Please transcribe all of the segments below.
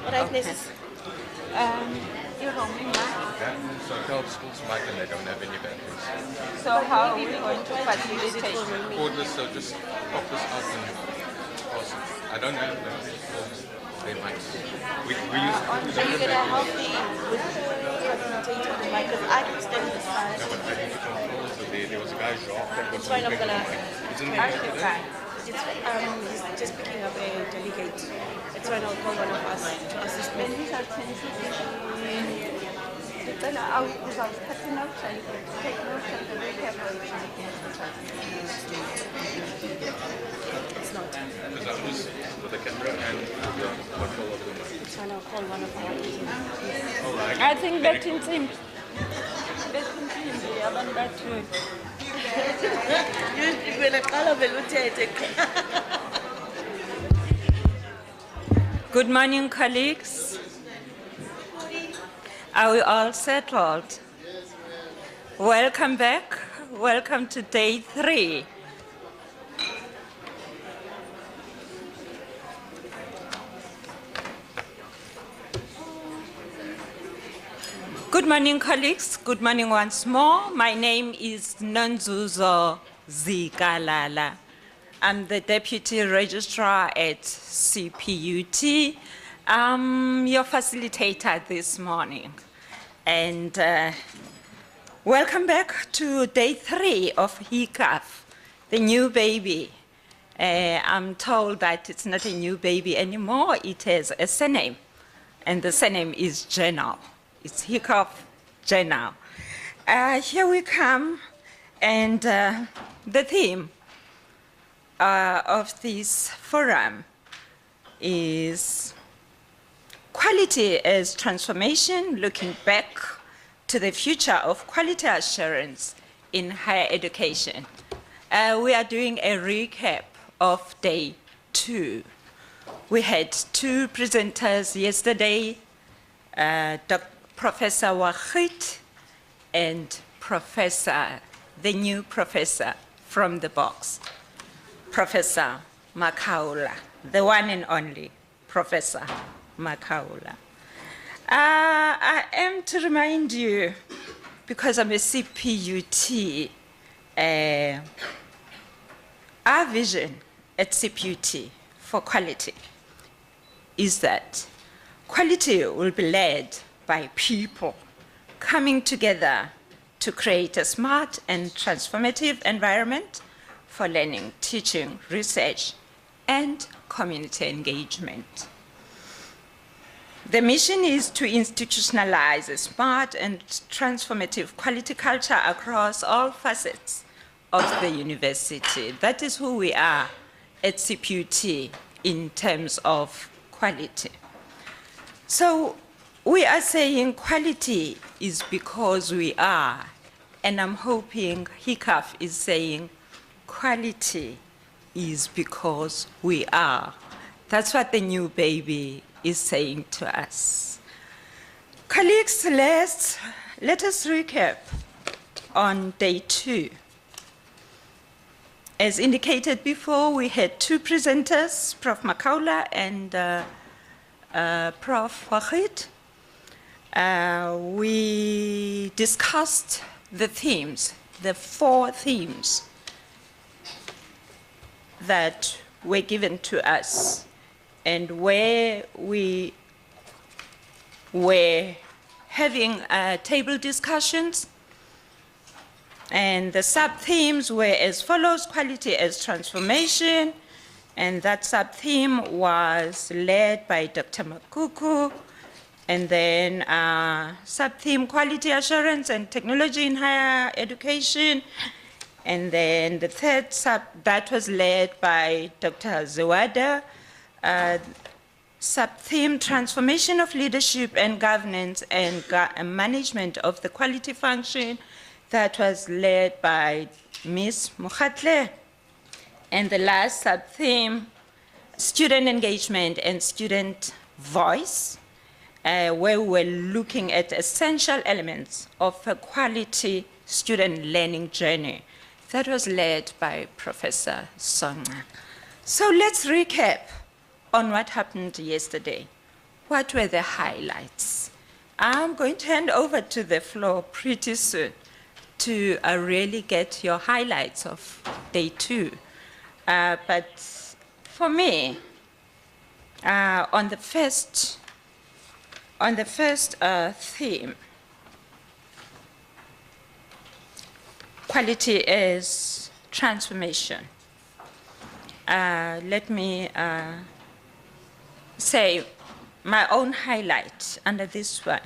Right, Mrs. You're roaming back. So I tell the schools Mike and they don't have any batteries. So how are we going to facilitate? Cordless, so just pop this out and pass it. I don't have them. They might. We use Are you going to help me with facilitating the mic? Because I can stand this side. no, but I need to control. So there was a guy, Jacques, that was That's why I'm picking gonna. the mic. Isn't he Ask here your today? guy. He's just picking up a delegate. That's why I'll call one of us to assist me. Ndicela uzawuthatha inotes and take notes of the recap It's not. Because I'm just with the camera and the control of the mic. That's why I'll call one of our team. Oh, like, I think betimthimbi abantu bathi Benaqala vele uthethe. good morning, colleagues. Are we all settled? Welcome back. Welcome to day 3. Good morning, colleagues. Good morning once more. My name is Nonzuzo Zikalala. I'm the Deputy Registrar at CPUT. I'm your facilitator this morning. And welcome back to day 3 of HEQAF, the new baby. I'm told that it's not a new baby anymore. It has a surname, and the surname is Journal. It's HEQAF Journal. Here we come, and the theme of this forum is quality as transformation, looking back to the future of quality assurance in higher education. We are doing a recap of day 2. We had 2 presenters yesterday, Professor Wachit and the new professor from the box, Professor Makaula, the one and only Professor Makaula. I am to remind you, because I'm a CPUT, our vision at CPUT for quality is that quality will be led by people coming together to create a smart and transformative environment for learning, teaching, research, and community engagement. The mission is to institutionalize a smart and transformative quality culture across all facets of the university. That is who we are at CPUT in terms of quality. So we are saying quality is because we are, and I'm hoping HEQAF is saying quality is because we are. That's what the new baby is saying to us. Colleagues, let us recap on day 2. As indicated before, we had 2 presenters, Prof. Makaula and Prof. Wachit. We discussed the themes, the 4 themes that were given to us, and where we were having table discussions. And the sub-themes were as follows: quality as transformation, and that sub-theme was led by Dr. Makuku. And then sub-theme quality assurance and technology in higher education. And then the third sub, that was led by Dr. Zawada. Sub-theme transformation of leadership and governance and management of the quality function. That was led by Ms. Mukhatle. And the last sub-theme, student engagement and student voice, where we were looking at essential elements of a quality student learning journey. That was led by Professor Songa. So let's recap on what happened yesterday. what were the highlights? I'm going to hand over to the floor pretty soon to really get your highlights of day 2. But for me, on the first theme, quality is transformation. Let me say my own highlight under this one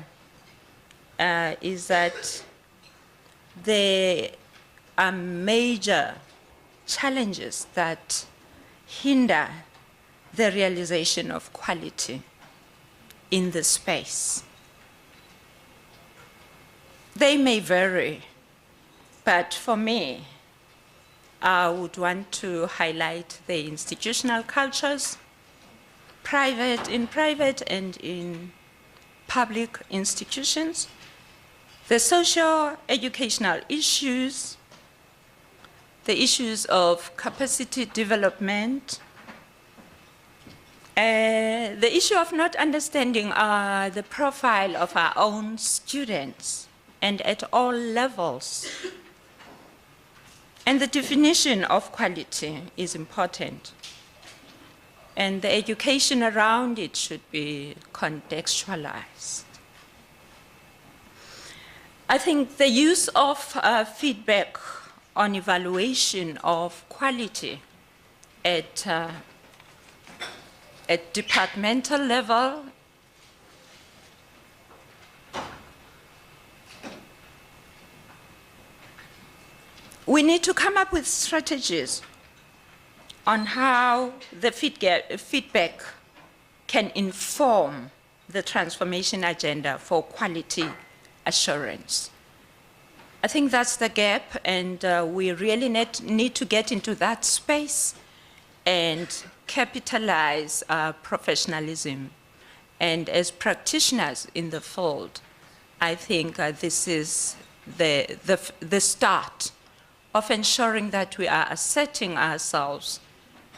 is that there are major challenges that hinder the realization of quality in the space. They may vary, but for me, I would want to highlight the institutional cultures, in private and in public institutions, the socio-educational issues, the issues of capacity development, the issue of not understanding the profile of our own students and at all levels. And the definition of quality is important. And the education around it should be contextualized. I think the use of feedback on evaluation of quality at departmental level we need to come up with strategies on how the feedback can inform the transformation agenda for quality assurance. I think that's the gap, and we really need to get into that space and capitalize our professionalism. And as practitioners in the field, I think this is the start of ensuring that we are asserting ourselves.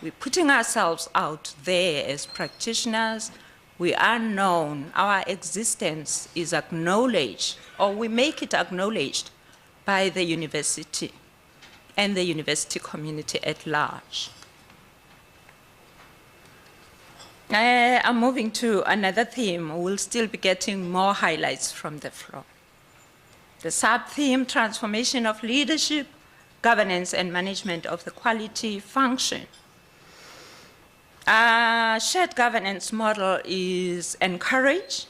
We're putting ourselves out there as practitioners. We are known. Our existence is acknowledged, or we make it acknowledged by the university and the university community at large. I'm moving to another theme. We'll still be getting more highlights from the floor. The sub-theme, transformation of leadership, governance and management of the quality function. Shared governance model is encouraged,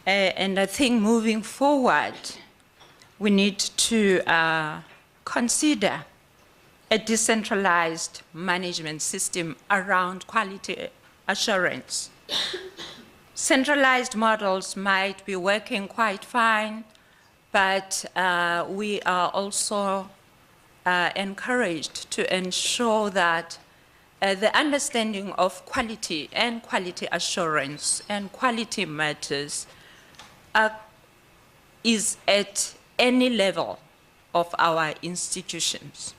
and I think moving forward, we need to consider a decentralized management system around quality assurance. Centralized models might be working quite fine, but we are also encouraged to ensure that the understanding of quality and quality assurance and quality matters is at any level of our institutions.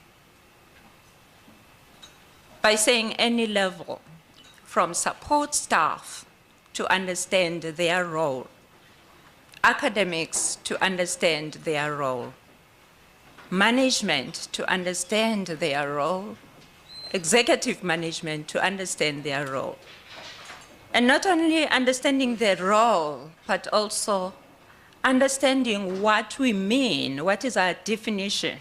By saying any level, from support staff to understand their role, academics to understand their role, management to understand their role, executive management to understand their role. And not only understanding their role, but also understanding what we mean, what is our definition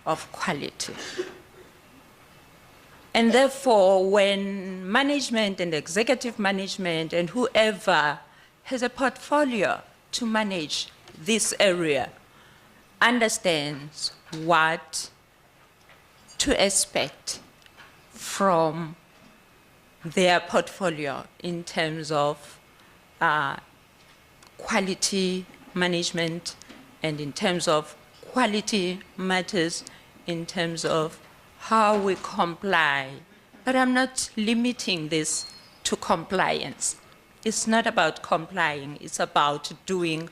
of quality. And therefore, when management and executive management and whoever has a portfolio to manage this area understands what to expect from their portfolio in terms of quality management and in terms of quality matters, in terms of how we comply. But I'm not limiting this to compliance. It's not about complying, it's about doing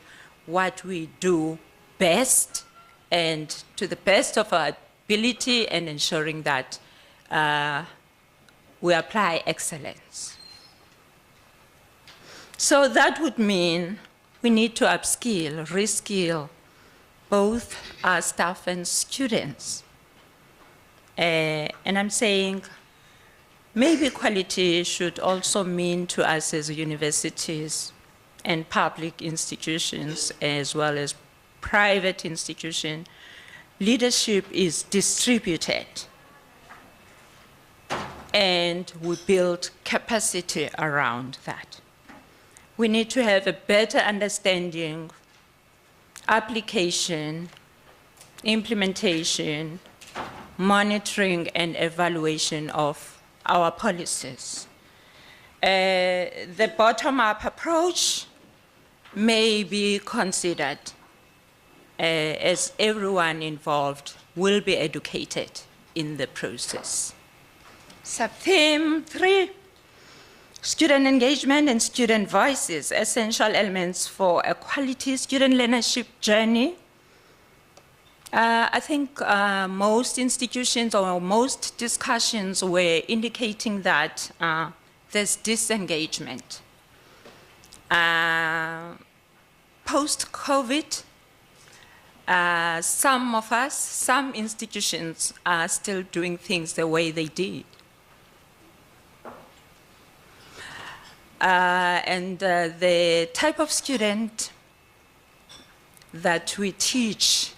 what we do best and to the best of our ability and ensuring that we apply excellence. So that would mean we need to upskill, reskill both our staff and students. And I'm saying maybe quality should also mean to us as universities and public institutions as well as private institutions, leadership is distributed and we build capacity around that. We need to have a better understanding, application, implementation, monitoring and evaluation of our policies. The bottom-up approach may be considered as everyone involved will be educated in the process. Sub-theme 3, student engagement and student voices, essential elements for a quality student leadership journey. I think most institutions or most discussions were indicating that there's disengagement. Post-COVID, some of us, some institutions are still doing things the way they did. The type of student that we teach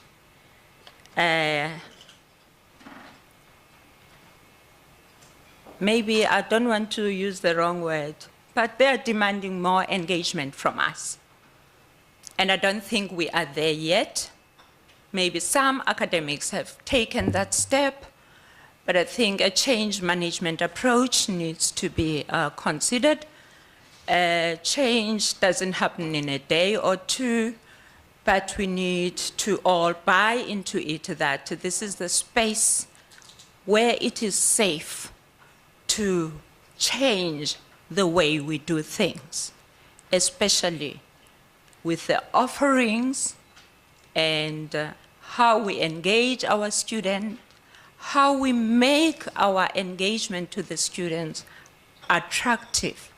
maybe I don't want to use the wrong word, but they're demanding more engagement from us. And I don't think we are there yet. Maybe some academics have taken that step, but I think a change management approach needs to be considered. Change doesn't happen in a day or two, but we need to all buy into it that this is the space where it is safe to change the way we do things, especially with the offerings and how we engage our students, how we make our engagement to the students attractive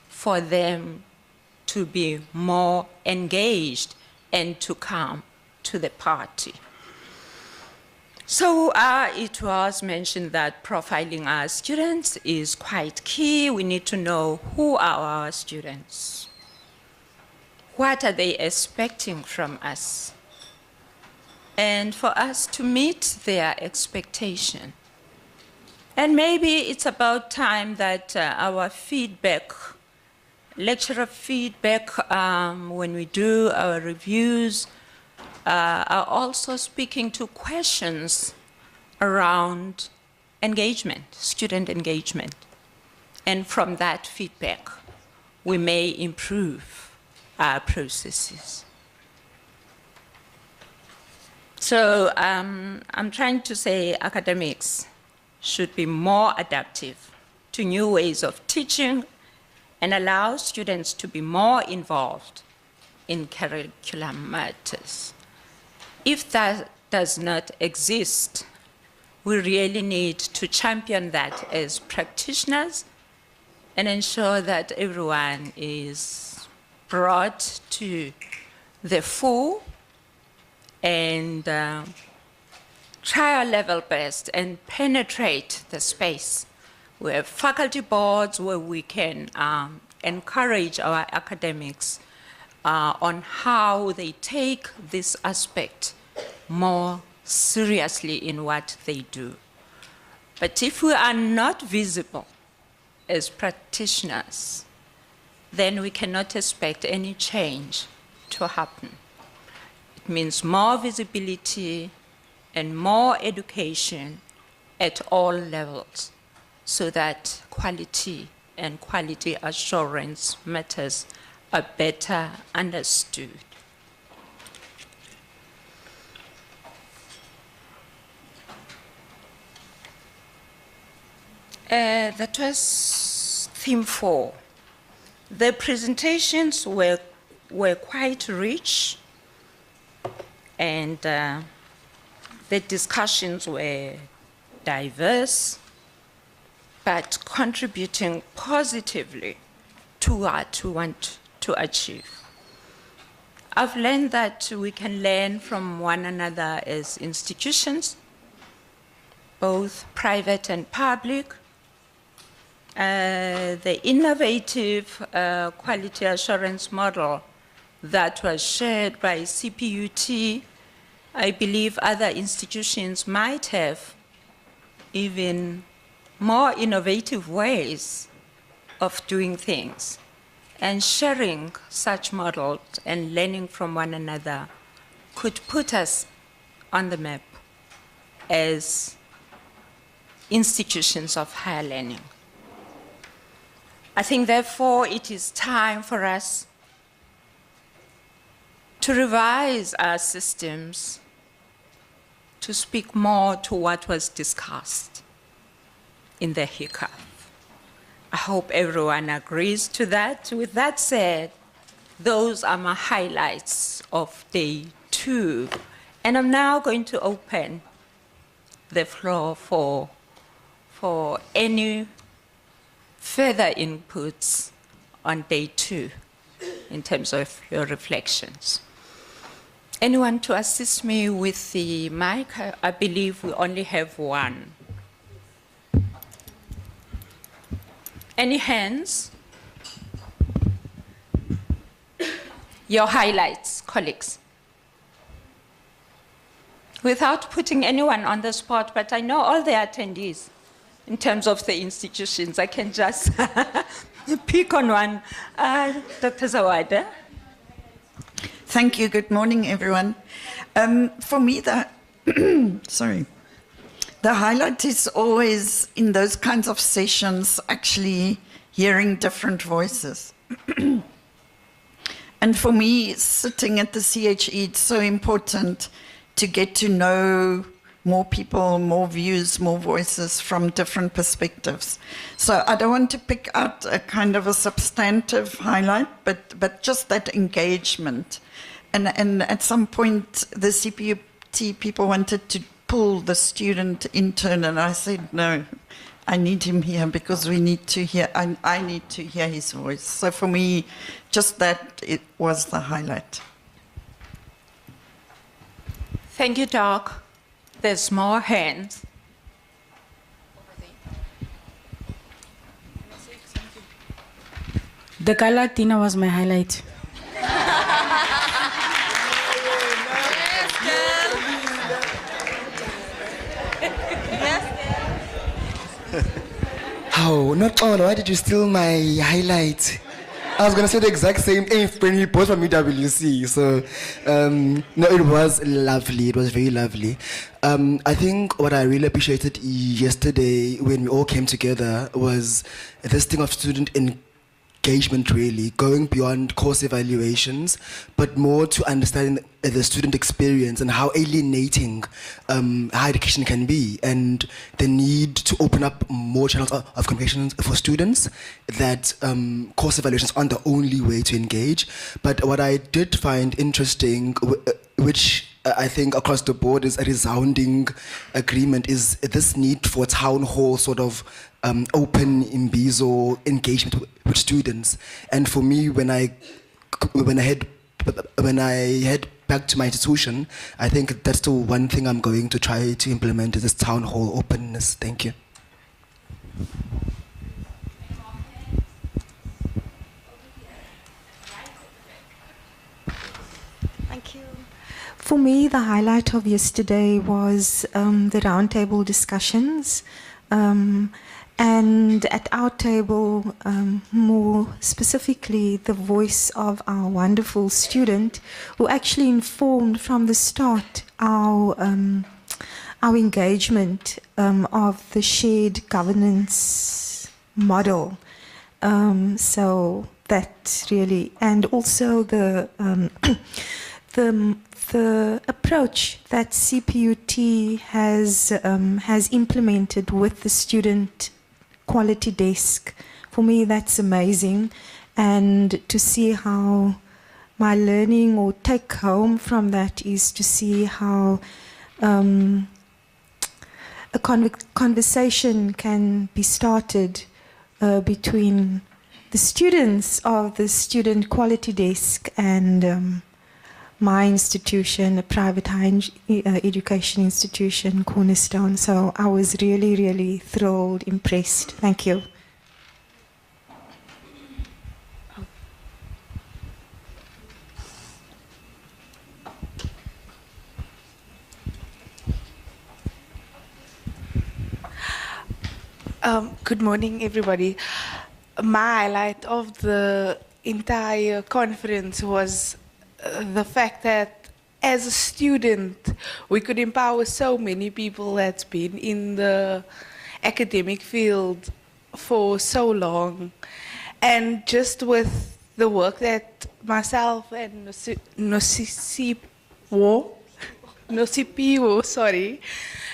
for them to be more engaged and to come to the party. So it was mentioned that profiling our students is quite key. We need to know who are our students. What are they expecting from us? And for us to meet their expectation. And maybe it's about time that our feedback, lecturer feedback, when we do our reviews, are also speaking to questions around engagement, student engagement. And from that feedback, we may improve our processes. So I'm trying to say academics should be more adaptive to new ways of teaching and allow students to be more involved in curriculum matters. If that does not exist, we really need to champion that as practitioners and ensure that everyone is brought to the fore and try our level best and penetrate the space. We have faculty boards where we can encourage our academics on how they take this aspect more seriously in what they do. But if we are not visible as practitioners, then we cannot expect any change to happen. It means more visibility and more education at all levels so that quality and quality assurance matters are better understood. That was theme 4. The presentations were quite rich, and the discussions were diverse, but contributing positively to what we want to achieve. I've learned that we can learn from one another as institutions, both private and public. The innovative quality assurance model that was shared by CPUT, I believe other institutions might have even more innovative ways of doing things. And sharing such models and learning from one another could put us on the map as institutions of higher learning. I think, therefore, it is time for us to revise our systems to speak more to what was discussed in the HEQAF. I hope everyone agrees to that. With that said, those are my highlights of day 2. And I'm now going to open the floor for any further inputs on day 2 in terms of your reflections. Anyone to assist me with the mic? I believe we only have one. Any hands? Your highlights, colleagues. Without putting anyone on the spot, but I know all the attendees in terms of the institutions. I can just pick on one. Dr. Zawada. Thank you. Good morning, everyone. For me, the highlight is always in those kinds of sessions actually hearing different voices. And for me, sitting at the CHE, it's so important to get to know more people, more views, more voices from different perspectives. So I don't want to pick out a kind of a substantive highlight, but just that engagement. And at some point, the CPUT people wanted to pull the student intern, and I said, no, I need him here because we need to hear, I need to hear his voice. So for me, just that, it was the highlight. Thank you, Doc. There's more hands. The gala dinner was my highlight. Oh, not all. Why did you steal my highlight? I was going to say the exact same thing when he both from UWC. So, no, it was lovely. It was very lovely. I think what I really appreciated yesterday when we all came together was this thing of student engagement, really, going beyond course evaluations, but more to understanding the student experience and how alienating higher education can be, and the need to open up more channels of communication for students, that course evaluations aren't the only way to engage. But what I did find interesting, which I think across the board is a resounding agreement, is this need for town hall sort of open imbizo engagement with students. And for me, when I head back to my institution, I think that's the one thing I'm going to try to implement, is this town hall openness. Thank you. Thank you. For me, the highlight of yesterday was the roundtable discussions. And at our table, more specifically, the voice of our wonderful student, who actually informed from the start our engagement of the shared governance model. So that really, and also the approach that CPUT has implemented with the student quality desk. For me, that's amazing. And to see how my learning or take home from that is to see how a conversation can be started between the students of the Student Quality Desk and my institution, a private higher education institution, Cornerstone. So I was really, really thrilled, impressed. Thank you. Good morning, everybody. My highlight of the entire conference was the fact that as a student, we could empower so many people that's been in the academic field for so long. And just with the work that myself and Nosipiwo,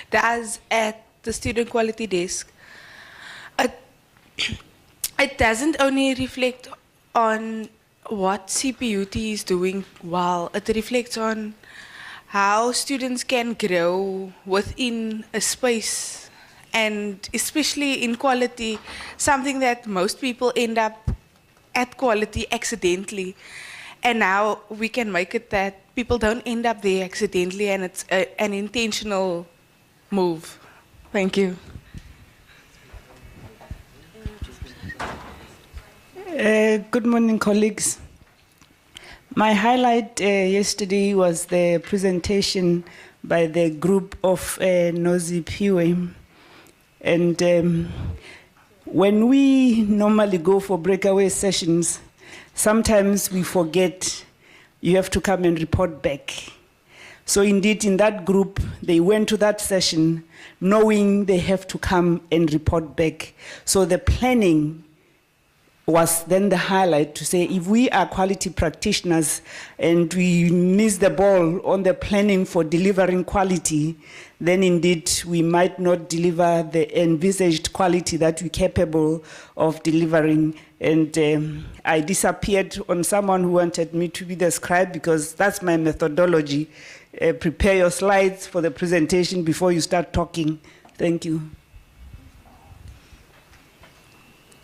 does at the Student Quality Desk, it doesn't only reflect on what CPUT is doing well, it reflects on how students can grow within a space, and especially in quality, something that most people end up at quality accidentally. And now we can make it that people don't end up there accidentally, and it's an intentional move. Thank you. Good morning, colleagues. My highlight yesterday was the presentation by the group of Nosipiwe. And when we normally go for breakaway sessions, sometimes we forget you have to come and report back. So indeed, in that group, they went to that session knowing they have to come and report back. So the planning was then the highlight to say, if we are quality practitioners and we miss the ball on the planning for delivering quality, then indeed we might not deliver the envisaged quality that we're capable of delivering. And I disappeared on someone who wanted me to be the scribe, because that's my methodology. Prepare your slides for the presentation before you start talking. Thank you.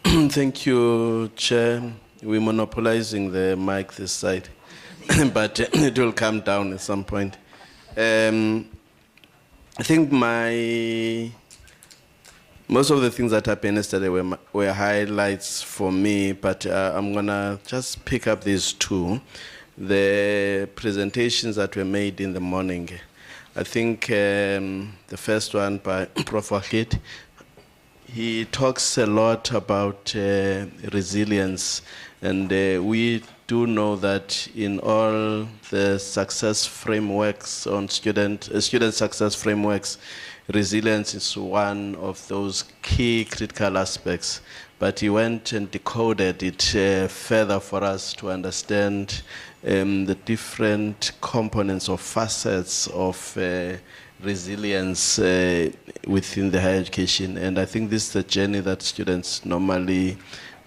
Thank you, Chair. We're monopolizing the mic this side, but it will come down at some point. I think most of the things that happened yesterday were highlights for me, but I'm gonna just pick up these two. The presentations that were made in the morning. I think the first one by Prof. Wahid, he talks a lot about resilience, and we do know that in all the success frameworks on student success frameworks, resilience is one of those key critical aspects. But he went and decoded it further for us to understand the different components or facets of resilience within the higher education. And I think this is the journey that students normally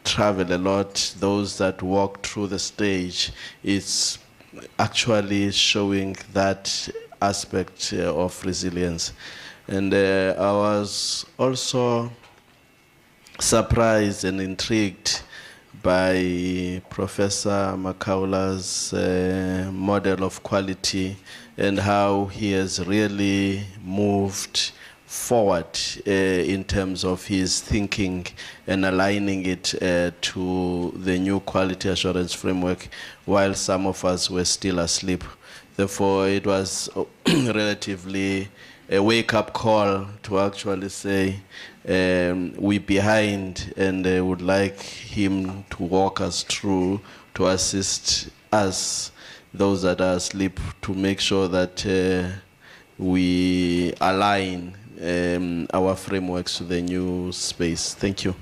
travel a lot. Those that walk through the stage, it's actually showing that aspect of resilience. And I was also surprised and intrigued by Professor Makaula's model of quality and how he has really moved forward in terms of his thinking and aligning it to the new quality assurance framework while some of us were still asleep. Therefore, it was relatively a wake-up call to actually say we're behind, and would like him to walk us through to assist us, those that are asleep, to make sure that we align our frameworks to the new space. Thank you.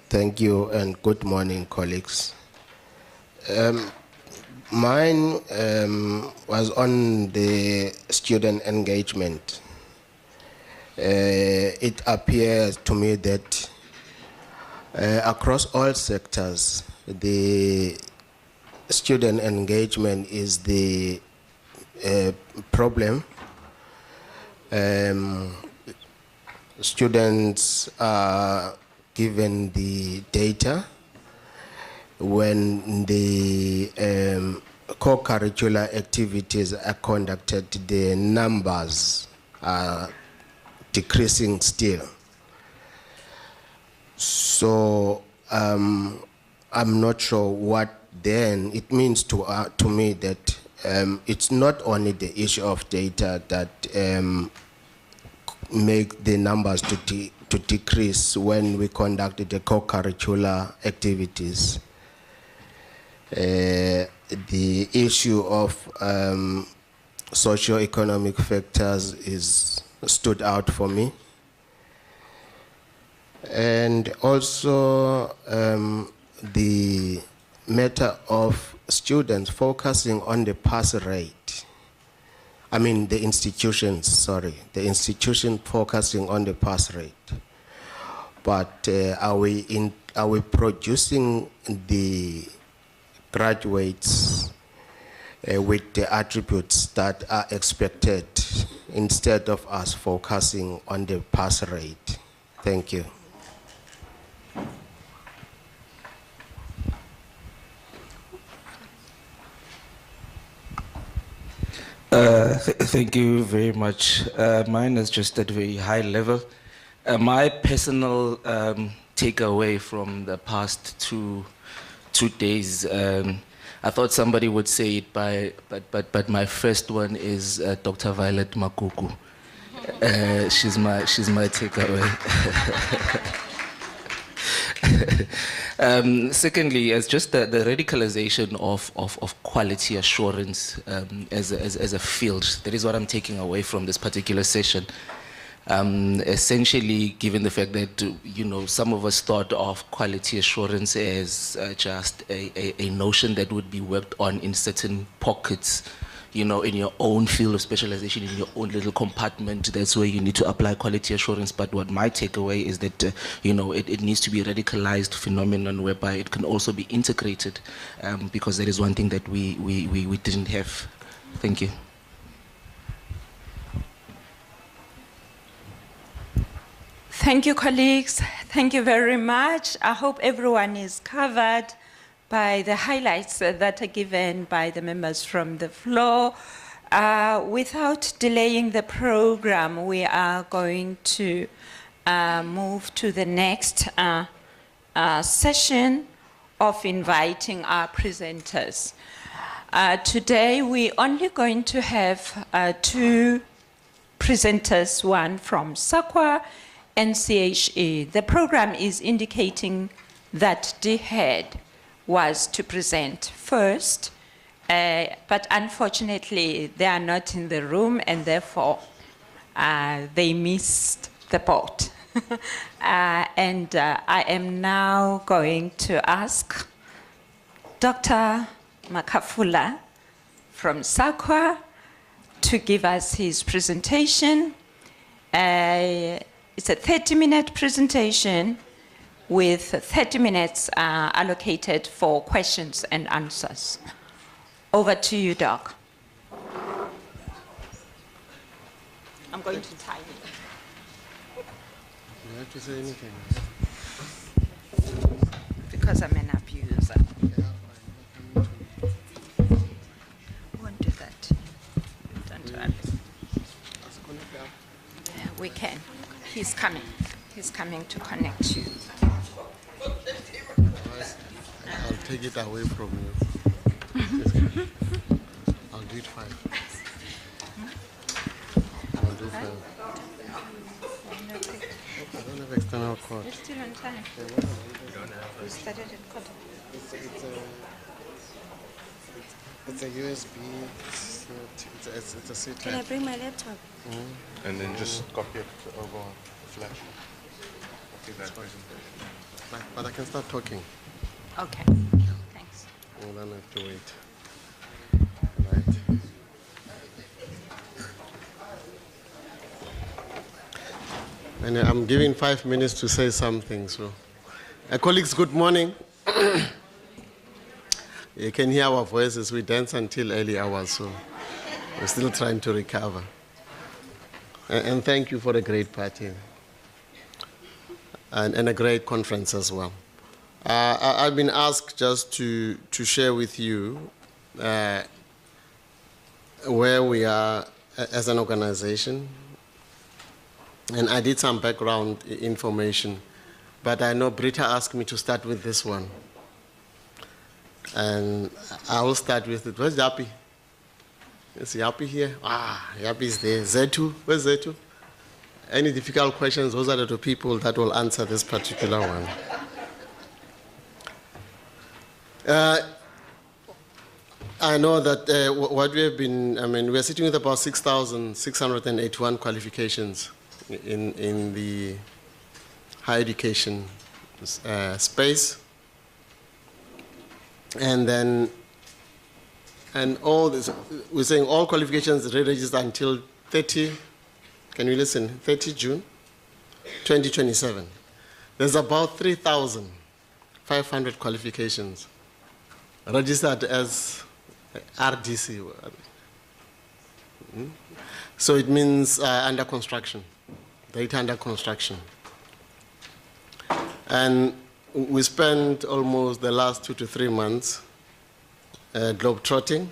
Thank you and good morning, colleagues. Mine was on the student engagement. it appears to me that across all sectors, the student engagement is the problem. Students are given the data when the co-curricular activities are conducted, the numbers are decreasing still. So I'm not sure what then it means to me that it's not only the issue of data that make the numbers to decrease when we conduct the co-curricular activities. The issue of socio-economic factors stood out for me. And also the matter of students focusing on the pass rate. I mean the institutions, sorry. The institution focusing on the pass rate. But are we producing the graduates with the attributes that are expected instead of us focusing on the pass rate? Thank you. Thank you very much. Mine is just at a very high level. My personal takeaway from the past two days, I thought somebody would say it, but my first one is Dr. Violet Makuku. She's my takeaway. Secondly, as just the radicalization of quality assurance as a field, that is what I'm taking away from this particular session. Essentially, given the fact that some of us thought of quality assurance as just a notion that would be worked on in certain pockets, in your own field of specialization, in your own little compartment, that's where you need to apply quality assurance. But what my takeaway is that, it needs to be a radicalized phenomenon whereby it can also be integrated, because that is one thing that we didn't have. Thank you. Thank you, colleagues. Thank you very much. I hope everyone is covered by the highlights that are given by the members from the floor. Without delaying the program, we are going to move to the next session of inviting our presenters. Today, we're only going to have two presenters, one from SAQA and CHE. The program is indicating that DHEAD was to present first, but unfortunately they are not in the room and therefore they missed the boat. And I am now going to ask Dr. Makafula from SAQA to give us his presentation. It's a 30-minute presentation with 30 minutes allocated for questions and answers. Over to you, Doc. I'm going to tie it. You have to say anything. Because I'm an abuser. Won't do that. Don't worry. We can. He's coming. He's coming to connect you. I'll take it away from you. I'll do it 5. I'll do 5. I don't have external cord. You're still on time. We started at quarter. It's a USB. It's a C-type. Can I bring my laptop? And then just copy it over Flash. Copy that presentation. But I can start talking. Okay. Thanks. We'll then have to wait. Right. And I'm giving 5 minutes to say something. So, colleagues, good morning. You can hear our voices. We dance until early hours, so we're still trying to recover. And thank you for a great party and a great conference as well. I've been asked just to share with you where we are as an organization. And I did some background information, but I know Britta asked me to start with this one. And I will start with it. Where's Yapi? Is Yapi here? Ah, Yapi is there. Zetu, where's Zetu? Any difficult questions? Those are the two people that will answer this particular one. I know that what we have been, we're sitting with about 6,681 qualifications in the higher education space. And then, all this, we're saying all qualifications re-register until 30, can you listen, 30 June 2027. There's about 3,500 qualifications registered as RDC. So it means under construction, data under construction. And we spent almost the last 2 to 3 months globetrotting.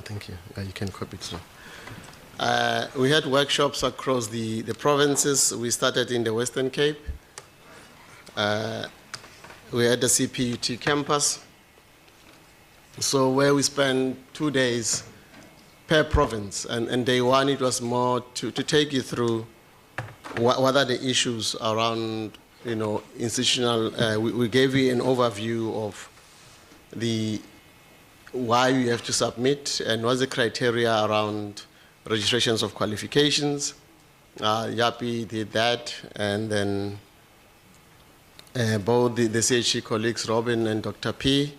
Thank you. You can copy it now. We had workshops across the provinces. We started in the Western Cape. We had the CPUT campus. So where we spent 2 days per province. And day one, it was more to take you through what are the issues around, institutional. We gave you an overview of why you have to submit and what's the criteria around registrations of qualifications. Yapi did that, and then both the CHE colleagues, Robin and Dr. P,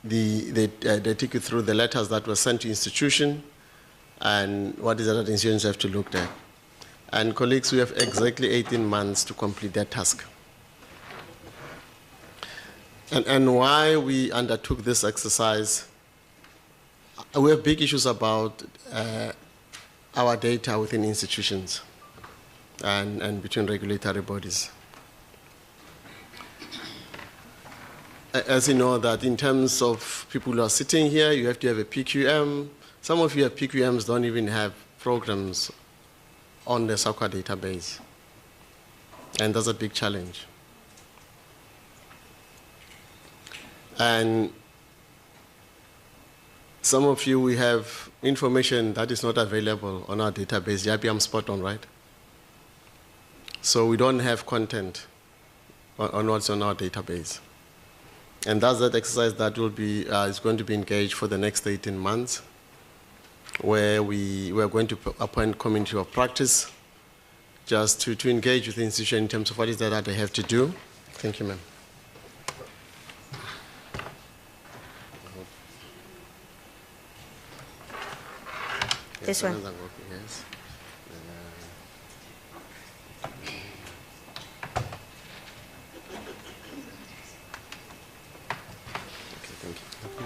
they took you through the letters that were sent to institution and what is it that institutions have to look at. And colleagues, we have exactly 18 months to complete that task. And why we undertook this exercise, we have big issues about our data within institutions and between regulatory bodies. As you know, that in terms of people who are sitting here, you have to have a PQM. Some of you have PQMs don't even have programs on the SAQA database. And that's a big challenge. And some of you, we have information that is not available on our database. Yapi, I'm spot on, right? So we don't have content on what's on our database. And that's that exercise that will be, is going to be engaged for the next 18 months, where we are going to appoint community of practice just to engage with the institution in terms of what is that they have to do. Thank you, ma'am. This one. Yes.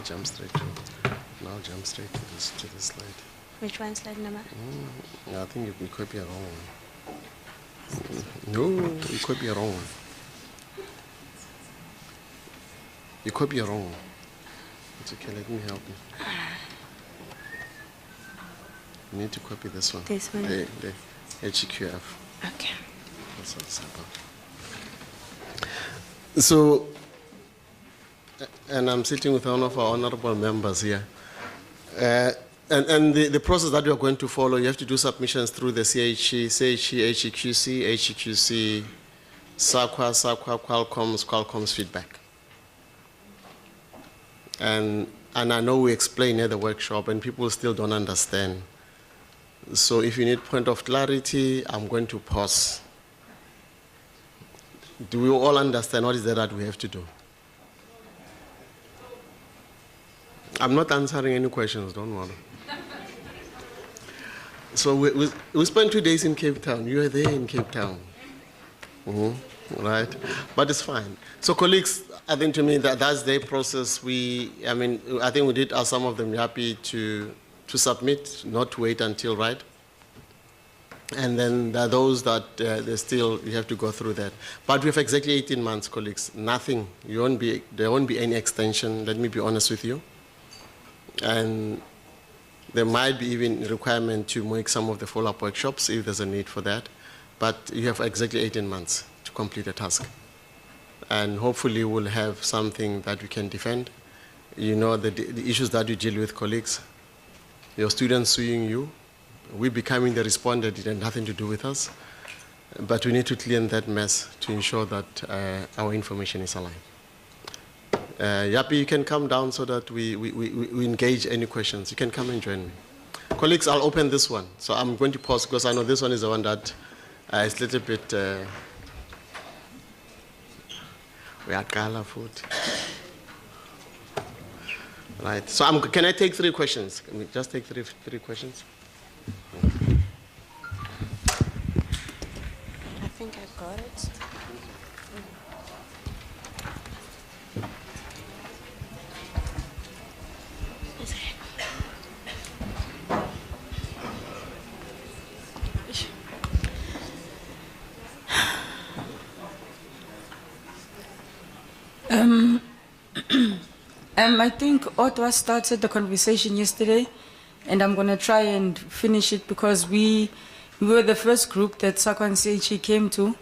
Jump straight to now. Jump straight to this slide. Which one slide number? I think you could be a wrong one. No, you could be a wrong one. You could be a wrong one. It's okay. Let me help you. You need to copy this one. This one. The HEQAF. Okay. That's what it's about. So. And I'm sitting with one of our honorable members here. And the process that we are going to follow, you have to do submissions through the CHE, HEQC, SAQA, Qualcomm's feedback. And I know we explained at the workshop and people still don't understand. So if you need point of clarity, I'm going to pause. Do we all understand what is it that we have to do? I'm not answering any questions, don't worry. So we spent 2 days in Cape Town. You were there in Cape Town. Right? But it's fine. So colleagues, I think to me that's their process. I think we did ask some of them happy to submit, not to wait until, right? And then there are those that you have to go through that. But we have exactly 18 months, colleagues. Nothing. There won't be any extension, let me be honest with you. And there might be even a requirement to make some of the follow-up workshops if there's a need for that. But you have exactly 18 months to complete the task. And hopefully we'll have something that we can defend. You know, the issues that you deal with, colleagues, your students suing you, we becoming the respondent, it had nothing to do with us. But we need to clean that mess to ensure that our information is aligned. Yapi, you can come down so that we engage any questions. You can come and join me. Colleagues, I'll open this one. So I'm going to pause because I know this one is the one that is a little bit... we are color food. Right. So can I take 3 questions? Can we just take three questions? I think I got it. I think Otwa started the conversation yesterday, and I'm going to try and finish it because we were the first group that SAQA and CHE came to.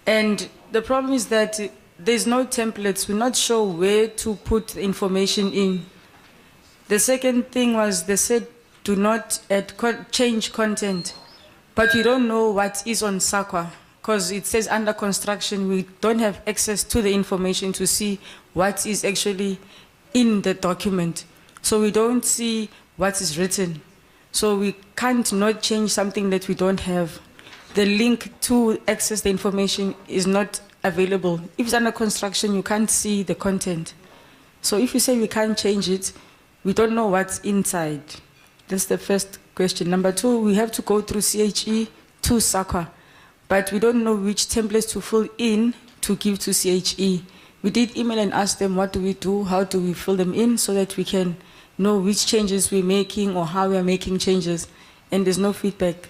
And the problem is that there's no templates. We're not sure where to put the information in. The second thing was they said do not change content, but we don't know what is on SAQA because it says under construction. We don't have access to the information to see what is actually in the document. So we don't see what is written. So we can't not change something that we don't have. The link to access the information is not available. If it's under construction, you can't see the content. So if you say we can't change it, we don't know what's inside. That's the first question. Number 2, we have to go through CHE to SAQA, but we don't know which templates to fill in to give to CHE. We did email and ask them what do we do, how do we fill them in so that we can know which changes we're making or how we're making changes, and there's no feedback.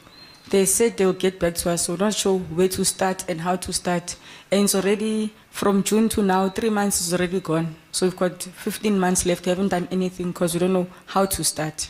They said they'll get back to us, so we're not sure where to start and how to start. And it's already, from June to now, 3 months is already gone. So we've got 15 months left. We haven't done anything because we don't know how to start.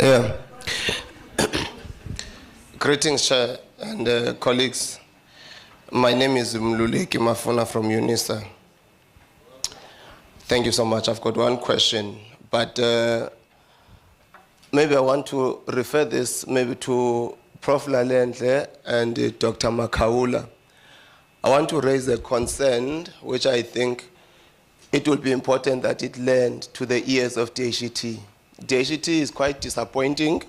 Yeah. Greetings, Chair and colleagues. My name is Mluleki Mafuna from UNISA. Thank you so much. I've got one question, but maybe I want to refer this maybe to Prof. Lalendle and Dr. Makaula. I want to raise a concern, which I think it will be important that it land to the ears of DHET. DHET is quite disappointing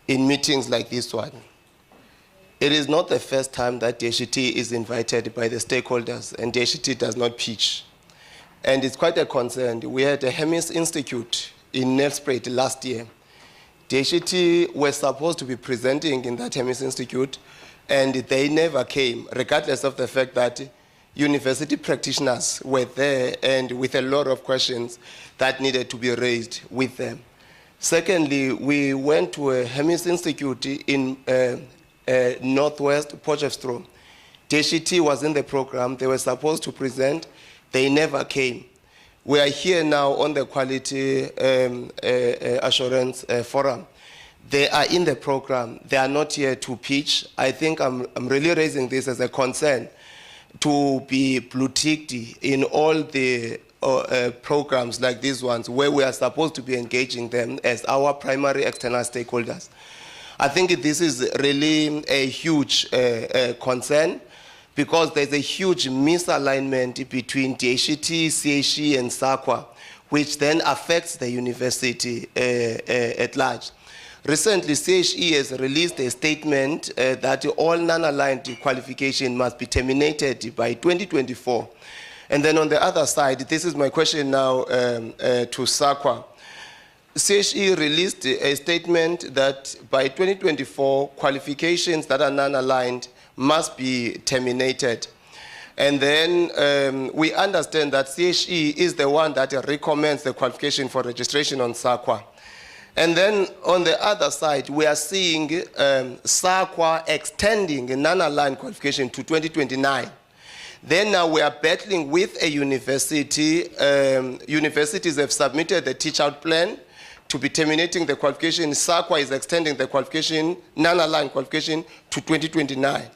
in meetings like this one. It is not the first time that DHET is invited by the stakeholders and DHET does not pitch. And it's quite a concern. We had a Hemis Institute in Nelspruit last year. DHET were supposed to be presenting in that Hemis Institute, and they never came, regardless of the fact that university practitioners were there and with a lot of questions that needed to be raised with them. Secondly, we went to a Hemis Institute in Northwest Potchefstroom. DHET was in the program. They were supposed to present. They never came. We are here now on the Quality Assurance Forum. They are in the program. They are not here to pitch. I think I'm really raising this as a concern to be blue-ticked in all the programs like these ones where we are supposed to be engaging them as our primary external stakeholders. I think this is really a huge concern because there's a huge misalignment between DHET, CHE, and SAQA, which then affects the university at large. Recently, CHE has released a statement that all non-aligned qualification must be terminated by 2024. And then on the other side, this is my question now to SAQA. CHE released a statement that by 2024, qualifications that are non-aligned must be terminated. And then we understand that CHE is the one that recommends the qualification for registration on SAQA. And then on the other side, we are seeing SAQA extending a non-aligned qualification to 2029. Then now we are battling with a university. Universities have submitted the teach-out plan to be terminating the qualification. SAQA is extending the qualification, non-aligned qualification, to 2029.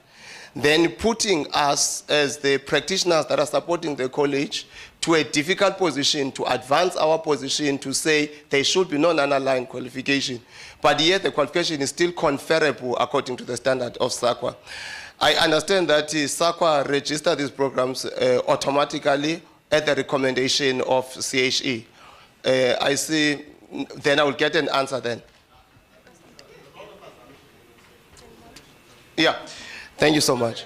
Then putting us as the practitioners that are supporting the college to a difficult position to advance our position to say there should be no non-aligned qualification. But yet the qualification is still conferable according to the standard of SAQA. I understand that SAQA register these programs automatically at the recommendation of CHE. I see, then I will get an answer then. Yeah, thank you so much.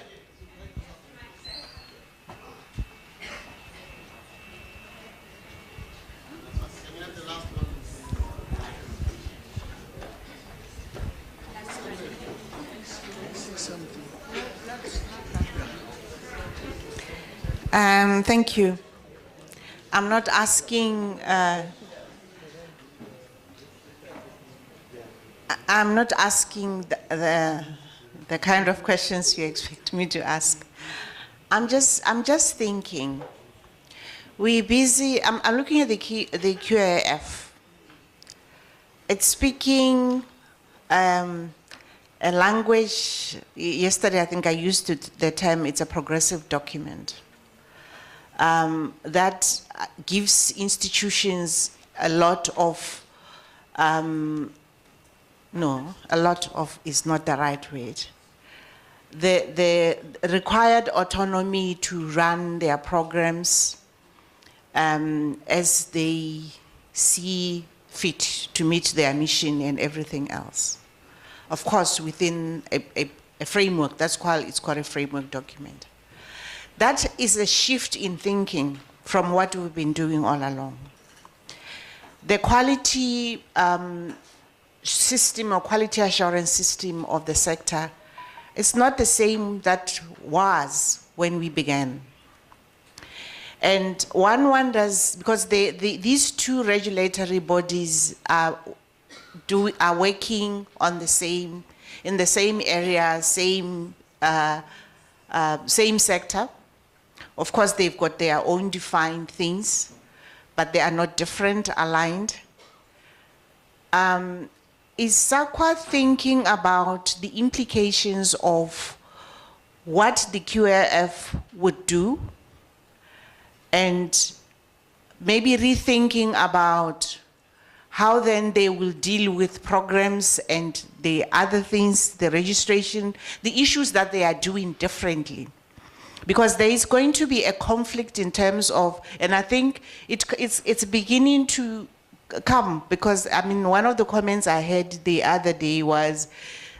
Thank you. I'm not asking. I'm not asking the kind of questions you expect me to ask. I'm just thinking. We're busy. I'm looking at the QAF. It's speaking a language. Yesterday, I think I used the term. It's a progressive document. That gives institutions a lot of, no, a lot of is not the right word. The required autonomy to run their programs as they see fit to meet their mission and everything else. Of course, within a framework, it's called a framework document. That is a shift in thinking from what we've been doing all along. The quality system or quality assurance system of the sector is not the same that was when we began. And one wonders, because these two regulatory bodies are working on in the same area, same sector. Of course, they've got their own defined things, but they are not different, aligned. Is SAQA thinking about the implications of what the QAF would do, and maybe rethinking about how then they will deal with programs and the other things, the registration, the issues that they are doing differently? Because there is going to be a conflict in terms of, and I think it's beginning to come, because I mean, one of the comments I heard the other day was,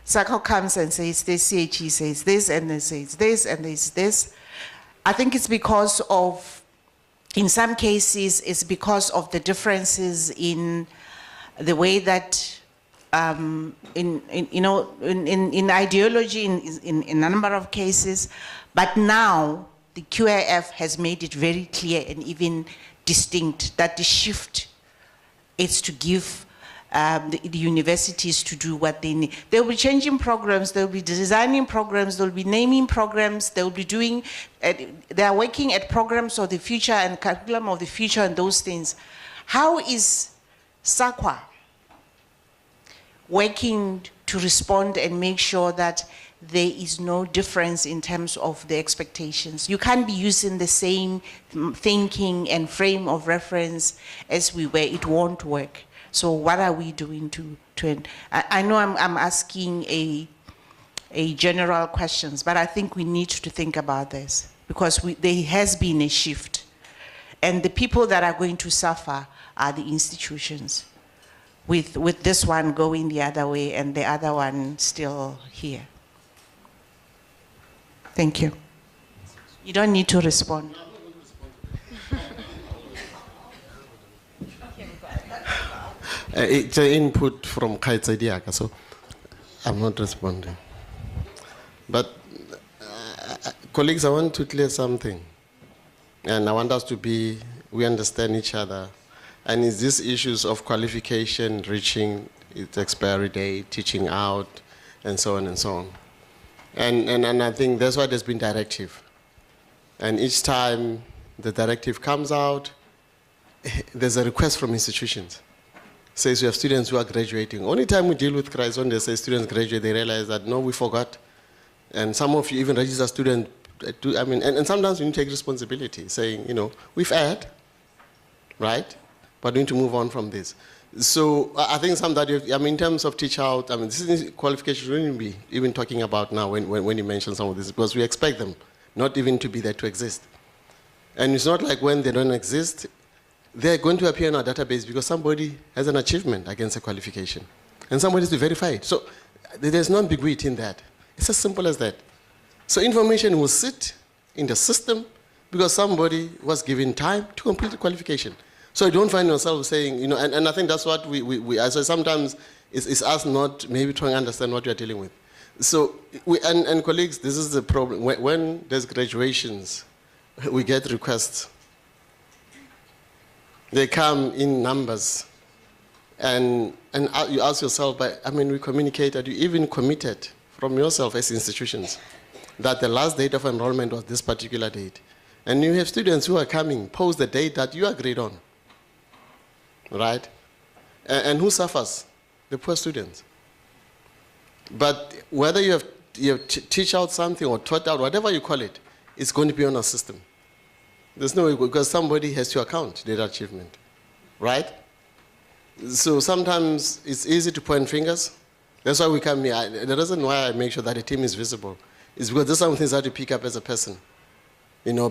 SAQA comes and says this, CHE says this, and they say this, and there's this. I think it's because of, in some cases, it's because of the differences in the way that, in ideology, in a number of cases. But now, the QAF has made it very clear and even distinct that the shift is to give the universities to do what they need. They'll be changing programs, they'll be designing programs, they'll be naming programs, they'll be doing, they are working at programs of the future and curriculum of the future and those things. How is SAQA working to respond and make sure that there is no difference in terms of the expectations? You can't be using the same thinking and frame of reference as we were. It won't work. So what are we doing to I know I'm asking a general questions, but I think we need to think about this because there has been a shift, and the people that are going to suffer are the institutions, with this one going the other way and the other one still here. Thank you. You don't need to respond. It's an input from Kaitsaidiaka, so I'm not responding. But colleagues, I want to clear something. And I want us to we understand each other. And it's these issues of qualification, reaching its expiry date, teaching out, and so on and so on. And I think that's why there's been directive. And each time the directive comes out, there's a request from institutions. Says we have students who are graduating. Only time we deal with crisis when they say students graduate, they realize that, no, we forgot. And some of you even register students. And sometimes we need to take responsibility, saying, we've had, right? But we need to move on from this. So I think in terms of teach out, this is qualification we shouldn't be even talking about now when you mention some of this, because we expect them not even to be there to exist. And it's not like when they don't exist, they're going to appear in our database because somebody has an achievement against a qualification. And somebody has to verify it. So there's no ambiguity in that. It's as simple as that. So information will sit in the system because somebody was given time to complete the qualification. So you don't find yourself saying, and I think that's what so sometimes it's us not maybe trying to understand what you're dealing with. So, and colleagues, this is the problem. When there's graduations, we get requests. They come in numbers. And you ask yourself, we communicated, you even committed from yourself as institutions that the last date of enrollment was this particular date. And you have students who are coming post the date that you agreed on. Right? And who suffers? The poor students. But whether you have teach out something or taught out, whatever you call it, it's going to be on a system. There's no way, because somebody has to account their achievement. Right? So sometimes it's easy to point fingers. That's why we come here. The reason why I make sure that the team is visible is because there's some things I have to pick up as a person.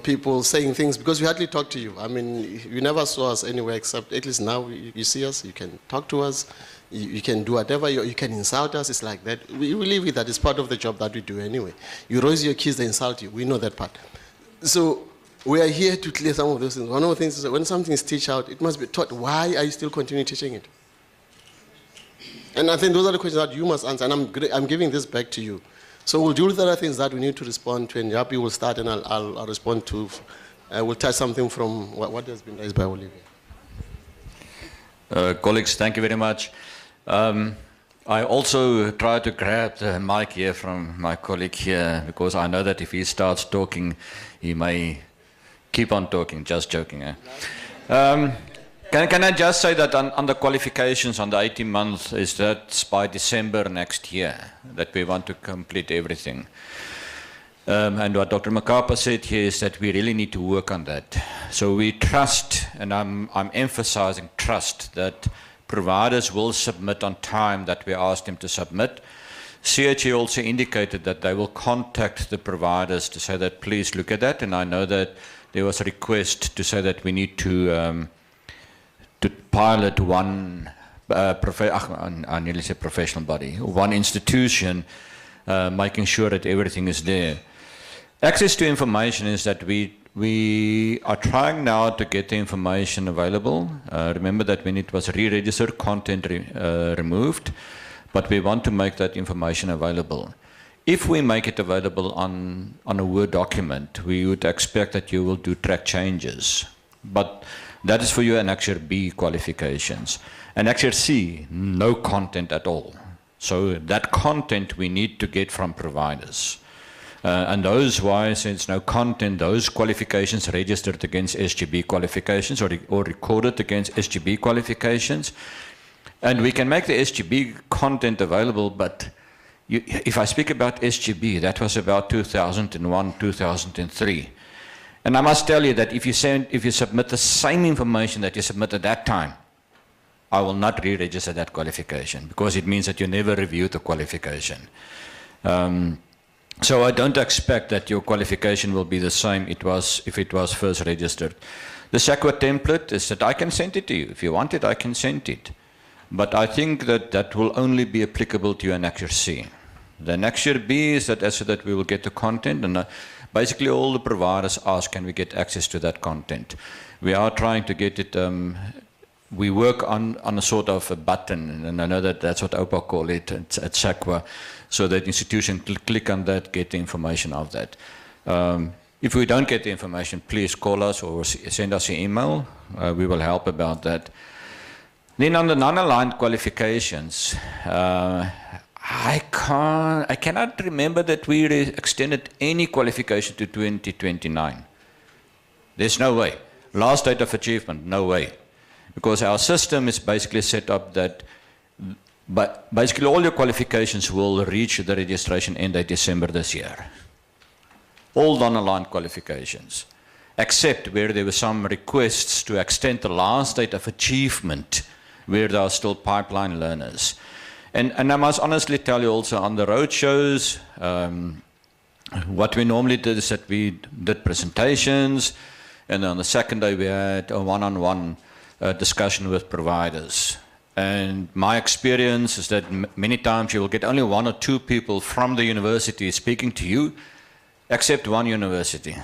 People saying things, because we hardly talk to you. You never saw us anywhere except, at least now you see us, you can talk to us, you can do whatever, you can insult us, it's like that. We leave it that it's part of the job that we do anyway. You raise your kids, they insult you, we know that part. So we are here to clear some of those things. One of the things is that when something is teach out, it must be taught. Why are you still continuing teaching it? And I think those are the questions that you must answer, and I'm giving this back to you. So we'll deal with other things that we need to respond to, and Yapi will start, and I'll respond to. We'll touch something from what has been raised by Olivia. Colleagues, thank you very much. I also try to grab the mic here from my colleague here, because I know that if he starts talking, he may keep on talking. Just joking. Can I just say that on the qualifications on the 18 months is that by December next year that we want to complete everything. And what Dr. Makapa said here is that we really need to work on that. So we trust, and I'm emphasizing trust, that providers will submit on time that we asked them to submit. CHE also indicated that they will contact the providers to say that please look at that, and I know that there was a request to say that we need to pilot one I nearly said professional body, one institution, making sure that everything is there. Access to information is that we are trying now to get the information available. Remember that when it was re-registered, content removed, but we want to make that information available. If we make it available on a Word document, we would expect that you will do track changes. But that is for your Annexure B qualifications. Annexure C, no content at all. So that content we need to get from providers. And those, why since no content, those qualifications registered against SGB qualifications or recorded against SGB qualifications. And we can make the SGB content available, but if I speak about SGB, that was about 2001, 2003. And I must tell you that if you submit the same information that you submitted at that time, I will not re-register that qualification because it means that you never reviewed the qualification. So I don't expect that your qualification will be the same if it was first registered. The SEQA template is that I can send it to you. If you want it, I can send it. But I think that that will only be applicable to your next year C. The next year B is that so that we will get the content, and basically all the providers ask, can we get access to that content? We are trying to get it, we work on a sort of a button, and I know that that's what OPA call it at SEQA, so that institution click on that, get the information of that. If we don't get the information, please call us or send us an email. We will help about that. Then on the non-aligned qualifications, I cannot remember that we extended any qualification to 2029. There's no way. Last date of achievement, no way. Because our system is basically set up that basically all your qualifications will reach the registration end date December this year. All non-aligned qualifications, except where there were some requests to extend the last date of achievement where there are still pipeline learners. And I must honestly tell you also on the road shows, what we normally did is that we did presentations, and on the second day we had a one-on-one discussion with providers. And my experience is that many times you will get only 1 or 2 people from the university speaking to you, except one university.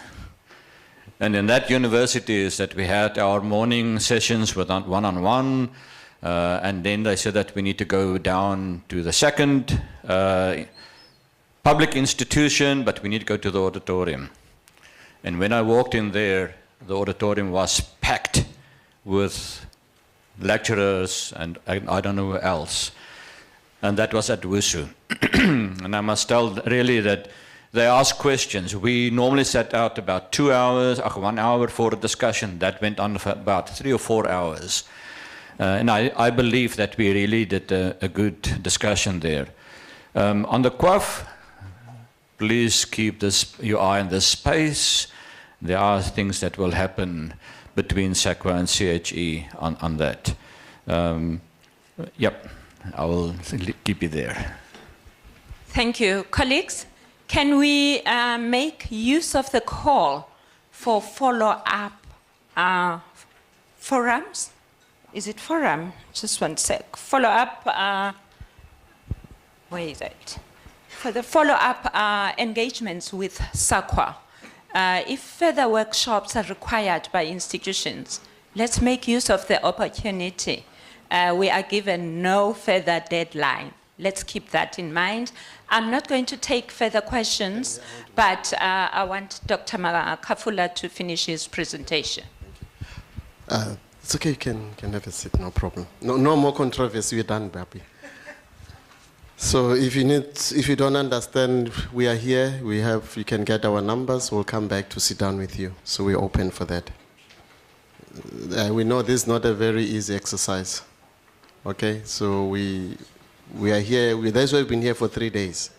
And in that university is that we had our morning sessions with one-on-one, and then they said that we need to go down to the second public institution, but we need to go to the auditorium. And when I walked in there, the auditorium was packed with lecturers and I don't know who else. And that was at WUSU. And I must tell really that they asked questions. We normally set out about 2 hours, 1 hour for a discussion. That went on for about 3 or 4 hours. And I believe that we really did a good discussion there. On the QAF, please keep your eye on this space. There are things that will happen between SEQA and CHE on that. Yep, I will keep you there. Thank you. Colleagues, can we make use of the call for follow-up forums? Is it forum? Just one sec. Follow-up, where is it? For the follow-up engagements with SEQA. If further workshops are required by institutions, let's make use of the opportunity. We are given no further deadline. Let's keep that in mind. I'm not going to take further questions, but I want Dr. Kafula to finish his presentation. It's okay, you can have a seat, no problem. No more controversy, we're done, Babi. So if you don't understand, we are here, you can get our numbers, we'll come back to sit down with you. So we're open for that. We know this is not a very easy exercise. Okay, so we are here, that's why we've been here for 3 days.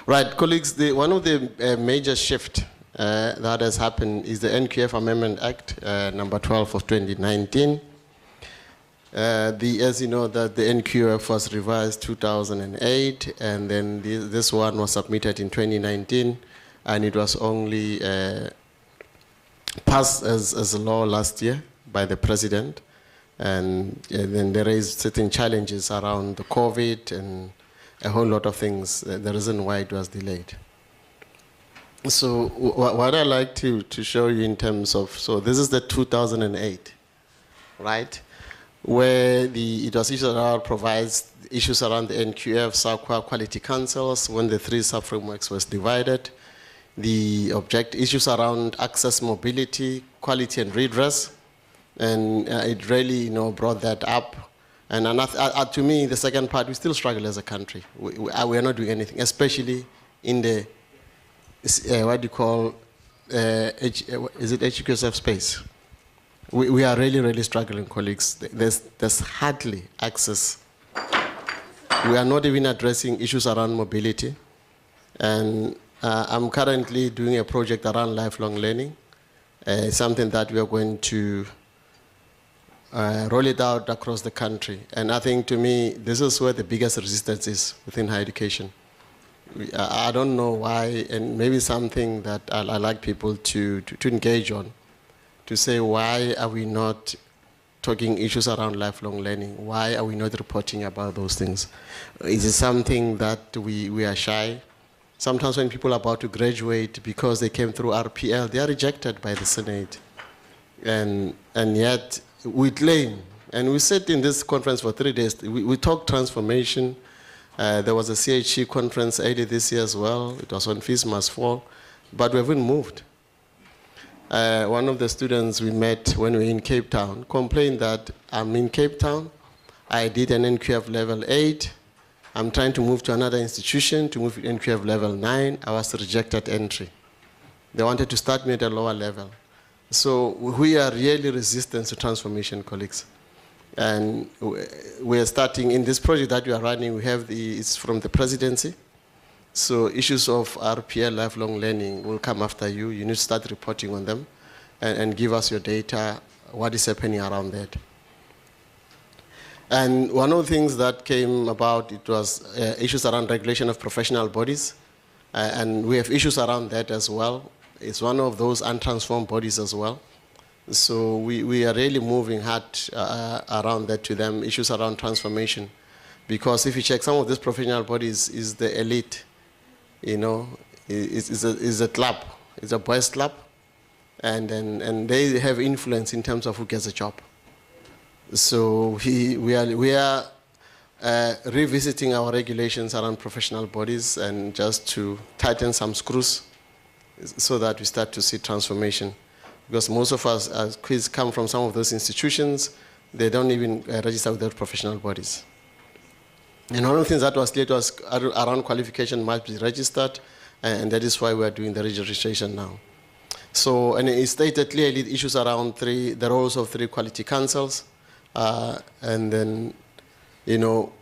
Right, colleagues, one of the major shifts that has happened is the NQF Amendment Act, number 12 of 2019. As you know, that the NQF was revised 2008, and then this one was submitted in 2019, and it was only passed as a law last year by the president. And then there is certain challenges around the COVID and a whole lot of things, the reason why it was delayed. So what I like to show you in terms of, so this is the 2008, right? Where it was issued around, provides issues around the NQF, SEQA, quality councils, when the 3 sub-frameworks was divided. The issues around access, mobility, quality and redress, and it really brought that up. And to me, the second part, we still struggle as a country. We are not doing anything, especially in the, what do you call, is it HEQAF space? We are really, really struggling, colleagues. There's hardly access. We are not even addressing issues around mobility. And I'm currently doing a project around lifelong learning, something that we are going to roll it out across the country. And I think, to me, this is where the biggest resistance is within higher education. I don't know why, and maybe something that I like people to engage on, to say, why are we not talking issues around lifelong learning? Why are we not reporting about those things? Is it something that we are shy? Sometimes when people are about to graduate, because they came through RPL, they are rejected by the Senate. And yet we claim, and we sat in this conference for 3 days, we talked transformation. There was a CHE conference early this year as well. It was on Fees Must Fall, but we haven't moved. One of the students we met when we were in Cape Town complained that, I'm in Cape Town, I did an NQF level 8, I'm trying to move to another institution to move to NQF level 9, I was rejected entry. They wanted to start me at a lower level. So we are really resistant to transformation, colleagues. And we are starting, in this project that we are running, we have it's from the presidency. So issues of RPL, lifelong learning, will come after you. You need to start reporting on them and give us your data, what is happening around that. And one of the things that came about, it was issues around regulation of professional bodies. And we have issues around that as well. It's one of those untransformed bodies as well. So we are really moving hard around that to them, issues around transformation. Because if you check, some of these professional bodies is the elite, you know, is a club, it's a boys club, and they have influence in terms of who gets a job. So we are revisiting our regulations around professional bodies and just to tighten some screws so that we start to see transformation. Because most of us as kids come from some of those institutions, they don't even register with their professional bodies. And one of the things that was clear was around qualification must be registered, and that is why we are doing the registration now. So, and it stated clearly issues around the roles of 3 quality councils, and then, you know,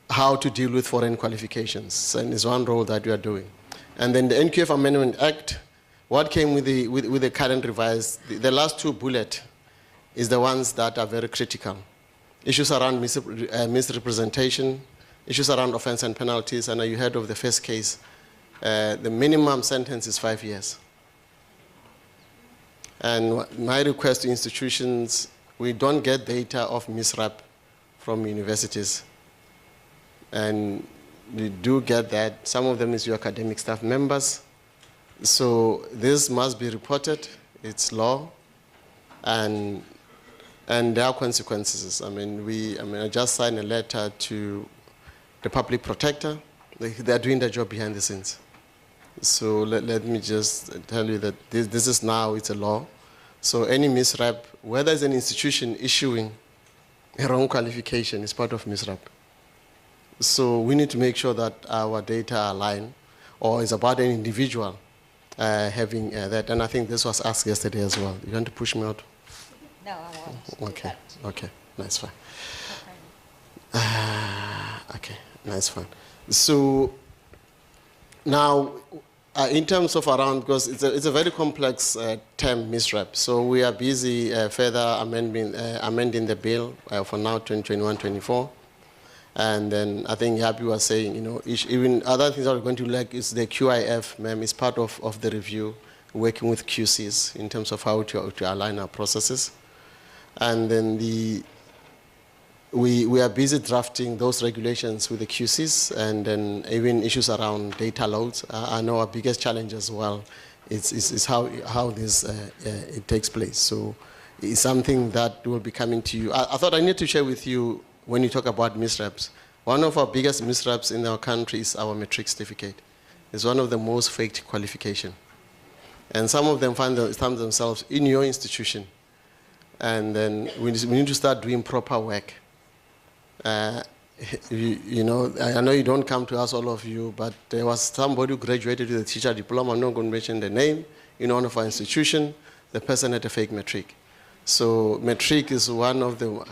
how to deal with foreign qualifications, and is one role that we are doing. And then the NQF Amendment Act, what came with the current revised, the last 2 bullets is the ones that are very critical. Issues around misrepresentation, issues around offense and penalties, and you heard of the first case. The minimum sentence is 5 years. And my request to institutions, we don't get data of misrep from universities. And we do get that. Some of them is your academic staff members. So this must be reported. It's law. And there are consequences. I mean, I just signed a letter to the public protector. They're doing their job behind the scenes. So let me just tell you that this is now, it's a law. So any misrep, whether it's an institution issuing a wrong qualification, is part of misrep. So we need to make sure that our data align, or it's about an individual having that. And I think this was asked yesterday as well. You want to push me out? No, I won't. Okay, okay, nice, fine. Okay, nice, fine. So now, in terms of around, because it's a very complex term, misrep. So we are busy further amending the bill for now, 2021-24. And then I think Yapi was saying, you know, even other things that we're going to like is the QIF, ma'am, is part of the review, working with QCs in terms of how to align our processes. And then we are busy drafting those regulations with the QCs, and then even issues around data loads. I know our biggest challenge as well is how this it takes place. So it's something that will be coming to you. I thought I need to share with you when you talk about misreps. One of our biggest misreps in our country is our matric certificate. It's one of the most faked qualification. And some of them find themselves in your institution. And then we need to start doing proper work. You know, I know you don't come to us, all of you, but there was somebody who graduated with a teacher diploma. I'm not going to mention the name. In one of our institutions, the person had a fake matric. So matric is one of the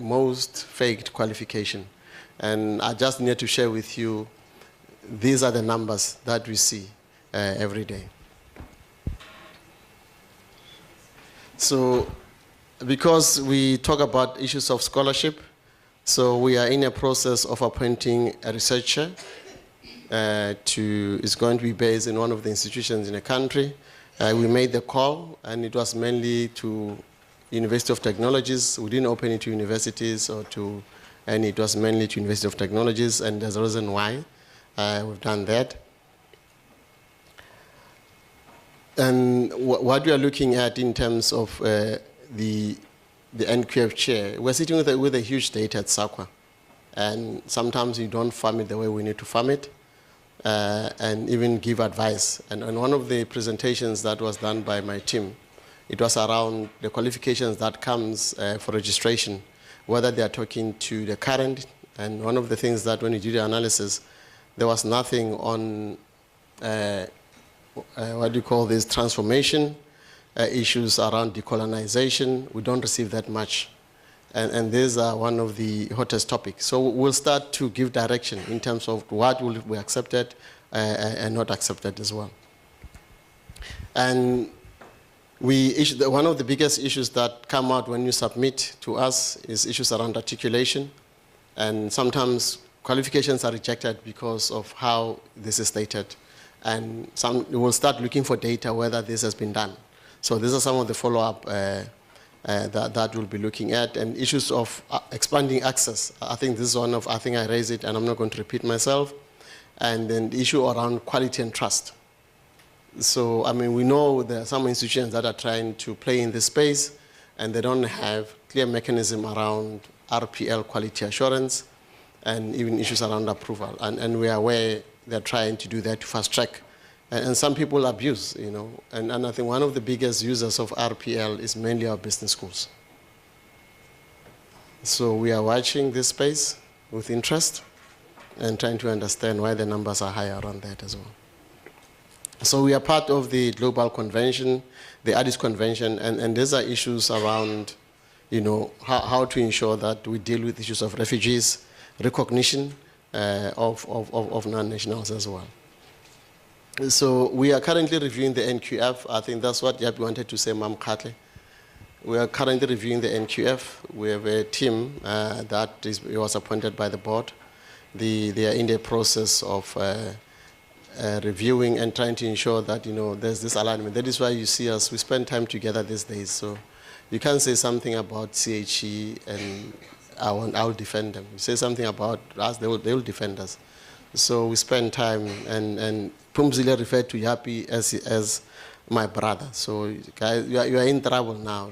most faked qualification. And I just need to share with you, these are the numbers that we see every day. So because we talk about issues of scholarship, so we are in a process of appointing a researcher is going to be based in one of the institutions in the country. We made the call, and it was mainly to University of Technologies. We didn't open it to universities and it was mainly to University of Technologies, and there's a reason why we've done that. And what we are looking at in terms of the NQF chair, we're sitting with a huge data at SAQA, and sometimes you don't farm it the way we need to farm it, and even give advice. And one of the presentations that was done by my team, it was around the qualifications that comes for registration, whether they are talking to the current, and one of the things that when you do the analysis, there was nothing on what do you call this, transformation, issues around decolonization. We don't receive that much. And these are one of the hottest topics. So we'll start to give direction in terms of what will be accepted and not accepted as well. And one of the biggest issues that come out when you submit to us is issues around articulation. And sometimes qualifications are rejected because of how this is stated. And we'll start looking for data whether this has been done. So these are some of the follow-up that we'll be looking at. And issues of expanding access. I think this is one of, I think I raised it and I'm not going to repeat myself. And then the issue around quality and trust. So, I mean, we know there are some institutions that are trying to play in this space and they don't have clear mechanism around RPL quality assurance and even issues around approval. And we are aware they're trying to do that to fast track. And some people abuse, you know. And I think one of the biggest users of RPL is mainly our business schools. So we are watching this space with interest and trying to understand why the numbers are high around that as well. So we are part of the global convention, the Addis Convention, and these are issues around, you know, how to ensure that we deal with issues of refugees, recognition of non-nationals as well. So we are currently reviewing the NQF. I think that's what Yapi wanted to say, Ma'am Katle. We are currently reviewing the NQF. We have a team that was appointed by the board. They are in the process of reviewing and trying to ensure that, you know, there's this alignment. That is why you see us, we spend time together these days. So you can't say something about CHE and I'll defend them. You say something about us, they will defend us. So we spend time, and Pumzile referred to Yapi as my brother. So guys, you are in trouble now.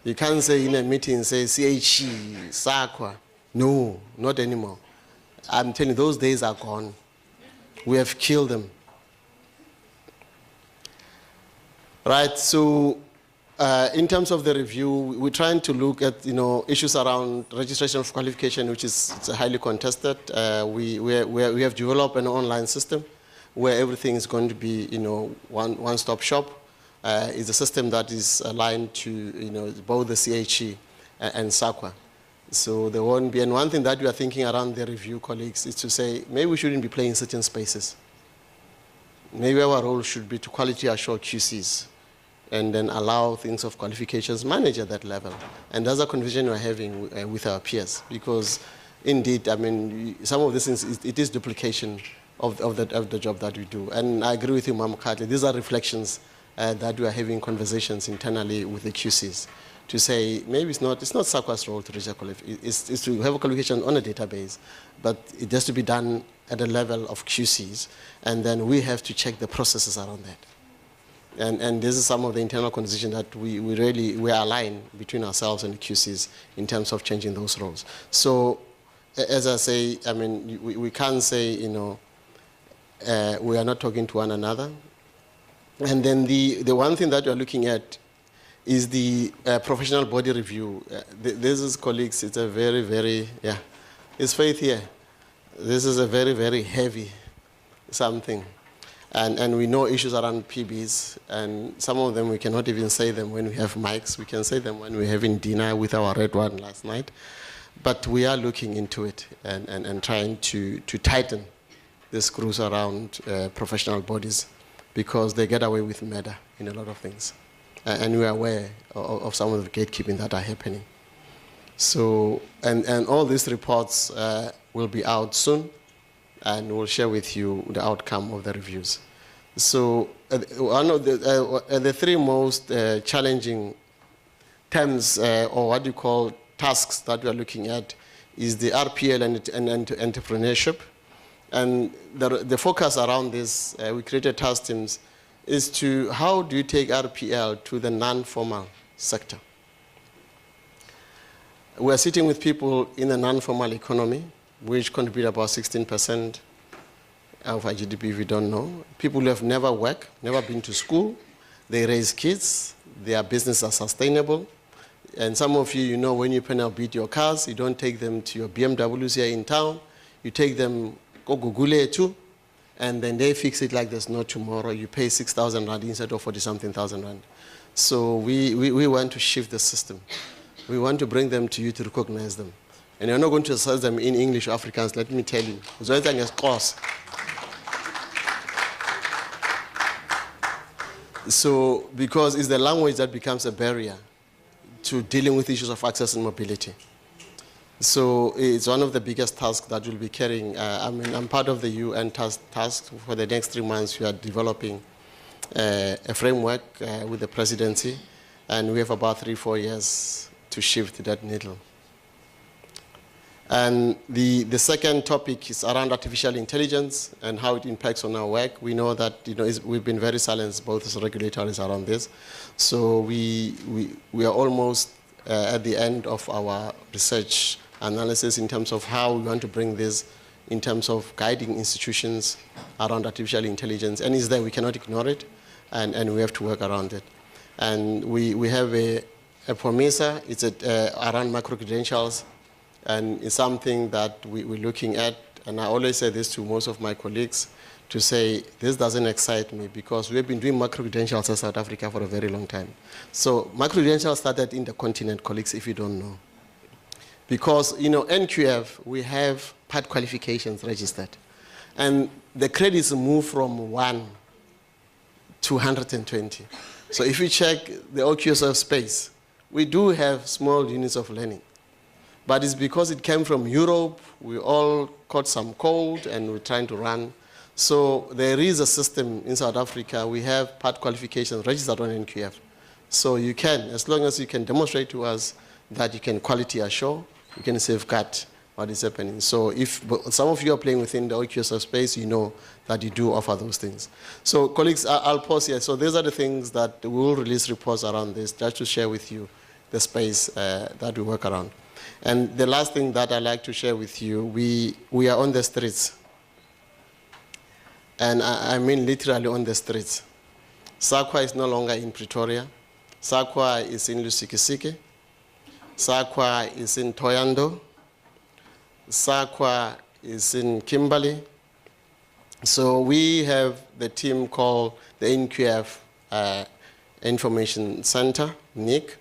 You can't say in a meeting, say CHE, SAQA. No, not anymore. I'm telling you, those days are gone. We have killed them. Right, so in terms of the review, we're trying to look at, you know, issues around registration of qualification, which is highly contested. We have developed an online system where everything is going to be, you know, one-stop shop. It's a system that is aligned to, you know, both the CHE and SAQA. So there won't be, and one thing that we are thinking around the review, colleagues, is to say, maybe we shouldn't be playing certain spaces. Maybe our role should be to quality assure QCs and then allow things of qualifications managed at that level. And that's a conversation we're having with our peers, because indeed, I mean, some of these things, it is duplication of the job that we do. And I agree with you, Ma'am Katle, these are reflections that we are having conversations internally with the QCs to say, maybe it's not SAQA's role to reach a qualification, it's to have a qualification on a database, but it has to be done at the level of QCs, and then we have to check the processes around that. And this is some of the internal conversation that we are aligned between ourselves and the QCs in terms of changing those roles. So, as I say, I mean, we can't say, you know, we are not talking to one another. And then the one thing that we are looking at is the professional body review. This is, colleagues, it's a very, very, it's faith here. This is a very, very heavy something. And we know issues around PBs, and some of them we cannot even say them when we have mics. We can say them when we're having dinner with our red one last night. But we are looking into it and trying to tighten the screws around professional bodies, because they get away with murder in a lot of things. and we are aware of some of the gatekeeping that are happening. So, and all these reports will be out soon, and we'll share with you the outcome of the reviews. So, one of the three most challenging terms, or what you call tasks that we are looking at, is the RPL and entrepreneurship. And the focus around this, we created task teams, is to how do you take RPL to the non-formal sector? We're sitting with people in the non-formal economy, which contribute about 16% of our GDP, if you don't know. People who have never worked, never been to school, they raise kids, their businesses are sustainable. And some of you, you know, when you pen out beat your cars, you don't take them to your BMWs here in town, you take them, go Google it too, and then they fix it like there's no tomorrow. You pay 6,000 Rand instead of 40-something thousand Rand. So we want to shift the system. We want to bring them to you to recognize them. And you're not going to assess them in English or Afrikaans, let me tell you. So, because it's the language that becomes a barrier to dealing with issues of access and mobility. So it's one of the biggest tasks that we'll be carrying. I'm part of the UN task. For the next 3 months, we are developing a framework with the presidency, and we have about 3-4 years to shift that needle. And the second topic is around artificial intelligence and how it impacts on our work. We know that we've been very silenced, both as regulators, around this. So we are almost at the end of our research analysis in terms of how we want to bring this in terms of guiding institutions around artificial intelligence. And it's there, we cannot ignore it, and we have to work around it. And we have a PROMISA, it's around micro-credentials, and it's something that we're looking at. And I always say this to most of my colleagues, to say, this doesn't excite me, because we've been doing micro-credentials in South Africa for a very long time. So micro-credentials started in the continent, colleagues, if you don't know. Because, NQF, we have part qualifications registered. And the credits move from 1 to 120. So if you check the OQSF space, we do have small units of learning. But it's because it came from Europe, we all caught some cold, and we're trying to run. So there is a system in South Africa, we have part qualifications registered on NQF. So you can, as long as you can demonstrate to us that you can quality assure, you can safeguard what is happening. So if some of you are playing within the OQSF space, you know that you do offer those things. So colleagues, I'll pause here. So these are the things that we will release reports around this, just to share with you the space that we work around. And the last thing that I'd like to share with you, we are on the streets. And I mean literally on the streets. SAQA is no longer in Pretoria. SAQA is in Lusikisiki. SAQA is in Toyando. SAQA is in Kimberley. So we have the team called the NQF Information Center, NIC,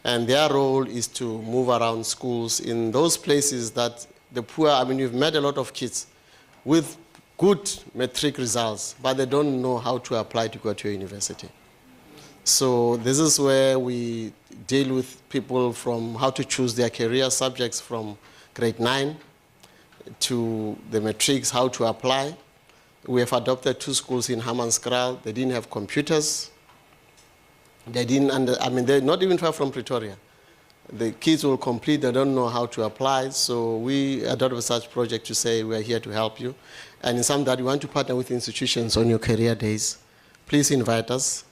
and their role is to move around schools in those places that the poor, we've met a lot of kids with good matric results, but they don't know how to apply to go to a university. So this is where we deal with people from how to choose their career subjects from grade 9 to the matrics, how to apply. We have adopted 2 schools in Hammanskraal. They didn't have computers. They didn't they're not even far from Pretoria. The kids will complete, they don't know how to apply. So we adopted such project to say we're here to help you. And in some that we want to partner with institutions on your career days. Please invite us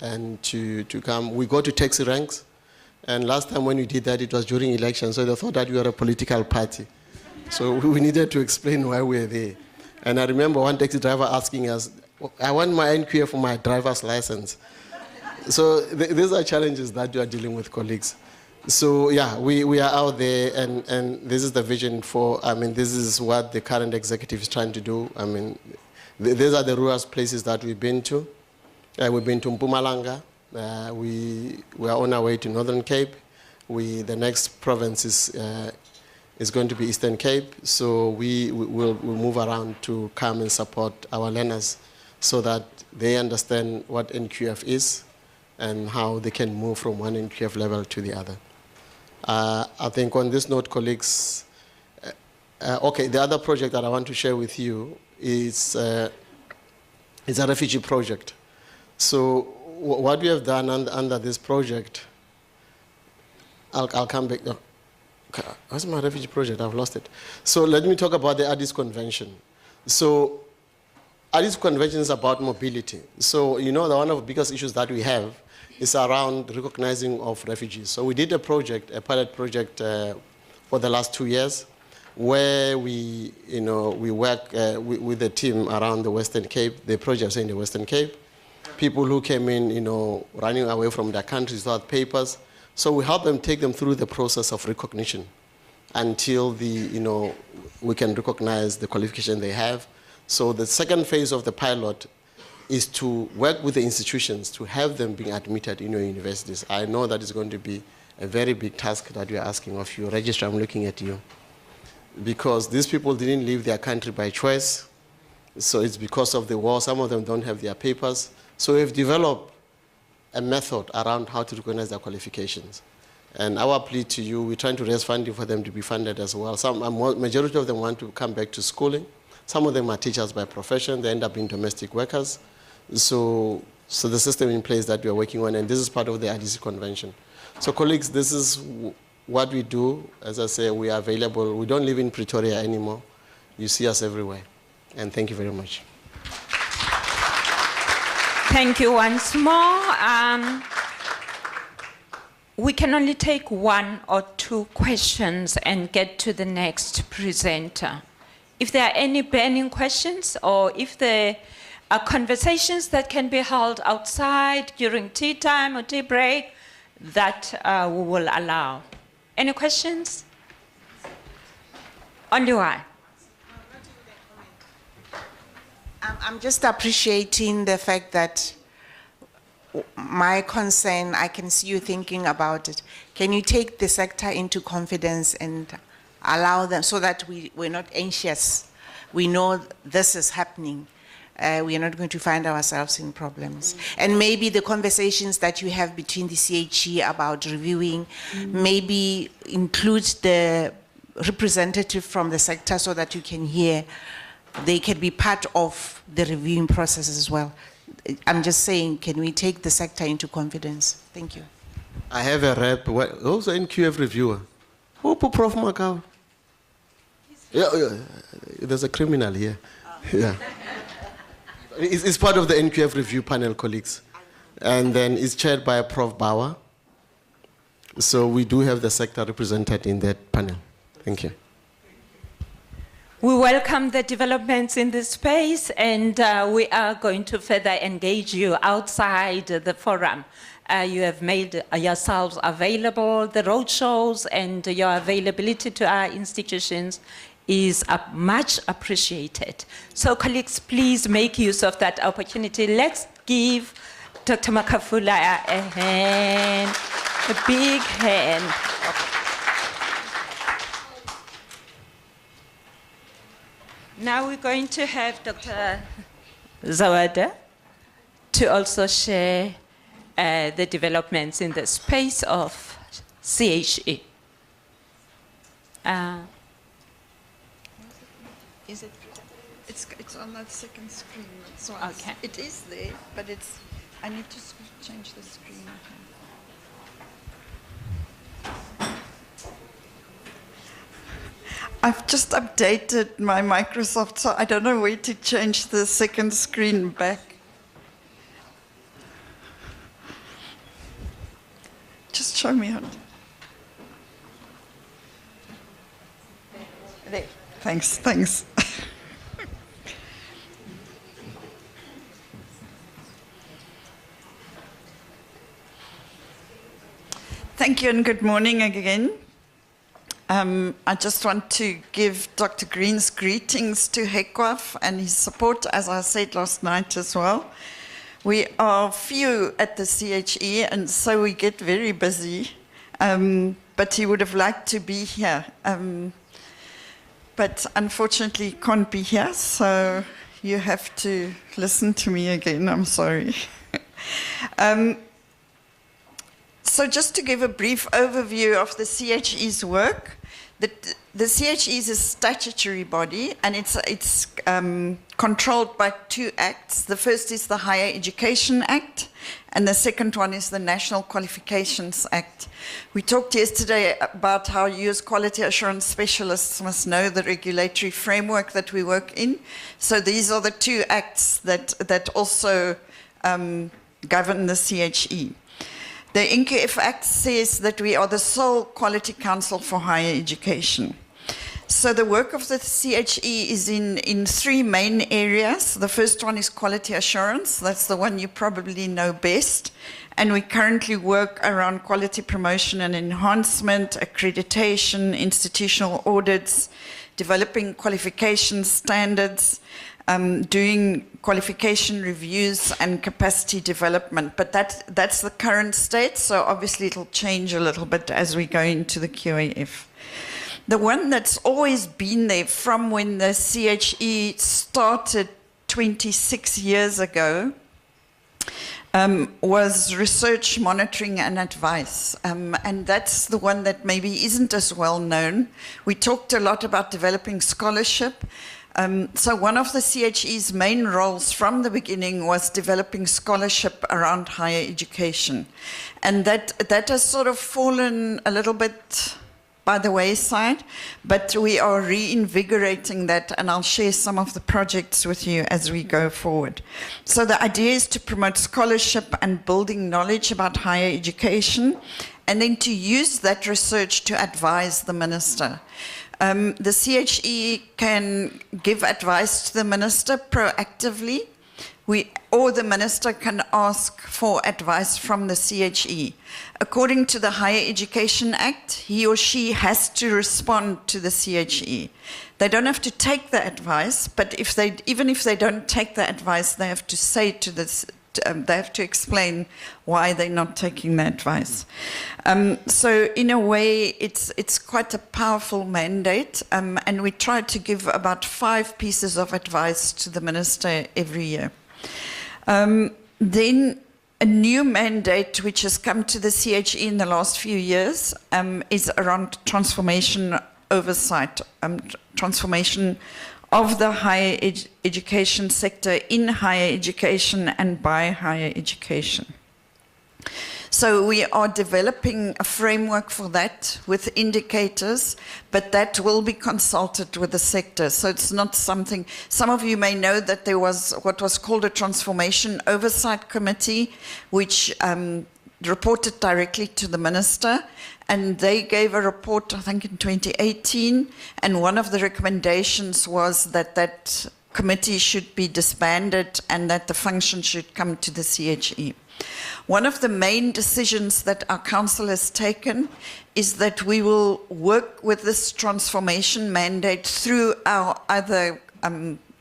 and to come. We go to taxi ranks. And last time when we did that, it was during elections, so they thought that we were a political party. So we needed to explain why we're there. And I remember one taxi driver asking us, I want my NQF for my driver's license. So these are challenges that you are dealing with, colleagues. So yeah, we are out there, and this is the vision for, this is what the current executive is trying to do. These are the rural places that we've been to. We've been to Mpumalanga. We are on our way to Northern Cape. The next province is going to be Eastern Cape. So we'll move around to come and support our learners so that they understand what NQF is and how they can move from one NQF level to the other. I think on this note, colleagues, okay, the other project that I want to share with you is a refugee project. So what we have done under this project, I'll come back. What's my refugee project? I've lost it. So let me talk about the Addis Convention. So Addis Convention is about mobility. So you know that one of the biggest issues that we have is around recognizing of refugees. So we did a project, a pilot project for the last 2 years, where we work with the team around the Western Cape, the projects in the Western Cape, people who came in, running away from their countries without papers. So we help them, take them through the process of recognition until we can recognize the qualification they have. So the second phase of the pilot is to work with the institutions to have them being admitted in your universities. I know that is going to be a very big task that we are asking of you. Registrar, I'm looking at you. Because these people didn't leave their country by choice. So it's because of the war. Some of them don't have their papers. So we've developed a method around how to recognize their qualifications. And our plea to you, we're trying to raise funding for them to be funded as well. Majority of them want to come back to schooling. Some of them are teachers by profession. They end up being domestic workers. So the system in place that we are working on, and this is part of the IDC Convention. So colleagues, this is what we do. As I say, we are available. We don't live in Pretoria anymore. You see us everywhere. And thank you very much. Thank you once more. We can only take 1 or 2 questions and get to the next presenter. If there are any burning questions, or if there are conversations that can be held outside during tea time or tea break, that we will allow. Any questions? Only one. I'm just appreciating the fact that my concern, I can see you thinking about it. Can you take the sector into confidence and allow them, so that we're not anxious? We know this is happening. We are not going to find ourselves in problems. And maybe the conversations that you have between the CHE about reviewing, maybe include the representative from the sector so that you can hear. They can be part of the reviewing process as well. I'm just saying, can we take the sector into confidence? Thank you. I have a rep, also NQF reviewer. Who put Prof. Macau? Yeah, there's a criminal here. Yeah. It's part of the NQF review panel, colleagues. And then it's chaired by Prof. Bauer. So we do have the sector represented in that panel. Thank you. We welcome the developments in this space, and we are going to further engage you outside the forum. You have made yourselves available. The roadshows and your availability to our institutions is much appreciated. So colleagues, please make use of that opportunity. Let's give Dr. Makafula a hand, a big hand. Now we're going to have Dr. Zawada to also share the developments in the space of CHE. Is it? It's on that second screen. So okay. It is there, but I need to change the screen. I've just updated my Microsoft, so I don't know where to change the second screen back. Just show me how to. There. Thanks. Thank you and good morning again. I just want to give Dr. Green's greetings to HEQAF and his support, as I said last night as well. We are few at the CHE, and so we get very busy, but he would have liked to be here. But unfortunately can't be here, so you have to listen to me again. I'm sorry. So just to give a brief overview of the CHE's work, the CHE is a statutory body, and it's controlled by 2 acts. The first is the Higher Education Act, and the second one is the National Qualifications Act. We talked yesterday about how you as quality assurance specialists must know the regulatory framework that we work in. So these are the 2 acts that also govern the CHE. The HEQAF Act says that we are the sole quality council for higher education. So the work of the CHE is in 3 main areas. The first one is quality assurance. That's the one you probably know best. And we currently work around quality promotion and enhancement, accreditation, institutional audits, developing qualification standards, doing qualification reviews and capacity development. But that's the current state, so obviously it'll change a little bit as we go into the QAF. The one that's always been there from when the CHE started 26 years ago was research, monitoring and advice. And that's the one that maybe isn't as well known. We talked a lot about developing scholarship. So one of the CHE's main roles from the beginning was developing scholarship around higher education. And that has sort of fallen a little bit by the wayside, but we are reinvigorating that, and I'll share some of the projects with you as we go forward. So the idea is to promote scholarship and building knowledge about higher education, and then to use that research to advise the minister. The CHE can give advice to the minister proactively, or the minister can ask for advice from the CHE. According to the Higher Education Act, he or she has to respond to the CHE. They don't have to take the advice, but even if they don't take the advice, they have to say to this. They have to explain why they're not taking the advice. So in a way, it's quite a powerful mandate, and we try to give about 5 pieces of advice to the minister every year. Then a new mandate which has come to the CHE in the last few years is around transformation oversight, transformation of the higher education sector in higher education and by higher education. So we are developing a framework for that with indicators, but that will be consulted with the sector. So it's not something, some of you may know that there was what was called a Transformation Oversight Committee, which reported directly to the minister, and they gave a report, I think in 2018, and one of the recommendations was that that committee should be disbanded and that the function should come to the CHE. One of the main decisions that our council has taken is that we will work with this transformation mandate through our other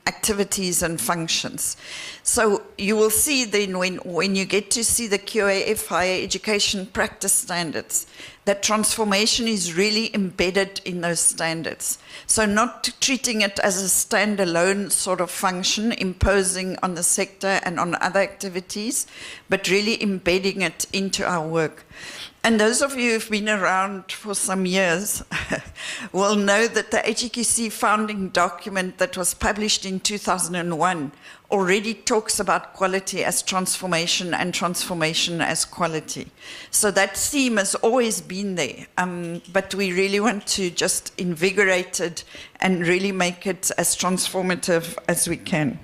activities and functions. So you will see then when you get to see the QAF Higher Education Practice Standards, that transformation is really embedded in those standards. So not treating it as a standalone sort of function, imposing on the sector and on other activities, but really embedding it into our work. And those of you who've been around for some years will know that the HEQC founding document that was published in 2001 already talks about quality as transformation and transformation as quality. So that theme has always been there, but we really want to just invigorate it and really make it as transformative as we can.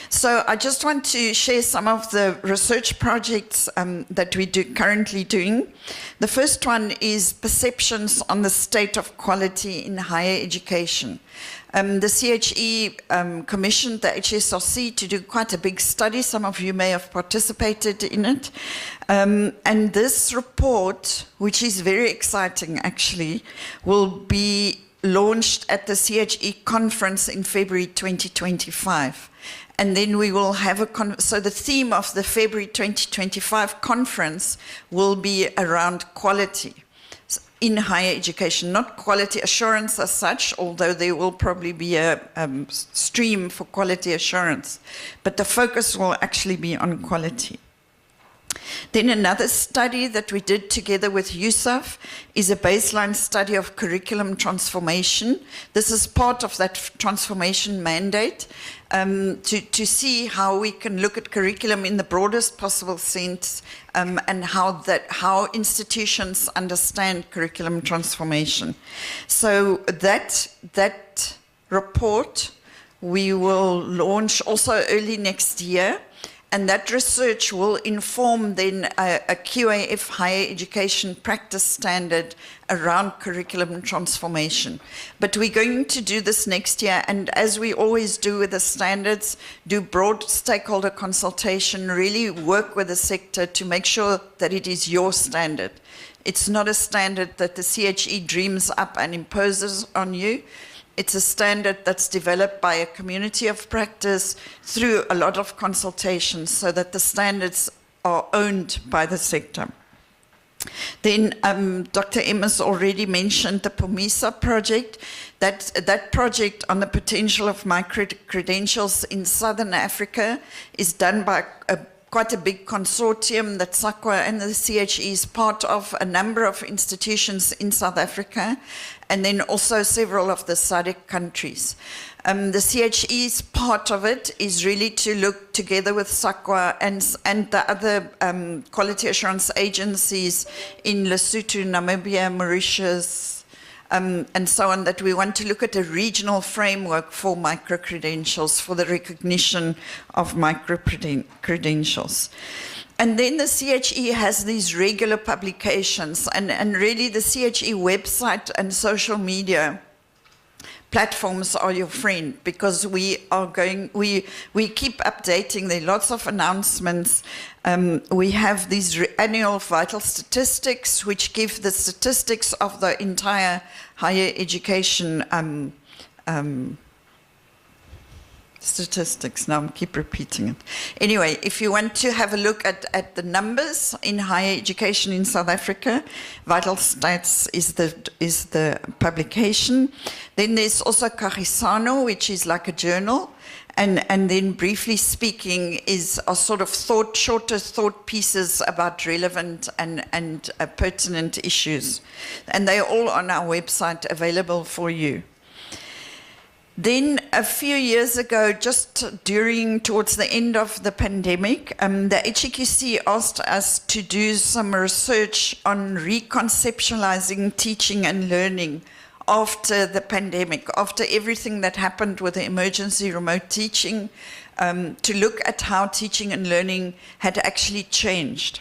So I just want to share some of the research projects that we currently doing. The first one is perceptions on the state of quality in higher education. The CHE commissioned the HSRC to do quite a big study. Some of you may have participated in it. And this report, which is very exciting actually, will be launched at the CHE conference in February 2025. And then we will have so the theme of the February 2025 conference will be around quality in higher education, not quality assurance as such, although there will probably be a stream for quality assurance, but the focus will actually be on quality. Then another study that we did together with HEQAF is a baseline study of curriculum transformation. This is part of that transformation mandate to see how we can look at curriculum in the broadest possible sense and how institutions understand curriculum transformation. So that report we will launch also early next year. And that research will inform then a QAF higher education practice standard around curriculum transformation. But we're going to do this next year, and as we always do with the standards, do broad stakeholder consultation, really work with the sector to make sure that it is your standard. It's not a standard that the CHE dreams up and imposes on you. It's a standard that's developed by a community of practice through a lot of consultations so that the standards are owned by the sector. Then Dr. Emma's already mentioned the POMISA project. That project on the potential of micro-credentials in Southern Africa is done by quite a big consortium that SAQA and the CHE is part of, a number of institutions in South Africa, and then also several of the SADC countries. The CHE's part of it is really to look together with SAQA and the other quality assurance agencies in Lesotho, Namibia, Mauritius, and so on, that we want to look at a regional framework for micro-credentials, for the recognition of micro-credentials. And then the CHE has these regular publications, and really the CHE website and social media platforms are your friend, because we keep updating. There are lots of announcements. We have these annual vital statistics, which give the statistics of the entire higher education statistics. Now I keep repeating it. Anyway, if you want to have a look at the numbers in higher education in South Africa, Vital Stats is the publication. Then there's also Kagisano, which is like a journal. And then Briefly Speaking are sort of shorter thought pieces about relevant and pertinent issues. And they're all on our website available for you. Then a few years ago, just towards the end of the pandemic, the HEQC asked us to do some research on reconceptualizing teaching and learning after the pandemic, after everything that happened with the emergency remote teaching, to look at how teaching and learning had actually changed.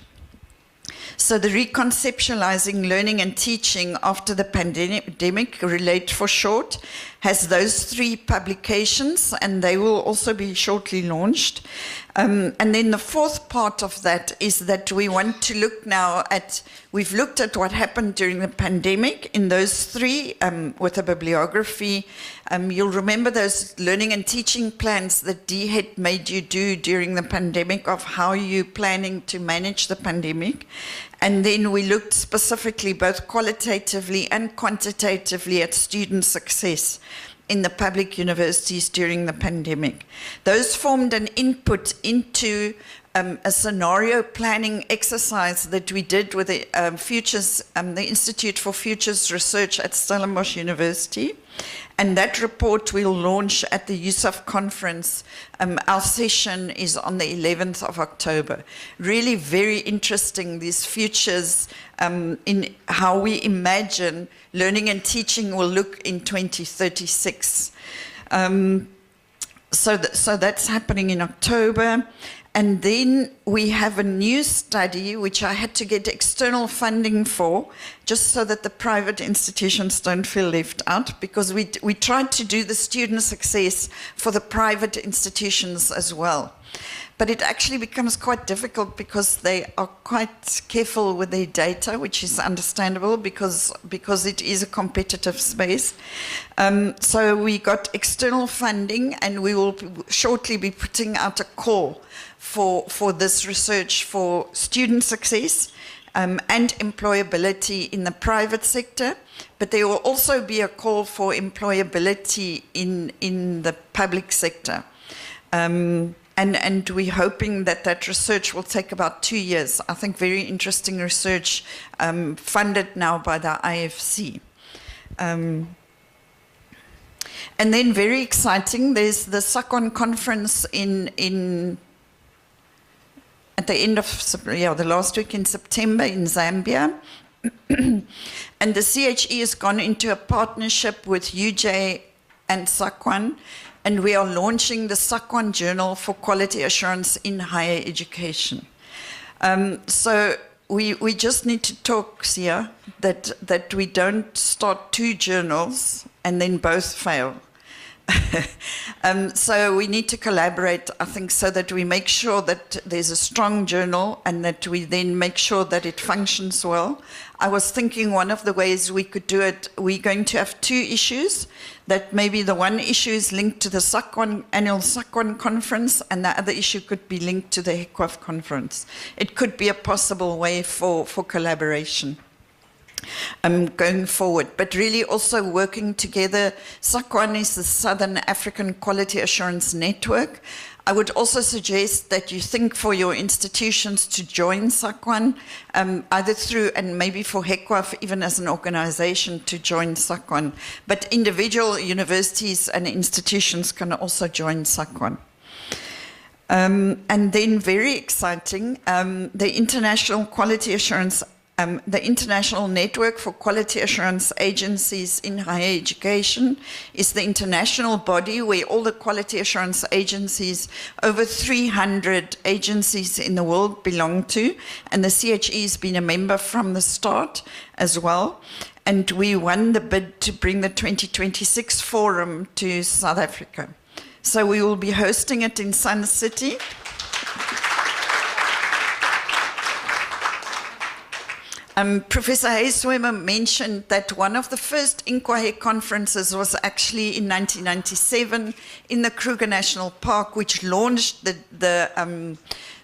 So the reconceptualizing learning and teaching after the pandemic, RELATE for short, has those 3 publications, and they will also be shortly launched. And then the 4th part of that is that we want to look now at, we've looked at what happened during the pandemic in those 3 with a bibliography. You'll remember those learning and teaching plans that D had made you do during the pandemic, of how you're planning to manage the pandemic. And then we looked specifically, both qualitatively and quantitatively, at student success in the public universities during the pandemic. Those formed an input into a scenario planning exercise that we did with the the Institute for Futures Research at Stellenbosch University. And that report we'll launch at the HEQAF conference. Our session is on the 11th of October. Really very interesting, these futures in how we imagine learning and teaching will look in 2036. So that's happening in October. And then we have a new study, which I had to get external funding for, just so that the private institutions don't feel left out, because we tried to do the student success for the private institutions as well. But it actually becomes quite difficult because they are quite careful with their data, which is understandable because it is a competitive space. So we got external funding, and we will shortly be putting out a call for this research for student success and employability in the private sector. But there will also be a call for employability in the public sector. and we're hoping that that research will take about 2 years. I think very interesting research funded now by the IFC. And then very exciting, there's the SACON conference at the end of the last week in September in Zambia. And the CHE has gone into a partnership with UJ and SACON, and we are launching the SACON Journal for Quality Assurance in Higher Education. So we just need to talk, Sia, that we don't start 2 journals and then both fail. So we need to collaborate, I think, so that we make sure that there's a strong journal and that we then make sure that it functions well. I was thinking one of the ways we could do it, we're going to have 2 issues, that maybe the one issue is linked to the SACON, annual SACON conference, and the other issue could be linked to the HEQAF conference. It could be a possible way for collaboration. Going forward, but really also working together. SACON is the Southern African Quality Assurance Network. I would also suggest that you think for your institutions to join SACON, either through, and maybe for HEQAF, even as an organization to join SACON. But individual universities and institutions can also join SACON. And then very exciting, the International Quality Assurance the International Network for Quality Assurance Agencies in Higher Education is the international body where all the quality assurance agencies, over 300 agencies in the world, belong to, and the CHE has been a member from the start as well. And we won the bid to bring the 2026 forum to South Africa. So we will be hosting it in Sun City. Professor Hayswemer mentioned that one of the first Inquahe conferences was actually in 1997 in the Kruger National Park, which launched the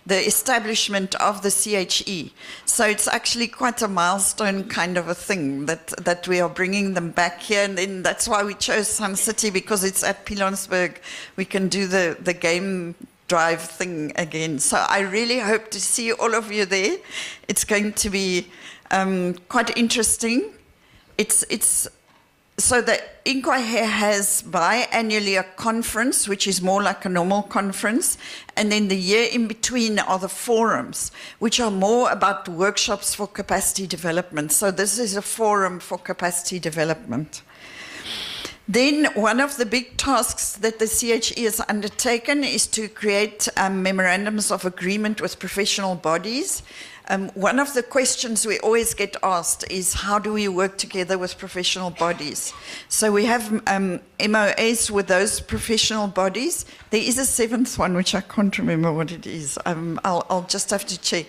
establishment of the CHE. So it's actually quite a milestone kind of a thing that we are bringing them back here. And then that's why we chose Sun City, because it's at Pilanesberg. We can do the game drive thing again. So I really hope to see all of you there. It's going to be quite interesting. So that Inquahe has biannually a conference, which is more like a normal conference, and then the year in between are the forums, which are more about workshops for capacity development. So this is a forum for capacity development. Then one of the big tasks that the CHE has undertaken is to create memorandums of agreement with professional bodies. One of the questions we always get asked is, how do we work together with professional bodies? So we have MOAs with those professional bodies. There is a 7th one, which I can't remember what it is. I'll just have to check.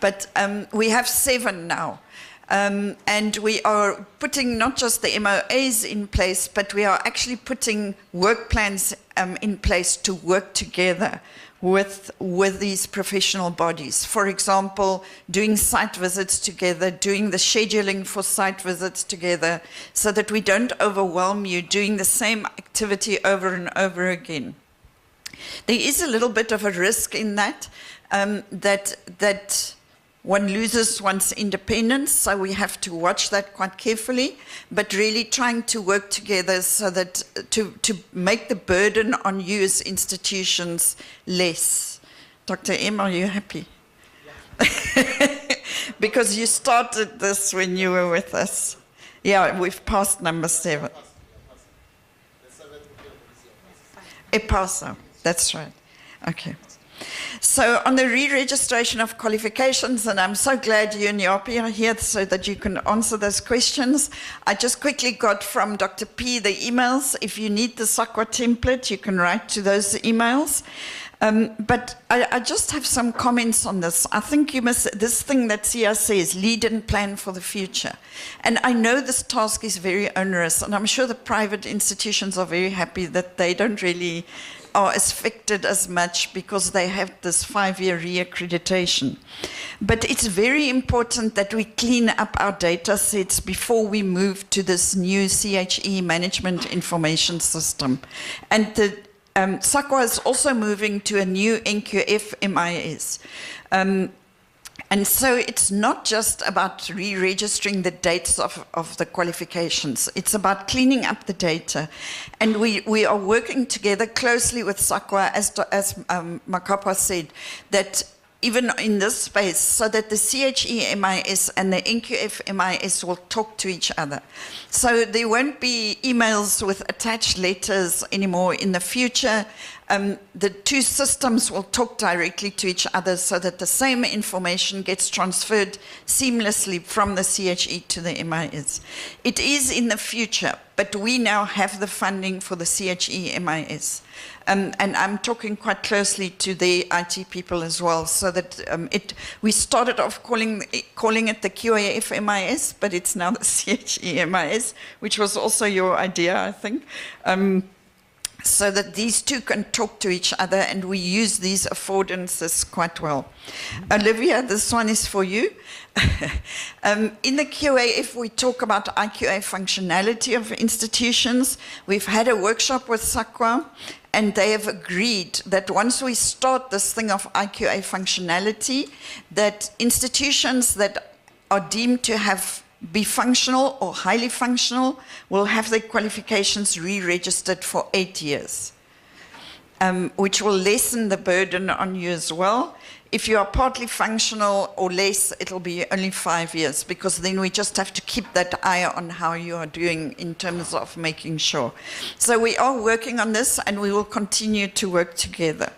But we have 7 now. And we are putting not just the MOAs in place, but we are actually putting work plans in place to work together with these professional bodies. For example, doing site visits together, doing the scheduling for site visits together, so that we don't overwhelm you doing the same activity over and over again. There is a little bit of a risk in that, that one loses one's independence, so we have to watch that quite carefully, but really trying to work together so that to make the burden on you as institutions less. Dr. M, are you happy? Yeah. Because you started this when you were with us. Yeah, we've passed number 7. EPASA, that's right. Okay. So on the re-registration of qualifications, and I'm so glad you and Yapi are here so that you can answer those questions. I just quickly got from Dr. P the emails. If you need the SACWA template, you can write to those emails. But I just have some comments on this. I think you must, this thing that Sia says, lead and plan for the future. And I know this task is very onerous, and I'm sure the private institutions are very happy that they don't really are affected as much because they have this 5-year re-accreditation. But it's very important that we clean up our data sets before we move to this new CHE management information system. And SAQA is also moving to a new NQF MIS. And so it's not just about re-registering the dates of the qualifications. It's about cleaning up the data. And we are working together closely with SAQA, as Makapa said, that even in this space, so that the CHE MIS and the NQF MIS will talk to each other. So there won't be emails with attached letters anymore in the future. The two systems will talk directly to each other so that the same information gets transferred seamlessly from the CHE to the MIS. It is in the future, but we now have the funding for the CHE MIS. And I'm talking quite closely to the IT people as well, so that we started off calling it the QAF MIS, but it's now the CHE MIS, which was also your idea, I think. So that these two can talk to each other, and we use these affordances quite well. Olivia, this one is for you. In the QAF, we talk about IQA functionality of institutions. We've had a workshop with SAQA, and they have agreed that once we start this thing of IQA functionality, that institutions that are deemed to be functional or highly functional will have their qualifications re-registered for 8 years, which will lessen the burden on you as well. If you are partly functional or less, it'll be only 5 years, because then we just have to keep that eye on how you are doing in terms of making sure. So we are working on this, and we will continue to work together.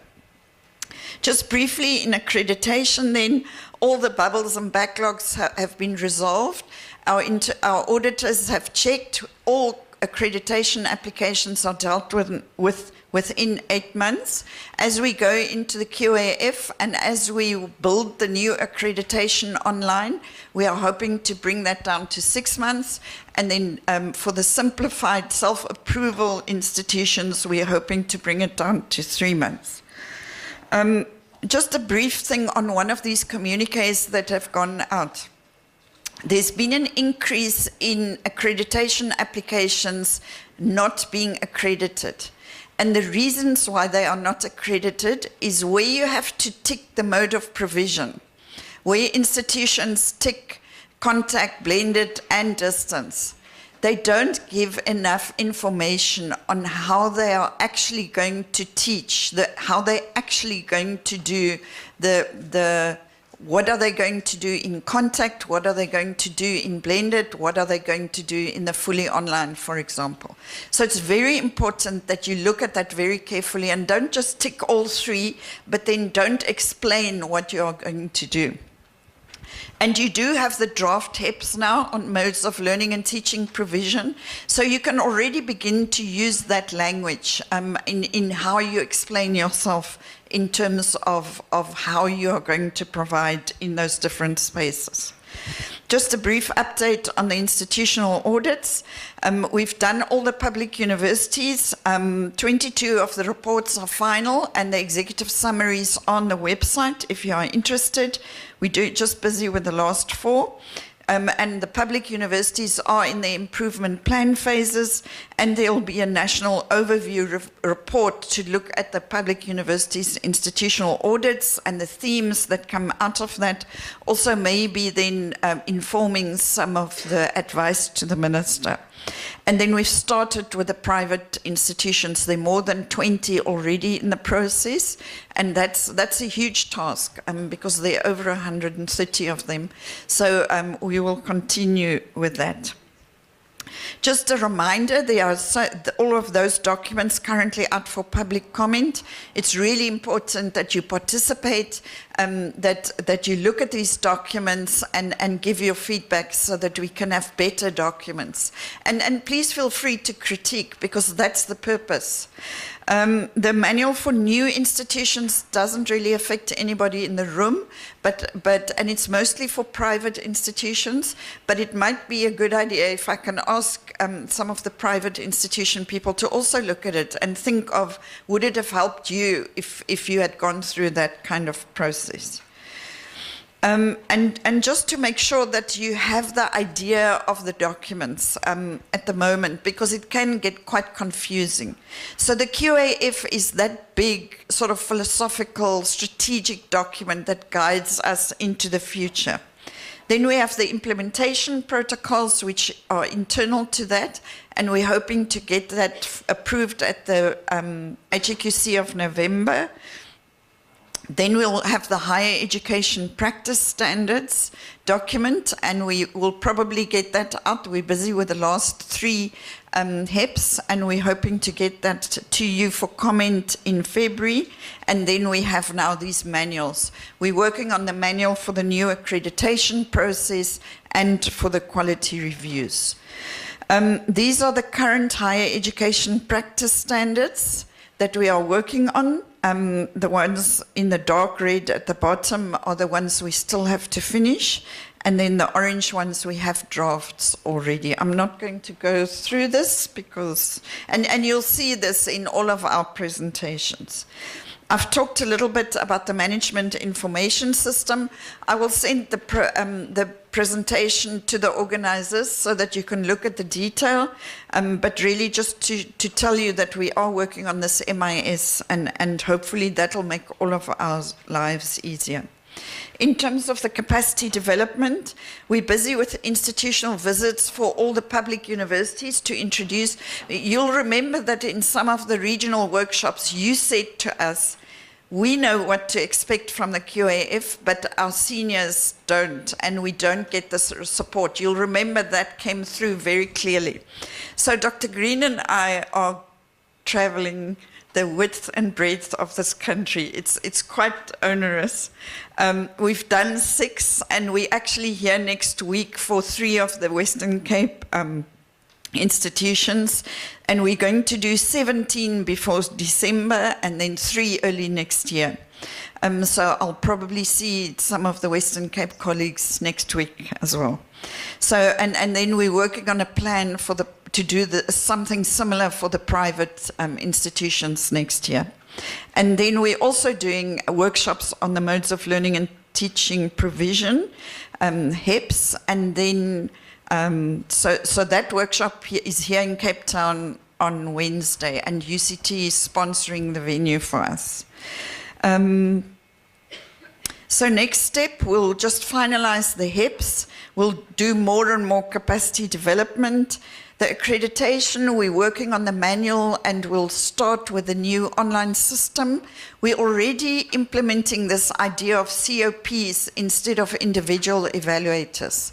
Just briefly, in accreditation then, all the bubbles and backlogs have been resolved. Our auditors have checked all accreditation applications are dealt with within 8 months. As we go into the QAF and as we build the new accreditation online, we are hoping to bring that down to 6 months. And then for the simplified self-approval institutions, we are hoping to bring it down to 3 months. Just a brief thing on one of these communiques that have gone out. There's been an increase in accreditation applications not being accredited. And the reasons why they are not accredited is where you have to tick the mode of provision, where institutions tick contact, blended, and distance. They don't give enough information on how they are actually going to teach, how they're actually going to do what are they going to do in contact, what are they going to do in blended, what are they going to do in the fully online, for example. So it's very important that you look at that very carefully and don't just tick all 3, but then don't explain what you are going to do. And you do have the draft HEPs now on modes of learning and teaching provision. So you can already begin to use that language in how you explain yourself in terms of how you are going to provide in those different spaces. Just a brief update on the institutional audits. We've done all the public universities. 22 of the reports are final, and the executive summaries on the website if you are interested. We're just busy with the last 4. And the public universities are in the improvement plan phases, and there will be a national overview report to look at the public universities' institutional audits and the themes that come out of that. Also maybe then informing some of the advice to the minister. And then we've started with the private institutions. There are more than 20 already in the process, and that's a huge task because there are over 130 of them. So we will continue with that. Just a reminder, there are all of those documents currently out for public comment. It's really important that you participate, that you look at these documents and give your feedback so that we can have better documents. And please feel free to critique, because that's the purpose. The manual for new institutions doesn't really affect anybody in the room, and it's mostly for private institutions, but it might be a good idea if I can ask some of the private institution people to also look at it and think of, would it have helped you if you had gone through that kind of process? And just to make sure that you have the idea of the documents at the moment, because it can get quite confusing. So the QAF is that big sort of philosophical, strategic document that guides us into the future. Then we have the implementation protocols, which are internal to that, and we're hoping to get that approved at the HEQC of November. Then we'll have the higher education practice standards document, and we will probably get that out. We're busy with the last 3 HEPs, and we're hoping to get that to you for comment in February. And then we have now these manuals. We're working on the manual for the new accreditation process and for the quality reviews. These are the current higher education practice standards that we are working on. The ones in the dark red at the bottom are the ones we still have to finish, and then the orange ones we have drafts already. I'm not going to go through this because, and you'll see this in all of our presentations. I've talked a little bit about the management information system. I will send the presentation to the organizers so that you can look at the detail, but really just to tell you that we are working on this MIS, and hopefully that'll make all of our lives easier. In terms of the capacity development, we're busy with institutional visits for all the public universities to introduce. You'll remember that in some of the regional workshops, you said to us, we know what to expect from the QAF, but our seniors don't, and we don't get the support. You'll remember that came through very clearly. So Dr. Green and I are traveling the width and breadth of this country. It's quite onerous. We've done 6, and we're actually here next week for 3 of the Western Cape institutions, and we're going to do 17 before December and then 3 early next year. So I'll probably see some of the Western Cape colleagues next week as well. So, and then we're working on a plan for to do something similar for the private institutions next year. And then we're also doing workshops on the modes of learning and teaching provision, HEPs, and then so that workshop is here in Cape Town on Wednesday, and UCT is sponsoring the venue for us. So next step, we'll just finalize the HEPs. We'll do more and more capacity development. The accreditation, we're working on the manual, and we'll start with the new online system. We're already implementing this idea of COPs instead of individual evaluators.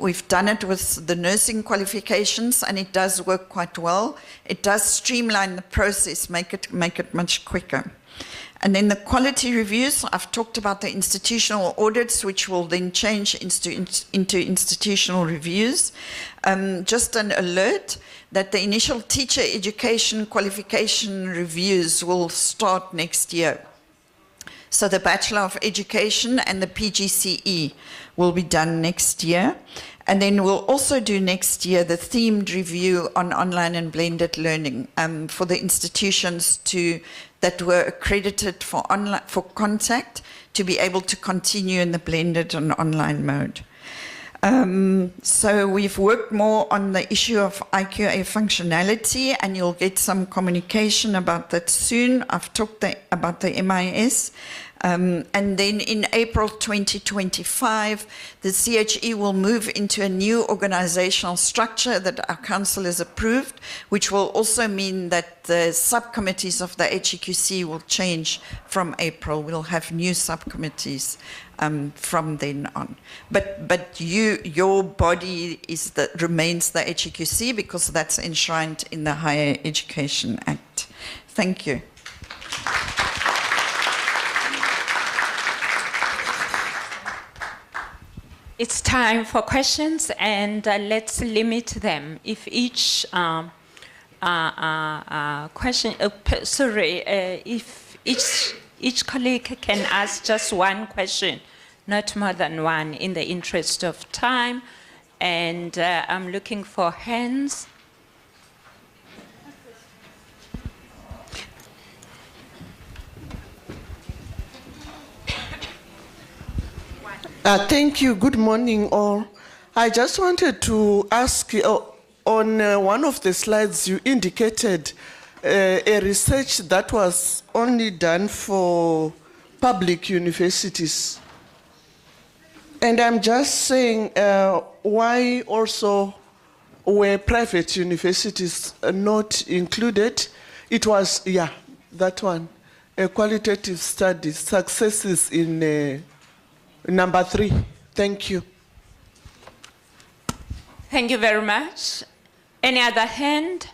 We've done it with the nursing qualifications, and it does work quite well. It does streamline the process, make it much quicker. And then the quality reviews, I've talked about the institutional audits, which will then change into institutional reviews. Just an alert that the initial teacher education qualification reviews will start next year. So the Bachelor of Education and the PGCE will be done next year. And then we'll also do next year the themed review on online and blended learning for the institutions that were accredited for contact to be able to continue in the blended and online mode. So we've worked more on the issue of IQA functionality, and you'll get some communication about that soon. I've talked about the MIS. And then in April 2025, the CHE will move into a new organizational structure that our council has approved, which will also mean that the subcommittees of the HEQC will change from April. We'll have new subcommittees from then on. But your body remains the HEQC because that's enshrined in the Higher Education Act. Thank you. It's time for questions, and let's limit them. If each if each colleague can ask just one question, not more than one, in the interest of time. And I'm looking for hands. Thank you. Good morning, all. I just wanted to ask on one of the slides you indicated a research that was only done for public universities. And I'm just saying why also were private universities not included? It was, yeah, that one, a qualitative study, successes in number 3. Thank you. Thank you very much. Any other hand?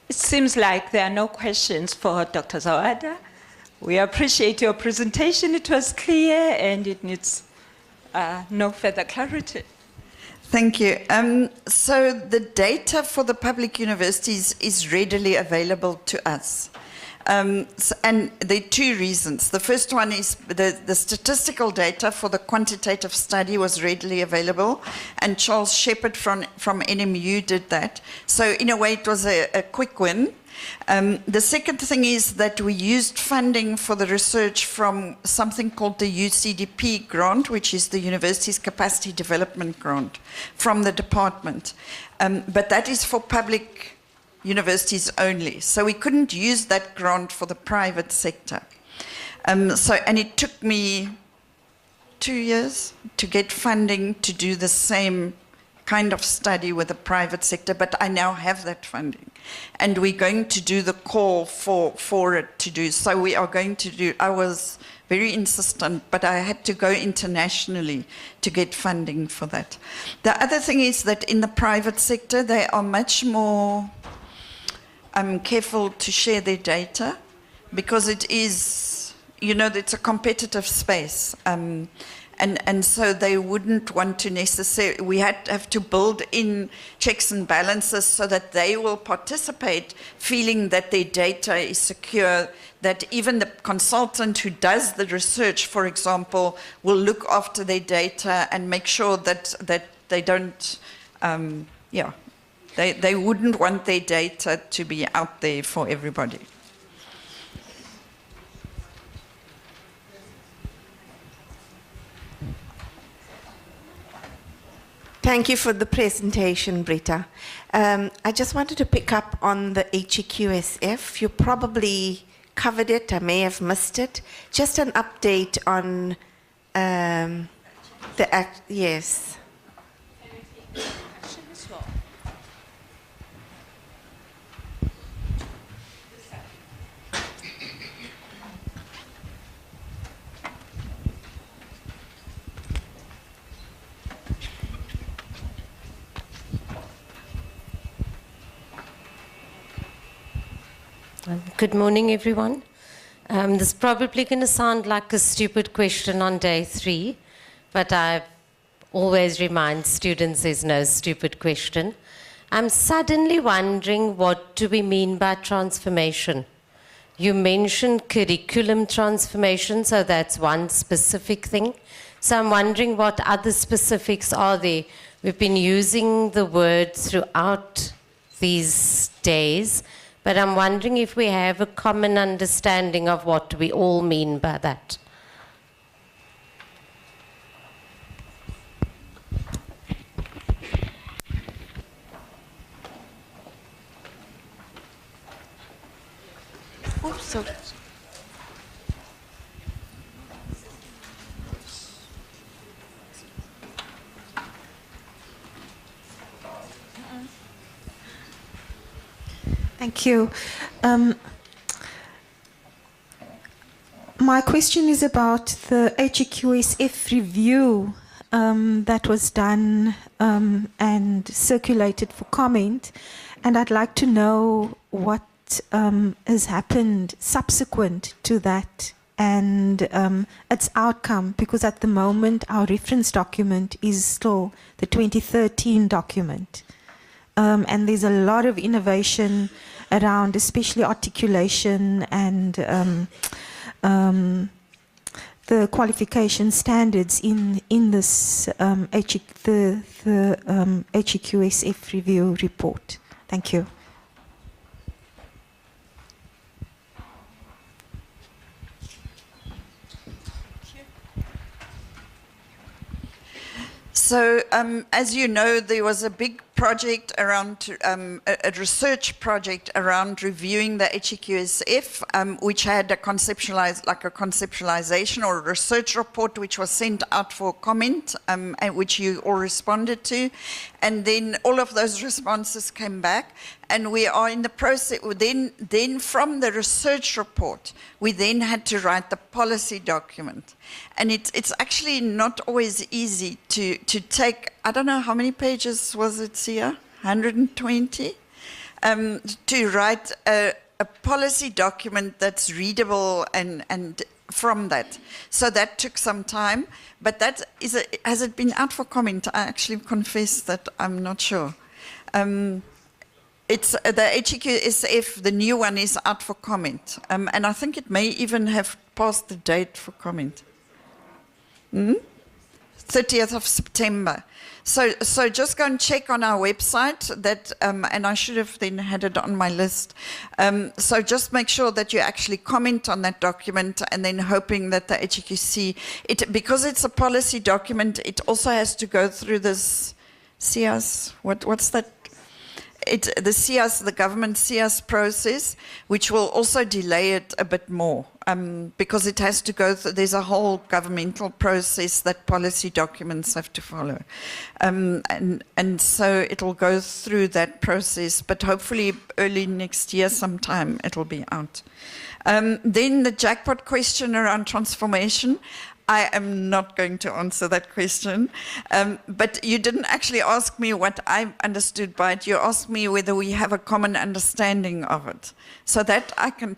It seems like there are no questions for Dr. Zawada. We appreciate your presentation. It was clear and it needs no further clarity. Thank you. So the data for the public universities is readily available to us. And there are 2 reasons. The first one is the statistical data for the quantitative study was readily available, and Charles Shepherd from NMU did that. So in a way, it was a quick win. The second thing is that we used funding for the research from something called the UCDP grant, which is the University's Capacity Development Grant, from the department. But that is for public universities only. So we couldn't use that grant for the private sector. And it took me 2 years to get funding to do the same kind of study with the private sector, but I now have that funding. And we're going to do the call for it to do. So we are going to do, I was very insistent, but I had to go internationally to get funding for that. The other thing is that in the private sector, they are much more careful to share their data because it is, you know, it's a competitive space. And so they wouldn't want to necessarily, we have to build in checks and balances so that they will participate feeling that their data is secure, that even the consultant who does the research, for example, will look after their data and make sure that they don't, they wouldn't want their data to be out there for everybody. Thank you for the presentation, Britta. I just wanted to pick up on the HEQSF. You probably covered it. I may have missed it. Just an update on the act. Yes. Good morning, everyone. This is probably going to sound like a stupid question on day 3, but I always remind students there's no stupid question. I'm suddenly wondering, what do we mean by transformation? You mentioned curriculum transformation, so that's one specific thing. So I'm wondering what other specifics are there. We've been using the word throughout these days, but I'm wondering if we have a common understanding of what we all mean by that. Oops, sorry. Thank you. My question is about the HEQSF review that was done and circulated for comment, and I'd like to know what has happened subsequent to that and its outcome, because at the moment our reference document is still the 2013 document. And there's a lot of innovation around, especially articulation and the qualification standards in this HEQSF review report. Thank you. So, as you know, there was a big project around, a research project around reviewing the HEQSF, which had a conceptualization or a research report which was sent out for comment, and which you all responded to. And then all of those responses came back, and we are in the process. Then from the research report, we then had to write the policy document. And it's actually not always easy to take, I don't know how many pages was it, Sia? 120? To write a policy document that's readable and from that. So that took some time, but that is has it been out for comment? I actually confess that I'm not sure. It's the HEQSF, the new one is out for comment, and I think it may even have passed the date for comment. 30th of September. So just go and check on our website that, and I should have then had it on my list. So just make sure that you actually comment on that document, and then hoping that the HEQC, because it's a policy document, it also has to go through this CIAS, what's that? The CIAS, the government CIAS process, which will also delay it a bit more, because it has to go through, there's a whole governmental process that policy documents have to follow. And so it'll go through that process, but hopefully early next year sometime it'll be out. Then the jackpot question around transformation. I am not going to answer that question, but you didn't actually ask me what I understood by it. You asked me whether we have a common understanding of it. So that I can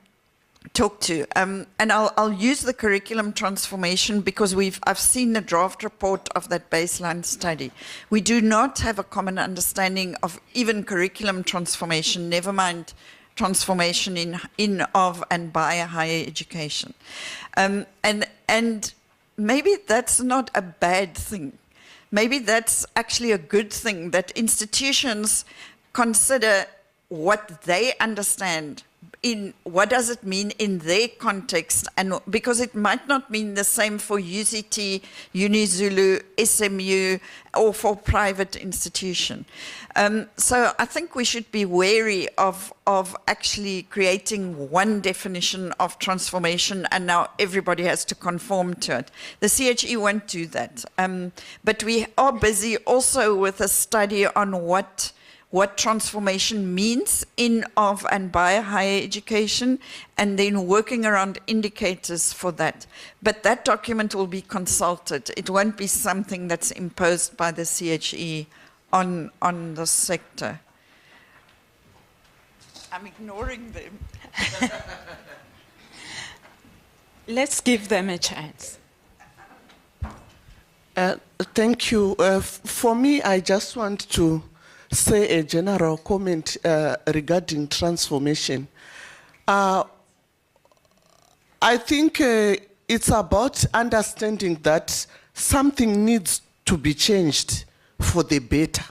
talk to. And I'll use the curriculum transformation because I've seen the draft report of that baseline study. We do not have a common understanding of even curriculum transformation, never mind transformation in, of, and by higher education. And maybe that's not a bad thing. Maybe that's actually a good thing, that institutions consider what they understand in what does it mean in their context, and because it might not mean the same for UCT, UniZulu, SMU, or for private institution. So I think we should be wary of actually creating one definition of transformation and now everybody has to conform to it. The CHE won't do that. But we are busy also with a study on what transformation means in, of, and by higher education, and then working around indicators for that. But that document will be consulted. It won't be something that's imposed by the CHE on the sector. I'm ignoring them. Let's give them a chance. Thank you. For me, I just want to say a general comment regarding transformation. I think it's about understanding that something needs to be changed for the better.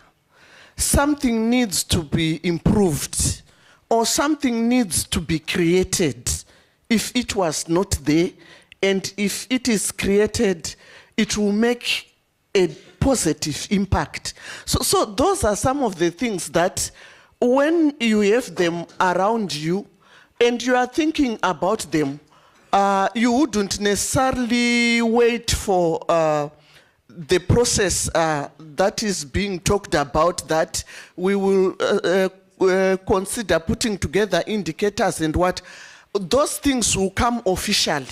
Something needs to be improved, or something needs to be created if it was not there, and if it is created, it will make a positive impact. So those are some of the things that when you have them around you and you are thinking about them, you wouldn't necessarily wait for the process that is being talked about, that we will consider putting together indicators and what. Those things will come officially.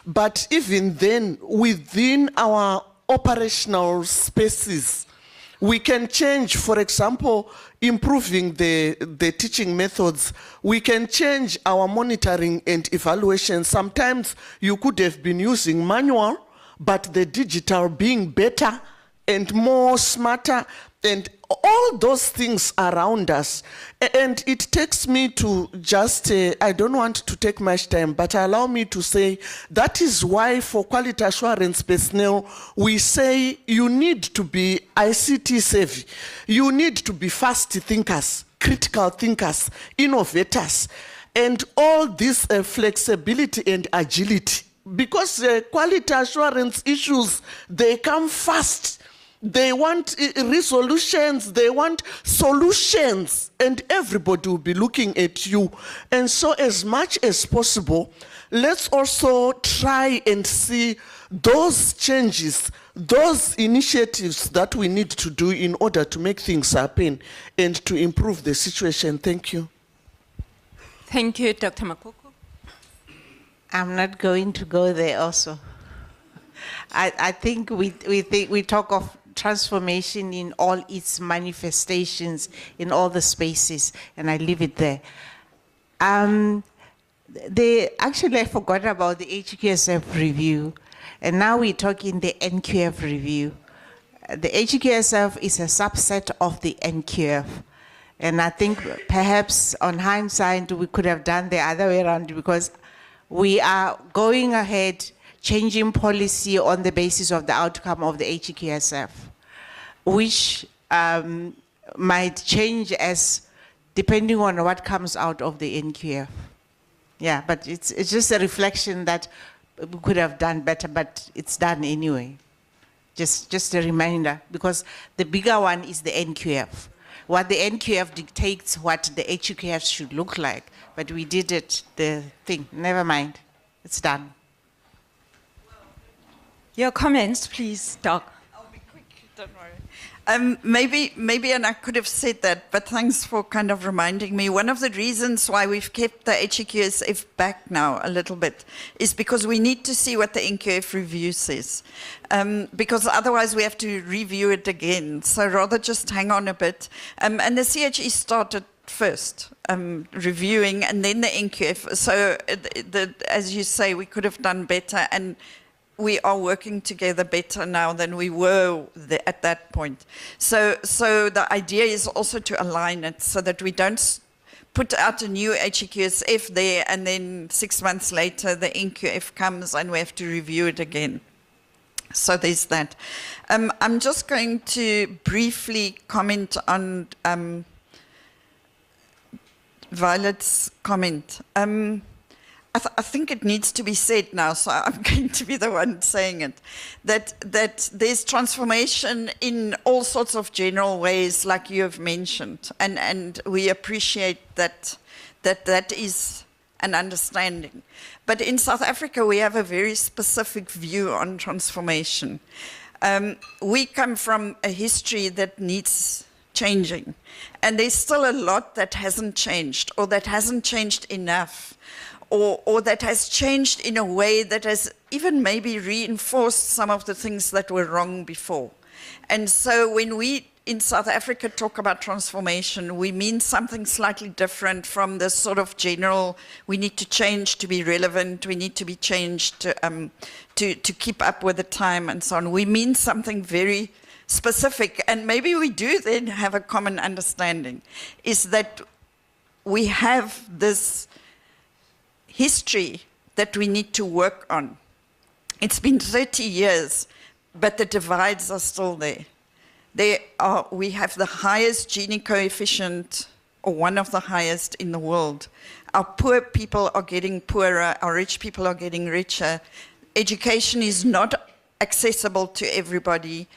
But even then, within our operational spaces, we can change, for example, improving the teaching methods. We can change our monitoring and evaluation. Sometimes you could have been using manual, but the digital being better and more smarter, and all those things around us. And it takes me to just, I don't want to take much time, but allow me to say that is why for quality assurance personnel, we say you need to be ICT savvy. You need to be fast thinkers, critical thinkers, innovators, and all this flexibility and agility. Because quality assurance issues, they come fast. They want resolutions, they want solutions, and everybody will be looking at you. And so as much as possible, let's also try and see those changes, those initiatives that we need to do in order to make things happen and to improve the situation. Thank you. Thank you, Dr. Makoko. I'm not going to go there also. I think we talk of transformation in all its manifestations, in all the spaces, and I leave it there. Actually, I forgot about the HEQF review, and now we're talking the NQF review. The HEQF is a subset of the NQF, and I think perhaps on hindsight we could have done the other way around, because we are going ahead changing policy on the basis of the outcome of the HEQF, which might change as depending on what comes out of the NQF. Yeah, but it's just a reflection that we could have done better, but it's done anyway. Just a reminder, because the bigger one is the NQF. What the NQF dictates what the HEQF should look like, but we did it, the thing, never mind, it's done. Your comments, please, Doc. I'll be quick, don't worry. Maybe, and I could have said that, but thanks for kind of reminding me. One of the reasons why we've kept the HEQF back now a little bit is because we need to see what the NQF review says. Because otherwise we have to review it again. So rather just hang on a bit. And the CHE started first, reviewing, and then the NQF. So as you say, we could have done better, and we are working together better now than we were at that point. So the idea is also to align it so that we don't put out a new HEQF there and then 6 months later the NQF comes and we have to review it again. So there's that. I'm just going to briefly comment on Violet's comment. I think it needs to be said now, so I'm going to be the one saying it, that there's transformation in all sorts of general ways, like you have mentioned, and we appreciate that is an understanding. But in South Africa, we have a very specific view on transformation. We come from a history that needs changing, and there's still a lot that hasn't changed, or that hasn't changed enough, or that has changed in a way that has even maybe reinforced some of the things that were wrong before. And so when we in South Africa talk about transformation, we mean something slightly different from the sort of general, we need to change to be relevant, we need to be changed to keep up with the time and so on. We mean something very specific, and maybe we do then have a common understanding, is that we have this history that we need to work on. It's been 30 years, but the divides are still there. We have the highest Gini coefficient, or one of the highest in the world. Our poor people are getting poorer, our rich people are getting richer. Education is not accessible to everybody.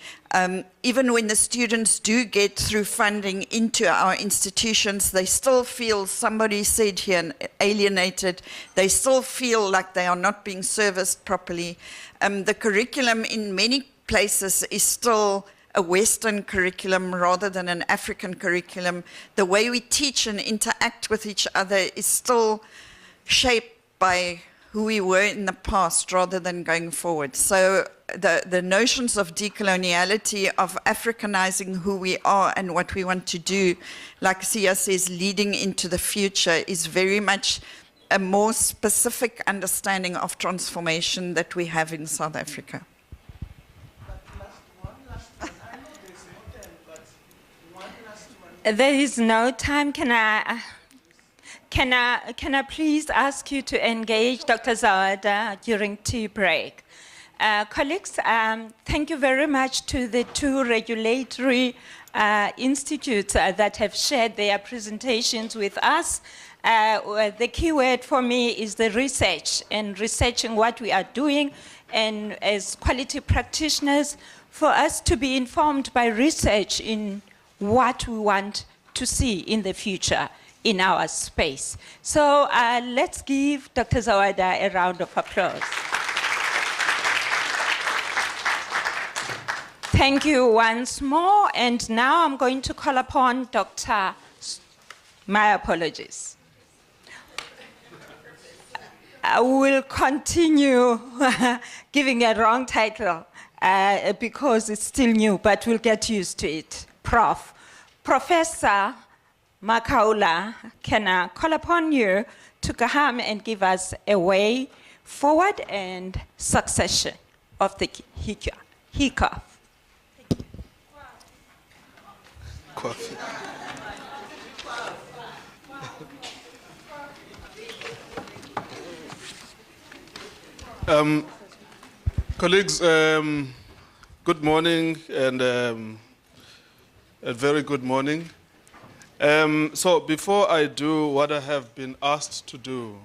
Even when the students do get through funding into our institutions, they still feel, somebody said here, alienated. They still feel like they are not being serviced properly. The curriculum in many places is still a Western curriculum rather than an African curriculum. The way we teach and interact with each other is still shaped by who we were in the past rather than going forward. So the notions of decoloniality, of Africanizing who we are and what we want to do, like Sia says, leading into the future, is very much a more specific understanding of transformation that we have in South Africa. There is no time. Can I please ask you to engage Dr. Zawada during tea break? Colleagues, thank you very much to the two regulatory institutes that have shared their presentations with us. The key word for me is the research, and researching what we are doing, and as quality practitioners, for us to be informed by research in what we want to see in the future in our space. So let's give Dr. Zawada a round of applause. Thank you once more, and now I'm going to call upon Dr. My apologies. I will continue giving a wrong title because it's still new, but we'll get used to it. Professor Makaula, can I call upon you to come and give us a way forward and succession of the HEQAF? Colleagues, good morning and a very good morning. So before I do what I have been asked to do,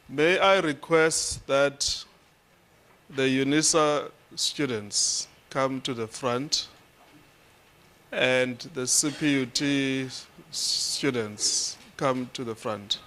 may I request that the UNISA students come to the front and the CPUT students come to the front.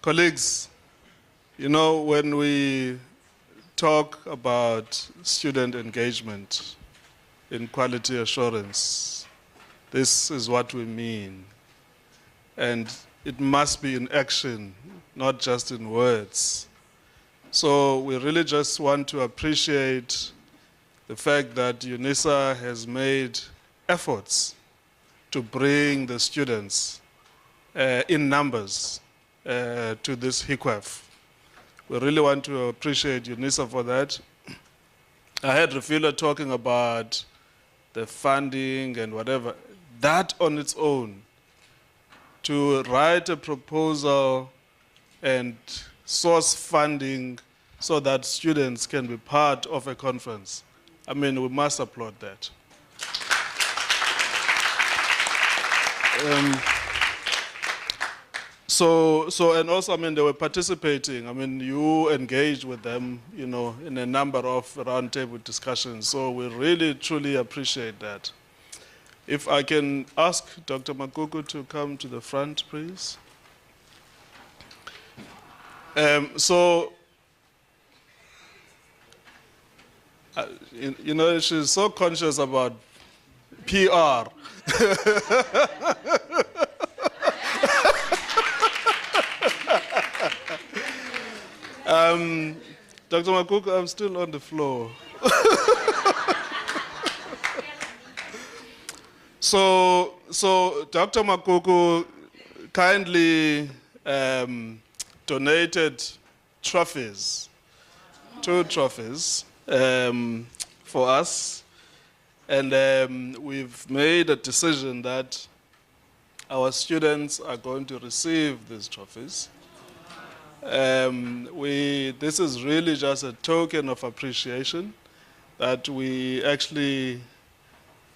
Colleagues, you know, when we talk about student engagement in quality assurance, this is what we mean. And it must be in action, not just in words. So we really just want to appreciate the fact that UNISA has made efforts to bring the students in numbers to this HEQAF. We really want to appreciate UNISA for that. I heard Refila talking about the funding and whatever. That on its own, to write a proposal and source funding so that students can be part of a conference, I mean, we must applaud that. And also, I mean, they were participating. I mean, you engaged with them, you know, in a number of roundtable discussions. So we really, truly appreciate that. If I can ask Dr. Makuku to come to the front, please. You know, she's so conscious about PR. Dr. Makuku, I'm still on the floor. So Dr. Makuku kindly donated trophies, 2 trophies for us. And we've made a decision that our students are going to receive these trophies. This is really just a token of appreciation that we actually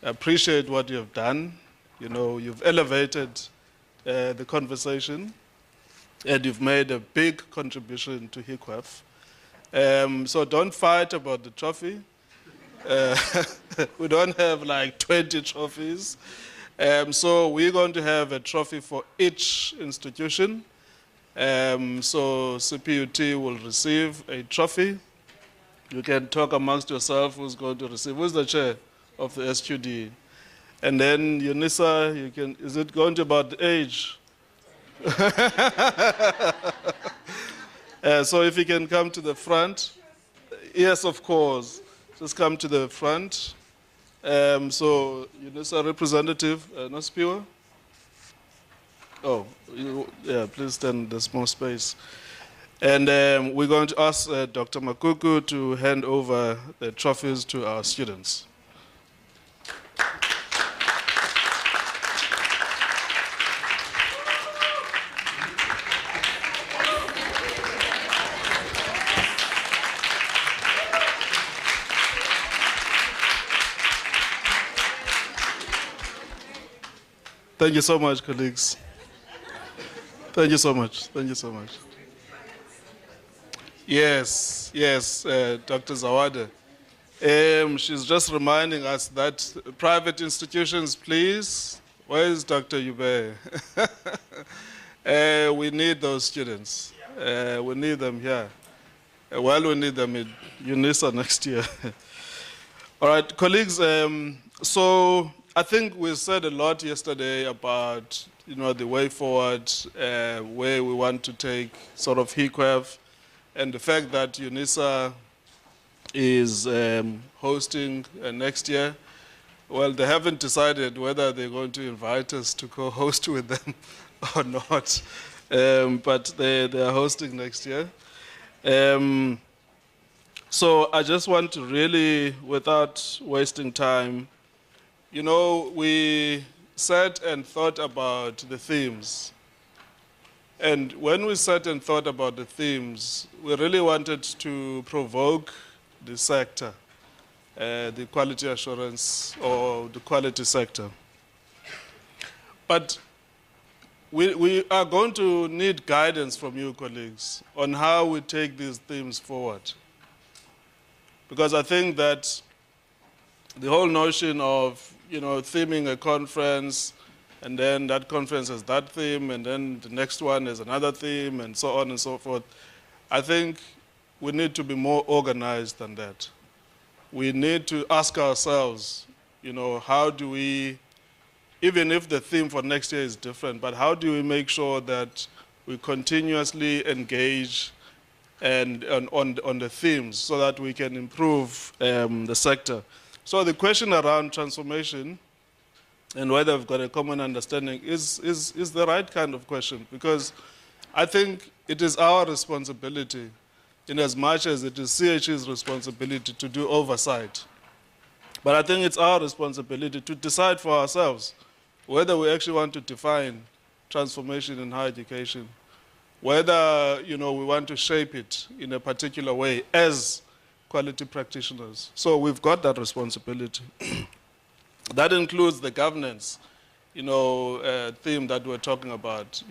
appreciate what you have done. You know, you've elevated the conversation and you've made a big contribution to HEQAF. So don't fight about the trophy. We don't have like 20 trophies. So we're going to have a trophy for each institution. So CPUT will receive a trophy. You can talk amongst yourself who's going to receive. Who's the chair of the SQD? And then UNISA, you can, is it going to about the age? So if you can come to the front. Yes, of course. Just come to the front. So, UNISA representative, Nospiwa. Oh, yeah, please stand in the small space. And we're going to ask Dr. Makuku to hand over the trophies to our students. Thank you so much, colleagues. Thank you so much. Thank you so much. Yes, Dr. Zawada. She's just reminding us that private institutions, please. Where is Dr. Yube? We need those students. We need them here. Well, we need them in UNISA next year. All right, colleagues. So I think we said a lot yesterday about the way forward, where we want to take sort of HEQAF, and the fact that UNISA is hosting next year. Well, they haven't decided whether they're going to invite us to co-host with them or not, but they are hosting next year. So I just want to really, without wasting time, we sat and thought about the themes. And when we sat and thought about the themes, we really wanted to provoke the sector, the quality assurance or the quality sector. But we are going to need guidance from you, colleagues, on how we take these themes forward. Because I think that the whole notion of, theming a conference, and then that conference has that theme, and then the next one has another theme, and so on and so forth. I think we need to be more organized than that. We need to ask ourselves, how do we, even if the theme for next year is different, but how do we make sure that we continuously engage and on the themes so that we can improve the sector? So the question around transformation and whether we've got a common understanding is the right kind of question, because I think it is our responsibility, in as much as it is CHE's responsibility to do oversight. But I think it's our responsibility to decide for ourselves whether we actually want to define transformation in higher education, whether we want to shape it in a particular way as quality practitioners. So we've got that responsibility. That includes the governance, theme that we're talking about.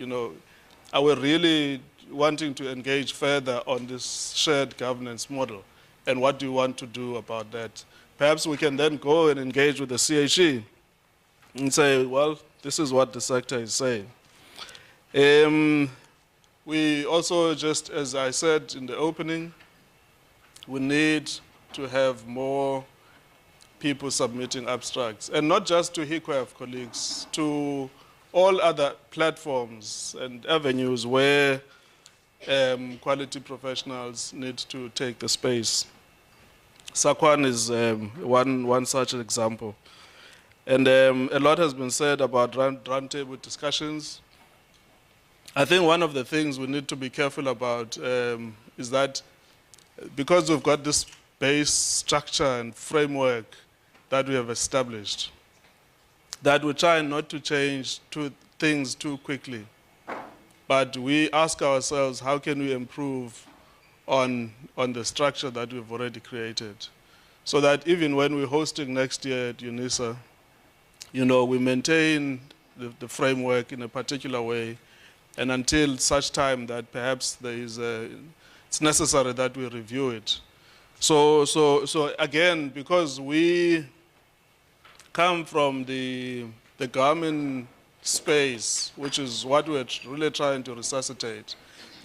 Are we really wanting to engage further on this shared governance model? And what do you want to do about that? Perhaps we can then go and engage with the CHE and say, well, this is what the sector is saying. We also, just as I said in the opening, we need to have more people submitting abstracts, and not just to HEQAF colleagues, to all other platforms and avenues where quality professionals need to take the space. Sakwan is one such example. And a lot has been said about roundtable discussions. I think one of the things we need to be careful about is that because we've got this base structure and framework that we have established, that we try not to change things too quickly. But we ask ourselves, how can we improve on the structure that we've already created? So that even when we're hosting next year at UNISA, we maintain the framework in a particular way, and until such time that perhaps it's necessary that we review it. So again, because we come from the government space, which is what we're really trying to resuscitate,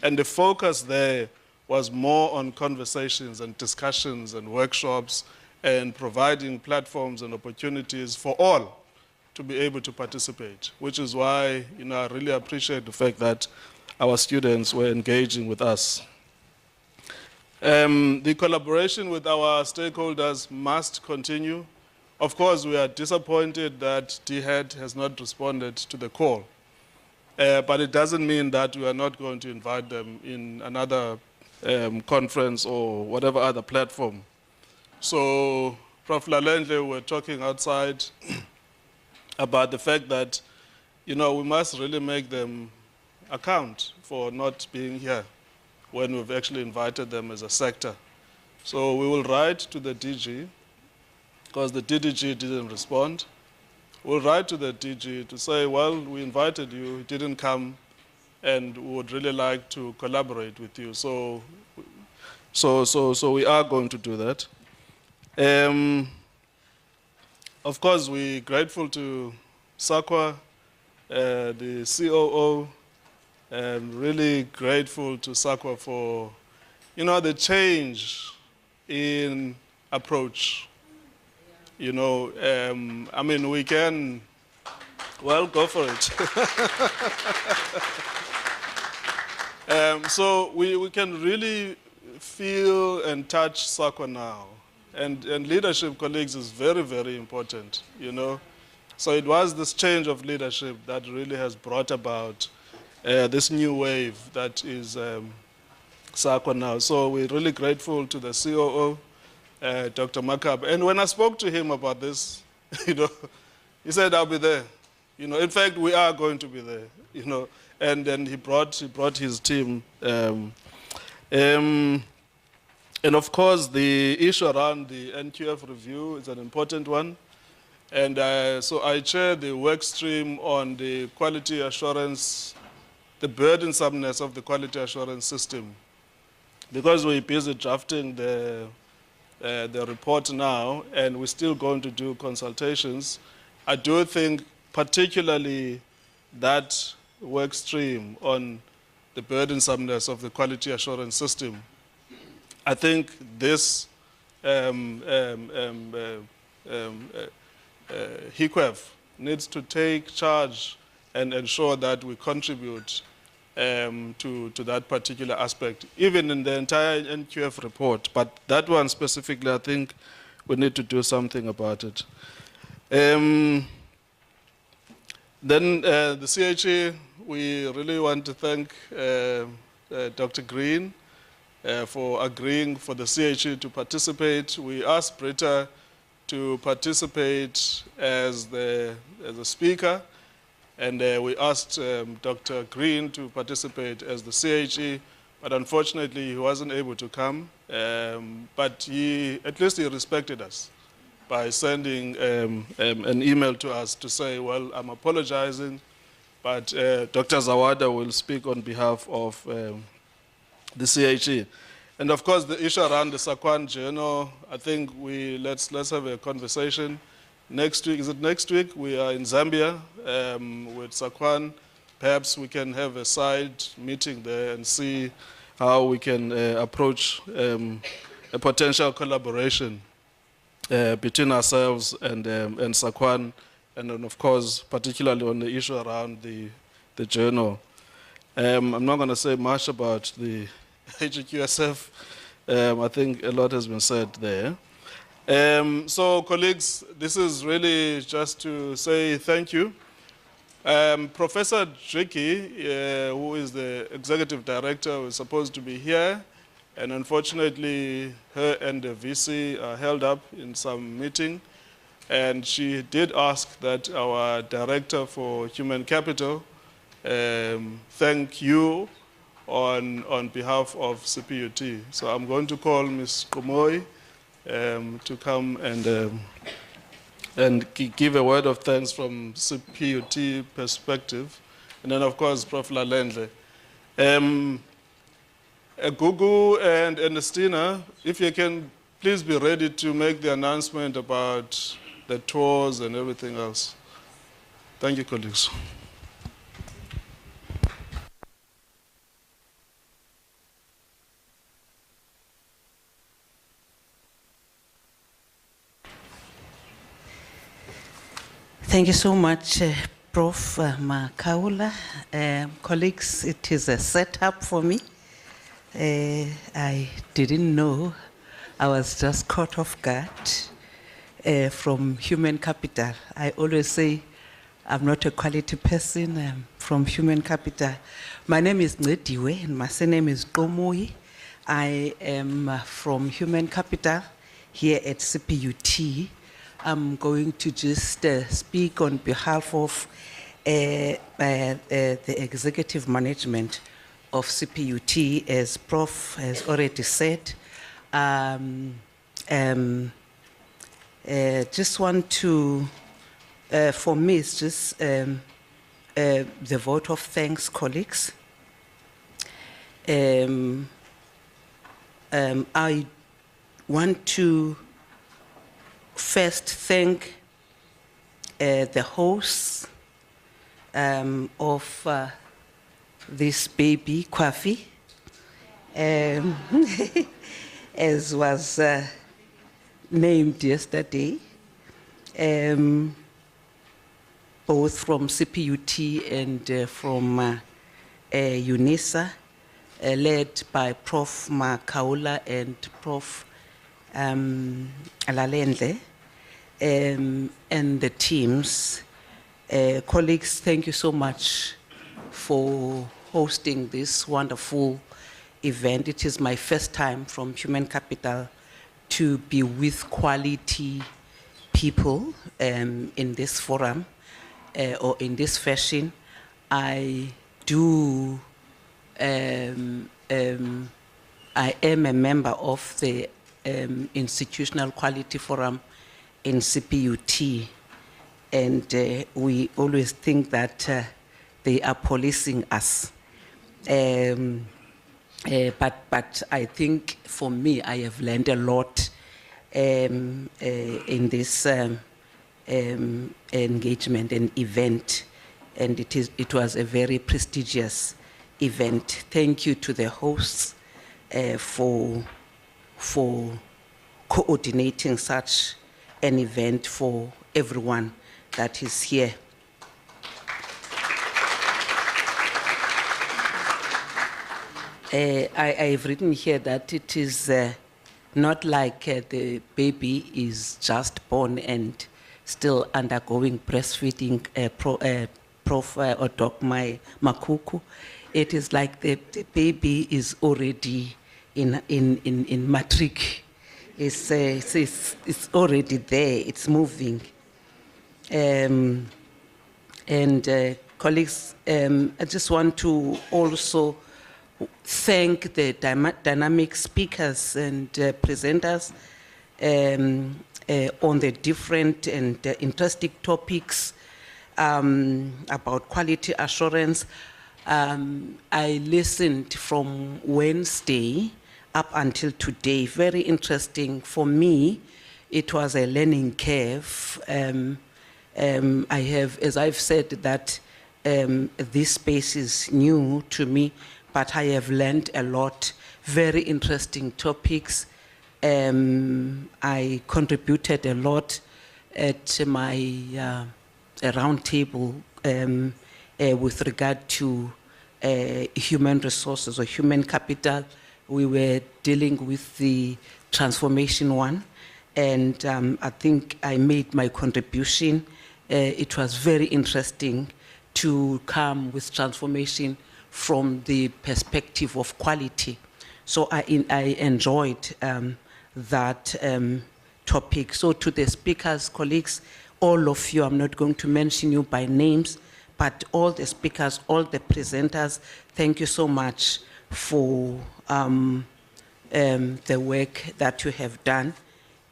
and the focus there was more on conversations and discussions and workshops and providing platforms and opportunities for all to be able to participate, which is why I really appreciate the fact that our students were engaging with us. The collaboration with our stakeholders must continue. Of course, we are disappointed that DHET has not responded to the call. But it doesn't mean that we are not going to invite them in another conference or whatever other platform. So, Prof. Lalendle, we're talking outside about the fact that, we must really make them account for not being here when we've actually invited them as a sector. So we will write to the DG, because the DDG didn't respond. We'll write to the DG to say, well, we invited you, you didn't come, and we would really like to collaborate with you. So we are going to do that. Of course, we're grateful to SAQA, the COO, and really grateful to SAQA for, the change in approach. We can, well, go for it. So we can really feel and touch SAQA now. And leadership, colleagues, is very, very important, So it was this change of leadership that really has brought about this new wave that is SAQA now. So we're really grateful to the COO, Dr. Makab. And when I spoke to him about this, he said, I'll be there. In fact, we are going to be there, And then he brought his team. And of course, the issue around the NQF review is an important one. And so I chair the work stream on the quality assurance, the burdensomeness of the quality assurance system. Because we're busy drafting the report now, and we're still going to do consultations, I do think particularly that work stream on the burdensomeness of the quality assurance system, I think this HEQAF needs to take charge and ensure that we contribute to that particular aspect, even in the entire NQF report. But that one specifically, I think we need to do something about it. Then the CHE, we really want to thank Dr. Green for agreeing for the CHE to participate. We asked Britta to participate as a speaker, and we asked Dr. Green to participate as the CHE, but unfortunately he wasn't able to come. But at least he respected us by sending an email to us to say, well, I'm apologizing, but Dr. Zawada will speak on behalf of the CHE. And of course, the issue around the Sakwan Journal, I think let's have a conversation. Next week, is it next week? We are in Zambia with Sakwan. Perhaps we can have a side meeting there and see how we can approach a potential collaboration between ourselves and Sakwan, and then of course, particularly on the issue around the journal. I'm not going to say much about the HEQSF. I think a lot has been said there. So colleagues, this is really just to say thank you. Professor Driki, who is the executive director, was supposed to be here, and unfortunately her and the VC are held up in some meeting, and she did ask that our director for human capital thank you on behalf of CPUT. So I'm going to call Ms. Komoy to come and give a word of thanks from CPUT perspective. And then, of course, Prof. Lalendle. Gugu and Ernestina, if you can please be ready to make the announcement about the tours and everything else. Thank you, colleagues. Thank you so much, Prof. Makaula. Colleagues, it is a setup for me. I didn't know. I was just caught off guard from human capital. I always say I'm not a quality person. I'm from human capital. My name is Ngediwe, and my surname is Gomoi. I am from human capital here at CPUT. I'm going to just speak on behalf of the executive management of CPUT, as Prof has already said. Just want to, for me, it's just the vote of thanks, colleagues. I want to first thank the hosts of this baby, Kwafi, as was named yesterday, both from CPUT and from UNISA, led by Prof. Makaula and Prof. Alalendle, and the teams. Colleagues, thank you so much for hosting this wonderful event. It is my first time from Human Capital to be with quality people in this forum or in this fashion. I am a member of the Institutional Quality Forum in CPUT, and we always think that they are policing us. But I think for me, I have learned a lot in this engagement and event, and it was a very prestigious event. Thank you to the hosts for coordinating such an event for everyone that is here. I've written here that it is not like the baby is just born and still undergoing breastfeeding, Prof. or Doc Makuku. It is like the baby is already in matric. It's already there, it's moving. Colleagues, I just want to also thank the dynamic speakers and presenters on the different and interesting topics about quality assurance. I listened from Wednesday up until today. Very interesting for me. It was a learning curve. I have, as I've said, that this space is new to me, but I have learned a lot. Very interesting topics. I contributed a lot at my round table with regard to human resources or human capital. We were dealing with the transformation one, and I think I made my contribution. It was very interesting to come with transformation from the perspective of quality. So I enjoyed that topic. So to the speakers, colleagues, all of you, I'm not going to mention you by names, but all the speakers, all the presenters, thank you so much for the work that you have done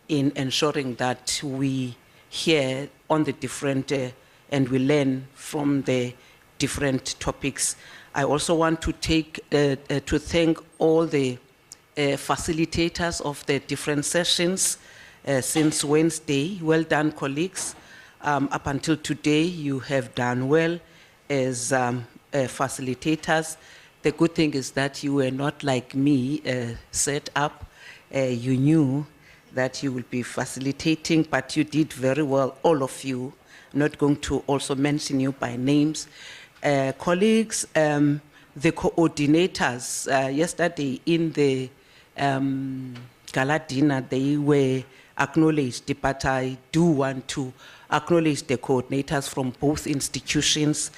in ensuring that we hear on the different and we learn from the different topics. I also want to thank all the facilitators of the different sessions since Wednesday. Well done, colleagues. Up until today, you have done well as facilitators. The good thing is that you were not like me, set up. You knew that you would be facilitating, but you did very well, all of you. I'm not going to also mention you by names. Colleagues, the coordinators, yesterday in the gala dinner, they were acknowledged, but I do want to acknowledge the coordinators from both institutions.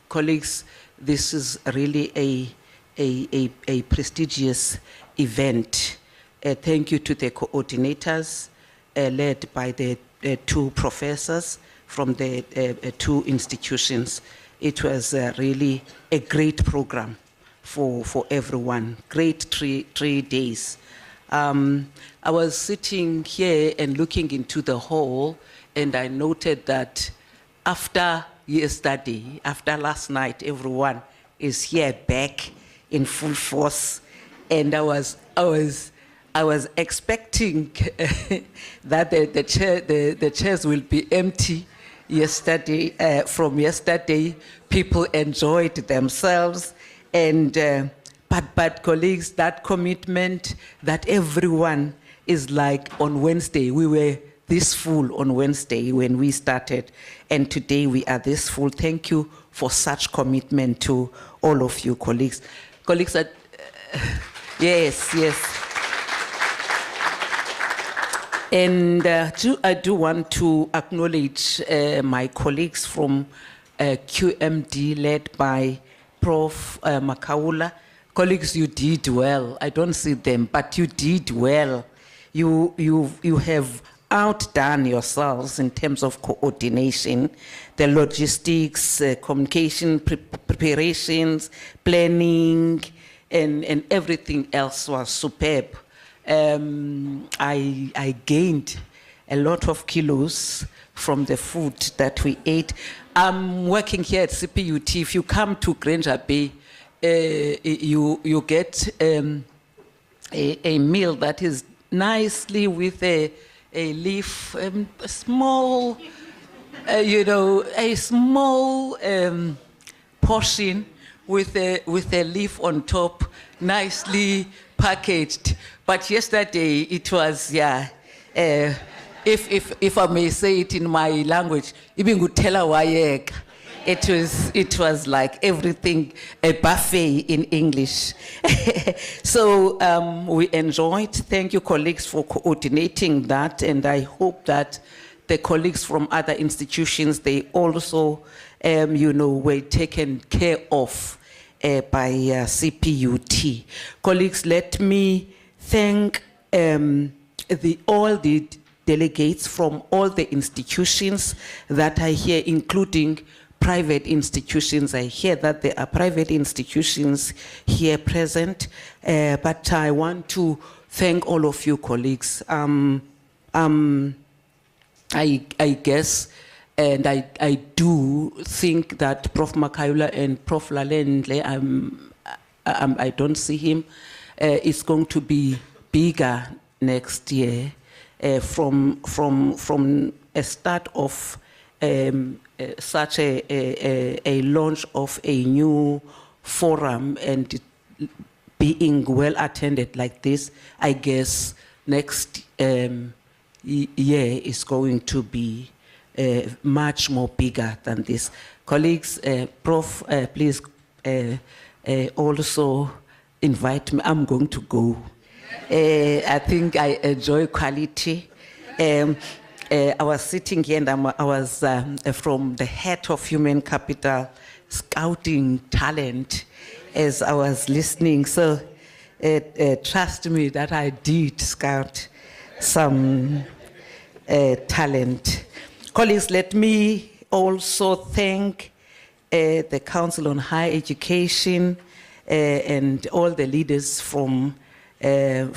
Colleagues, this is really a prestigious event. Thank you to the coordinators led by the two professors from the two institutions. It was really a great program for everyone. Great three days. I was sitting here and looking into the hall, and I noted that after yesterday, after last night, everyone is here back in full force, and I was expecting that the chairs will be empty. Yesterday, from yesterday, people enjoyed themselves, and but colleagues, that commitment that everyone is like on Wednesday. We were this full on Wednesday when we started, and today we are this full. Thank you for such commitment to all of you, colleagues. Colleagues, yes. And I do want to acknowledge my colleagues from QMD led by Prof. Makaula. Colleagues, you did well. I don't see them, but you did well. You have outdone yourselves in terms of coordination, the logistics, communication, preparations, planning, and everything else was superb. I gained a lot of kilos from the food that we ate. I'm working here at CPUT. If you come to Granger Bay, you get a meal that is nicely with a leaf, a small, a small portion with a leaf on top, nicely packaged. But yesterday it was, if I may say it in my language, even Gutela Wayek. It was like everything, a buffet in English. So we enjoyed. Thank you, colleagues, for coordinating that, and I hope that the colleagues from other institutions, they also, were taken care of by CPUT. Colleagues, let me thank all the delegates from all the institutions that are here, including private institutions. I hear that there are private institutions here present, but I want to thank all of you, colleagues. I guess, and I do think that Prof. Makaula and Prof. Lalendle, I don't see him, is going to be bigger next year from a start of such a launch of a new forum and being well attended like this. I guess next year is going to be much more bigger than this. Colleagues, Prof, please also invite me. I'm going to go. I think I enjoy quality. I was sitting here and I was from the head of human capital scouting talent as I was listening. So trust me that I did scout some talent. Colleagues, let me also thank the Council on Higher Education and all the leaders from CHE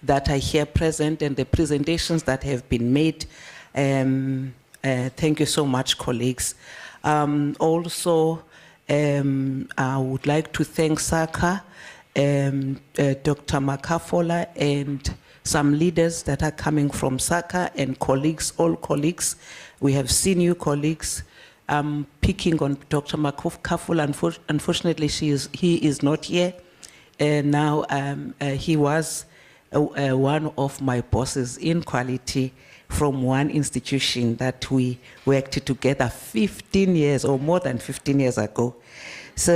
that are here present and the presentations that have been made. Thank you so much, colleagues. Also, I would like to thank SACA, Dr. Makafola, and some leaders that are coming from SACA, and colleagues, all colleagues. We have seen you, colleagues. Picking on Dr. Makafola, unfortunately he is not here. Now he was one of my bosses in quality from one institution that we worked together 15 years or more than 15 years ago. So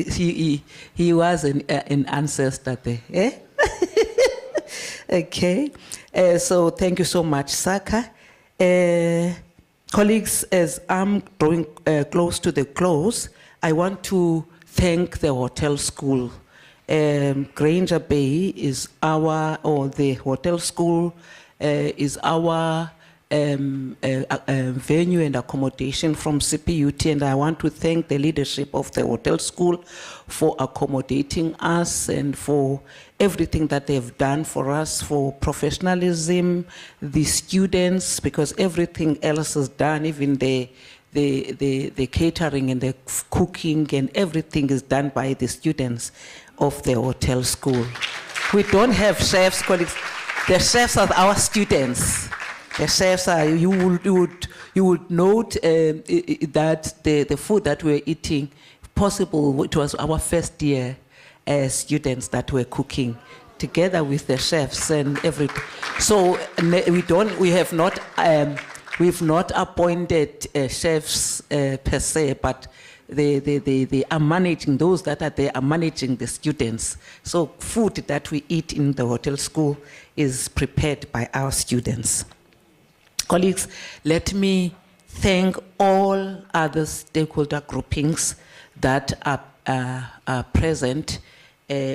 he was an ancestor there. Eh? Okay. So thank you so much, Saka. Colleagues, as I'm drawing close to the close, I want to thank the hotel school. Granger Bay is the hotel school is our venue and accommodation from CPUT, and I want to thank the leadership of the hotel school for accommodating us and for everything that they've done for us, for professionalism, the students, because everything else is done, even the catering and the cooking and everything is done by the students of the hotel school. We don't have chefs, colleagues. The chefs are our students. The chefs are, you would note that the food that we're eating, possible, it was our first year students that were cooking together with the chefs and everything. So we've not appointed chefs per se, but they are managing, those that are there are managing the students. So food that we eat in the hotel school is prepared by our students. Colleagues, let me thank all other stakeholder groupings that are present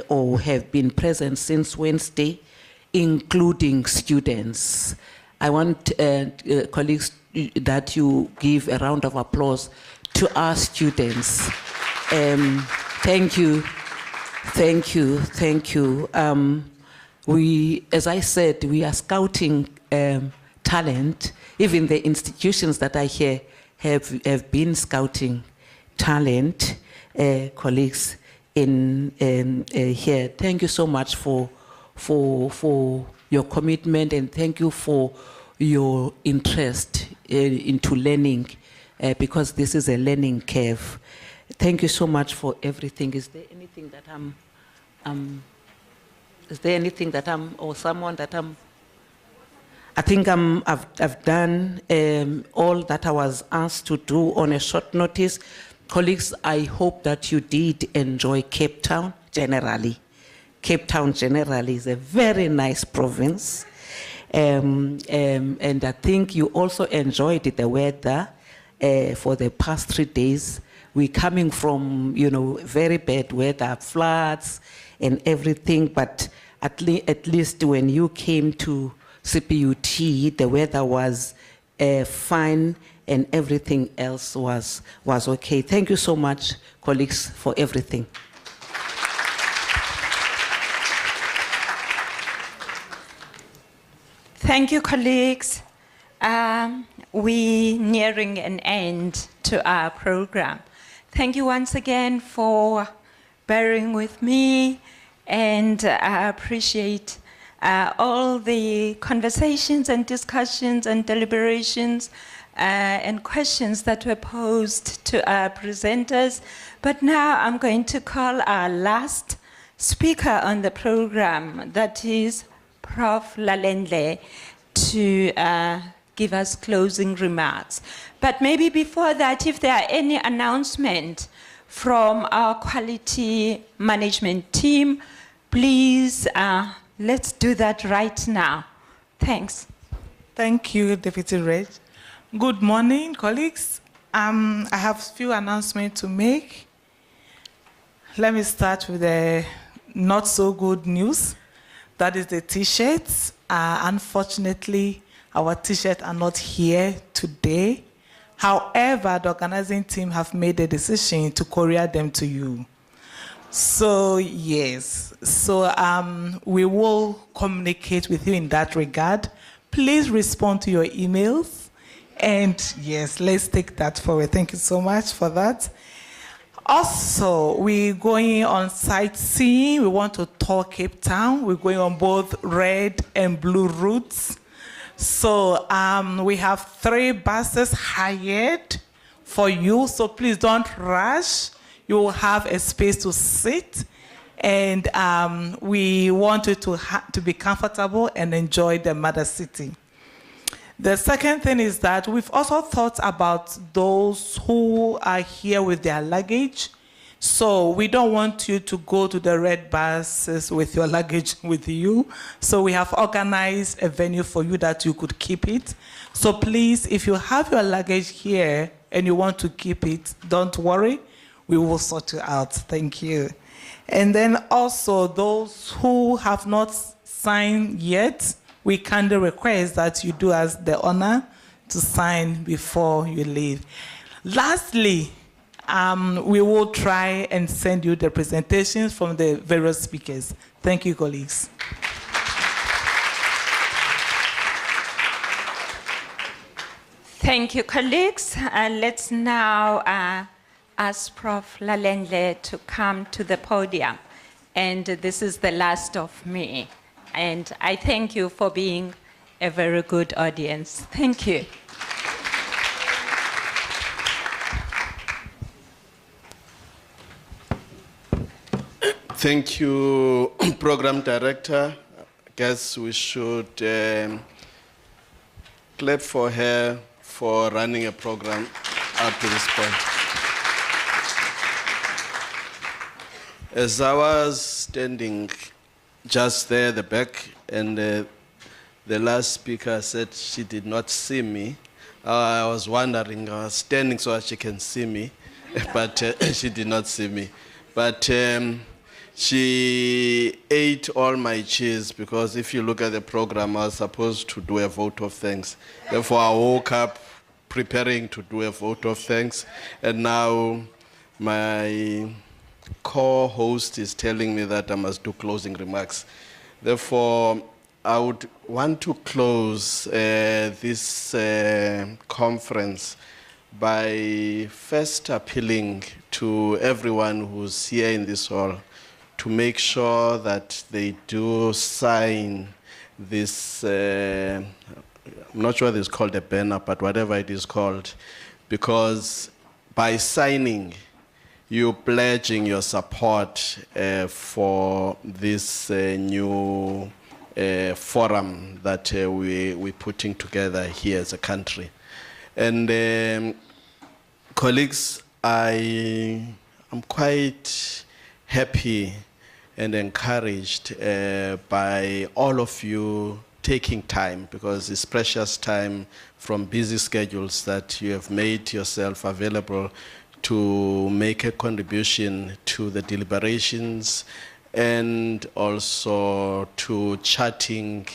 or have been present since Wednesday, including students. I want colleagues that you give a round of applause to our students. Thank you, thank you, thank you. As I said, we are scouting talent. Even the institutions that are here have been scouting talent, colleagues in here. Thank you so much for your commitment, and thank you for your interest into learning, because this is a learning curve. Thank you so much for everything. Is there anything that or someone that I think I've done all that I was asked to do on a short notice. Colleagues, I hope that you did enjoy Cape Town generally. Cape Town generally is a very nice province. And I think you also enjoyed the weather for the past 3 days. We're coming from, very bad weather, floods and everything, but at least when you came to CPUT, the weather was fine and everything else was okay. Thank you so much, colleagues, for everything. Thank you, colleagues. We're nearing an end to our program. Thank you once again for bearing with me, and I appreciate all the conversations and discussions and deliberations and questions that were posed to our presenters. But now I'm going to call our last speaker on the program, that is Prof. Lalendle, to give us closing remarks. But maybe before that, if there are any announcements from our quality management team, please, let's do that right now. Thanks. Thank you, Deputy Reg. Good morning, colleagues. I have a few announcements to make. Let me start with the not so good news. That is the T-shirts. Unfortunately, our T-shirts are not here today. However, the organizing team have made a decision to courier them to you. So, yes. So, we will communicate with you in that regard. Please respond to your emails. And, yes, let's take that forward. Thank you so much for that. Also, we're going on sightseeing. We want to tour Cape Town. We're going on both red and blue routes. So we have 3 buses hired for you. So please don't rush. You will have a space to sit. And we want you to be comfortable and enjoy the mother city. The second thing is that we've also thought about those who are here with their luggage. So we don't want you to go to the red buses with your luggage with you. So we have organized a venue for you that you could keep it. So please, if you have your luggage here and you want to keep it, don't worry. We will sort you out. Thank you. And then also those who have not signed yet, we kindly request that you do us the honor to sign before you leave. Lastly, we will try and send you the presentations from the various speakers. Thank you, colleagues. Thank you, colleagues. Let's now ask Prof. Lalendle to come to the podium. And this is the last of me. And I thank you for being a very good audience. Thank you. Thank you, Program Director. I guess we should clap for her for running a program up to this point. As I was standing just there at the back, and the last speaker said she did not see me, I was wondering, I was standing so that she can see me, but she did not see me. But she ate all my cheese, because if you look at the program, I was supposed to do a vote of thanks. Therefore, I woke up preparing to do a vote of thanks, and now my co-host is telling me that I must do closing remarks. Therefore, I would want to close this conference by first appealing to everyone who's here in this hall to make sure that they do sign this, I'm not sure it's called a banner, but whatever it is called, because by signing, you're pledging your support for this new forum that we're putting together here as a country. And colleagues, I am quite happy and encouraged by all of you taking time, because it's precious time from busy schedules that you have made yourself available to make a contribution to the deliberations and also to charting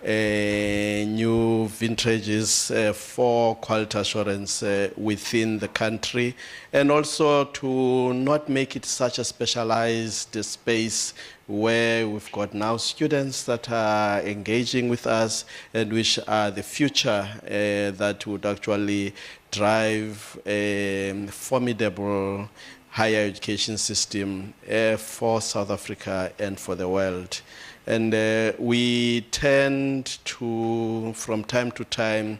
new vintages for quality assurance within the country, and also to not make it such a specialized space where we've got now students that are engaging with us and which are the future that would actually drive a formidable higher education system for South Africa and for the world. And we tend to, from time to time,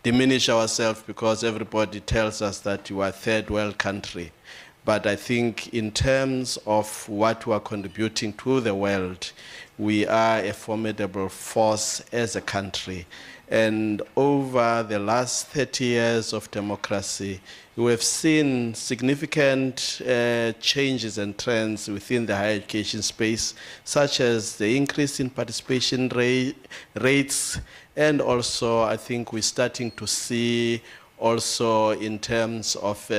diminish ourselves because everybody tells us that you are a third world country. But I think in terms of what we are contributing to the world, we are a formidable force as a country. And over the last 30 years of democracy, we have seen significant changes and trends within the higher education space, such as the increase in participation rates, and also I think we're starting to see also in terms of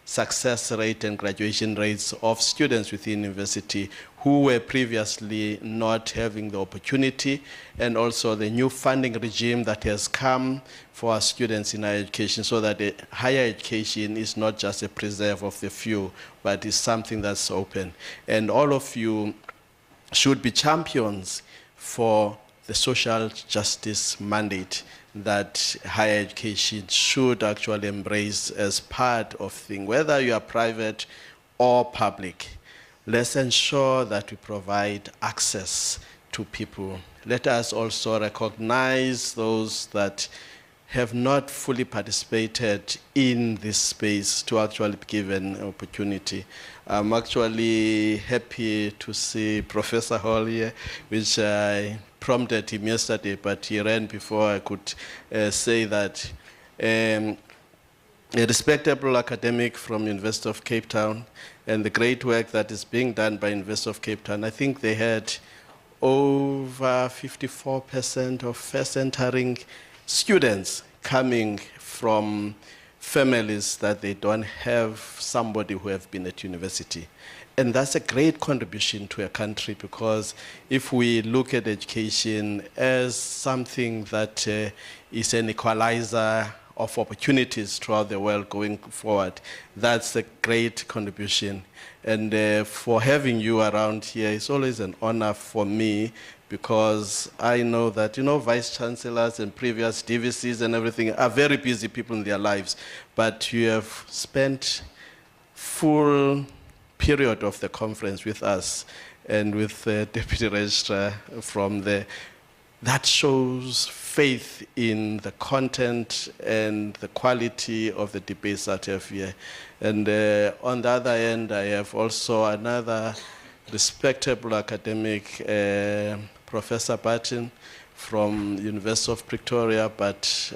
success rate and graduation rates of students within university who were previously not having the opportunity, and also the new funding regime that has come for our students in higher education, so that the higher education is not just a preserve of the few, but is something that's open. And all of you should be champions for the social justice mandate that higher education should actually embrace as part of things, whether you are private or public. Let's ensure that we provide access to people. Let us also recognize those that have not fully participated in this space to actually be given an opportunity. I'm actually happy to see Professor Hall here, which I prompted him yesterday, but he ran before I could say that. A respectable academic from University of Cape Town and the great work that is being done by University of Cape Town. I think they had over 54% of first entering students coming from families that they don't have somebody who have been at university. And that's a great contribution to a country, because if we look at education as something that is an equalizer of opportunities throughout the world going forward, that's a great contribution. And for having you around here, it's always an honor for me, because I know that, vice chancellors and previous DVCs and everything are very busy people in their lives, but you have spent full period of the conference with us and with the Deputy Registrar from there. That shows faith in the content and the quality of the debates that you have here. And on the other end, I have also another respectable academic, Professor Barton from University of Pretoria, but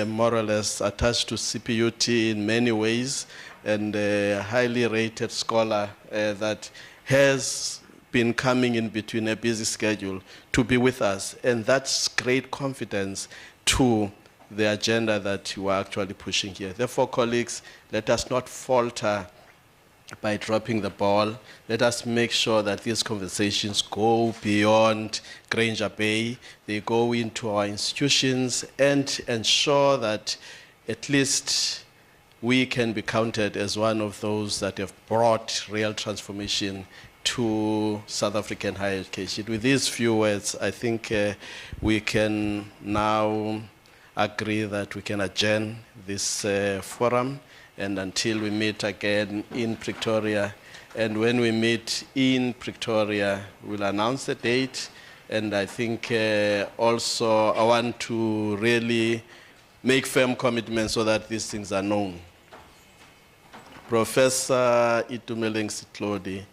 more or less attached to CPUT in many ways, and a highly rated scholar that has been coming in between a busy schedule to be with us. And that's great confidence to the agenda that you are actually pushing here. Therefore, colleagues, let us not falter by dropping the ball. Let us make sure that these conversations go beyond Granger Bay. They go into our institutions and ensure that at least we can be counted as one of those that have brought real transformation to South African higher education. With these few words, I think we can now agree that we can adjourn this forum, and until we meet again in Pretoria. And when we meet in Pretoria, we'll announce the date. And I think also I want to really make firm commitments so that these things are known. Professor Itumeleng Sitlodi,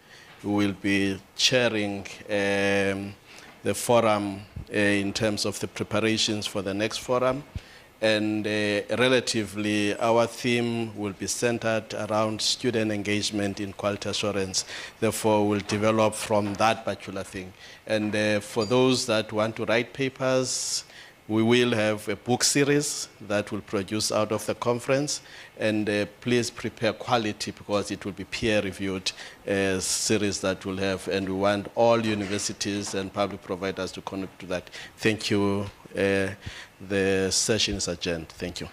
who will be chairing the forum in terms of the preparations for the next forum. And relatively, our theme will be centered around student engagement in quality assurance. Therefore, we'll develop from that particular thing. And for those that want to write papers, we will have a book series that will produce out of the conference. And please prepare quality, because it will be peer-reviewed series that we'll have. And we want all universities and public providers to connect to that. Thank you. The session is adjourned. Thank you.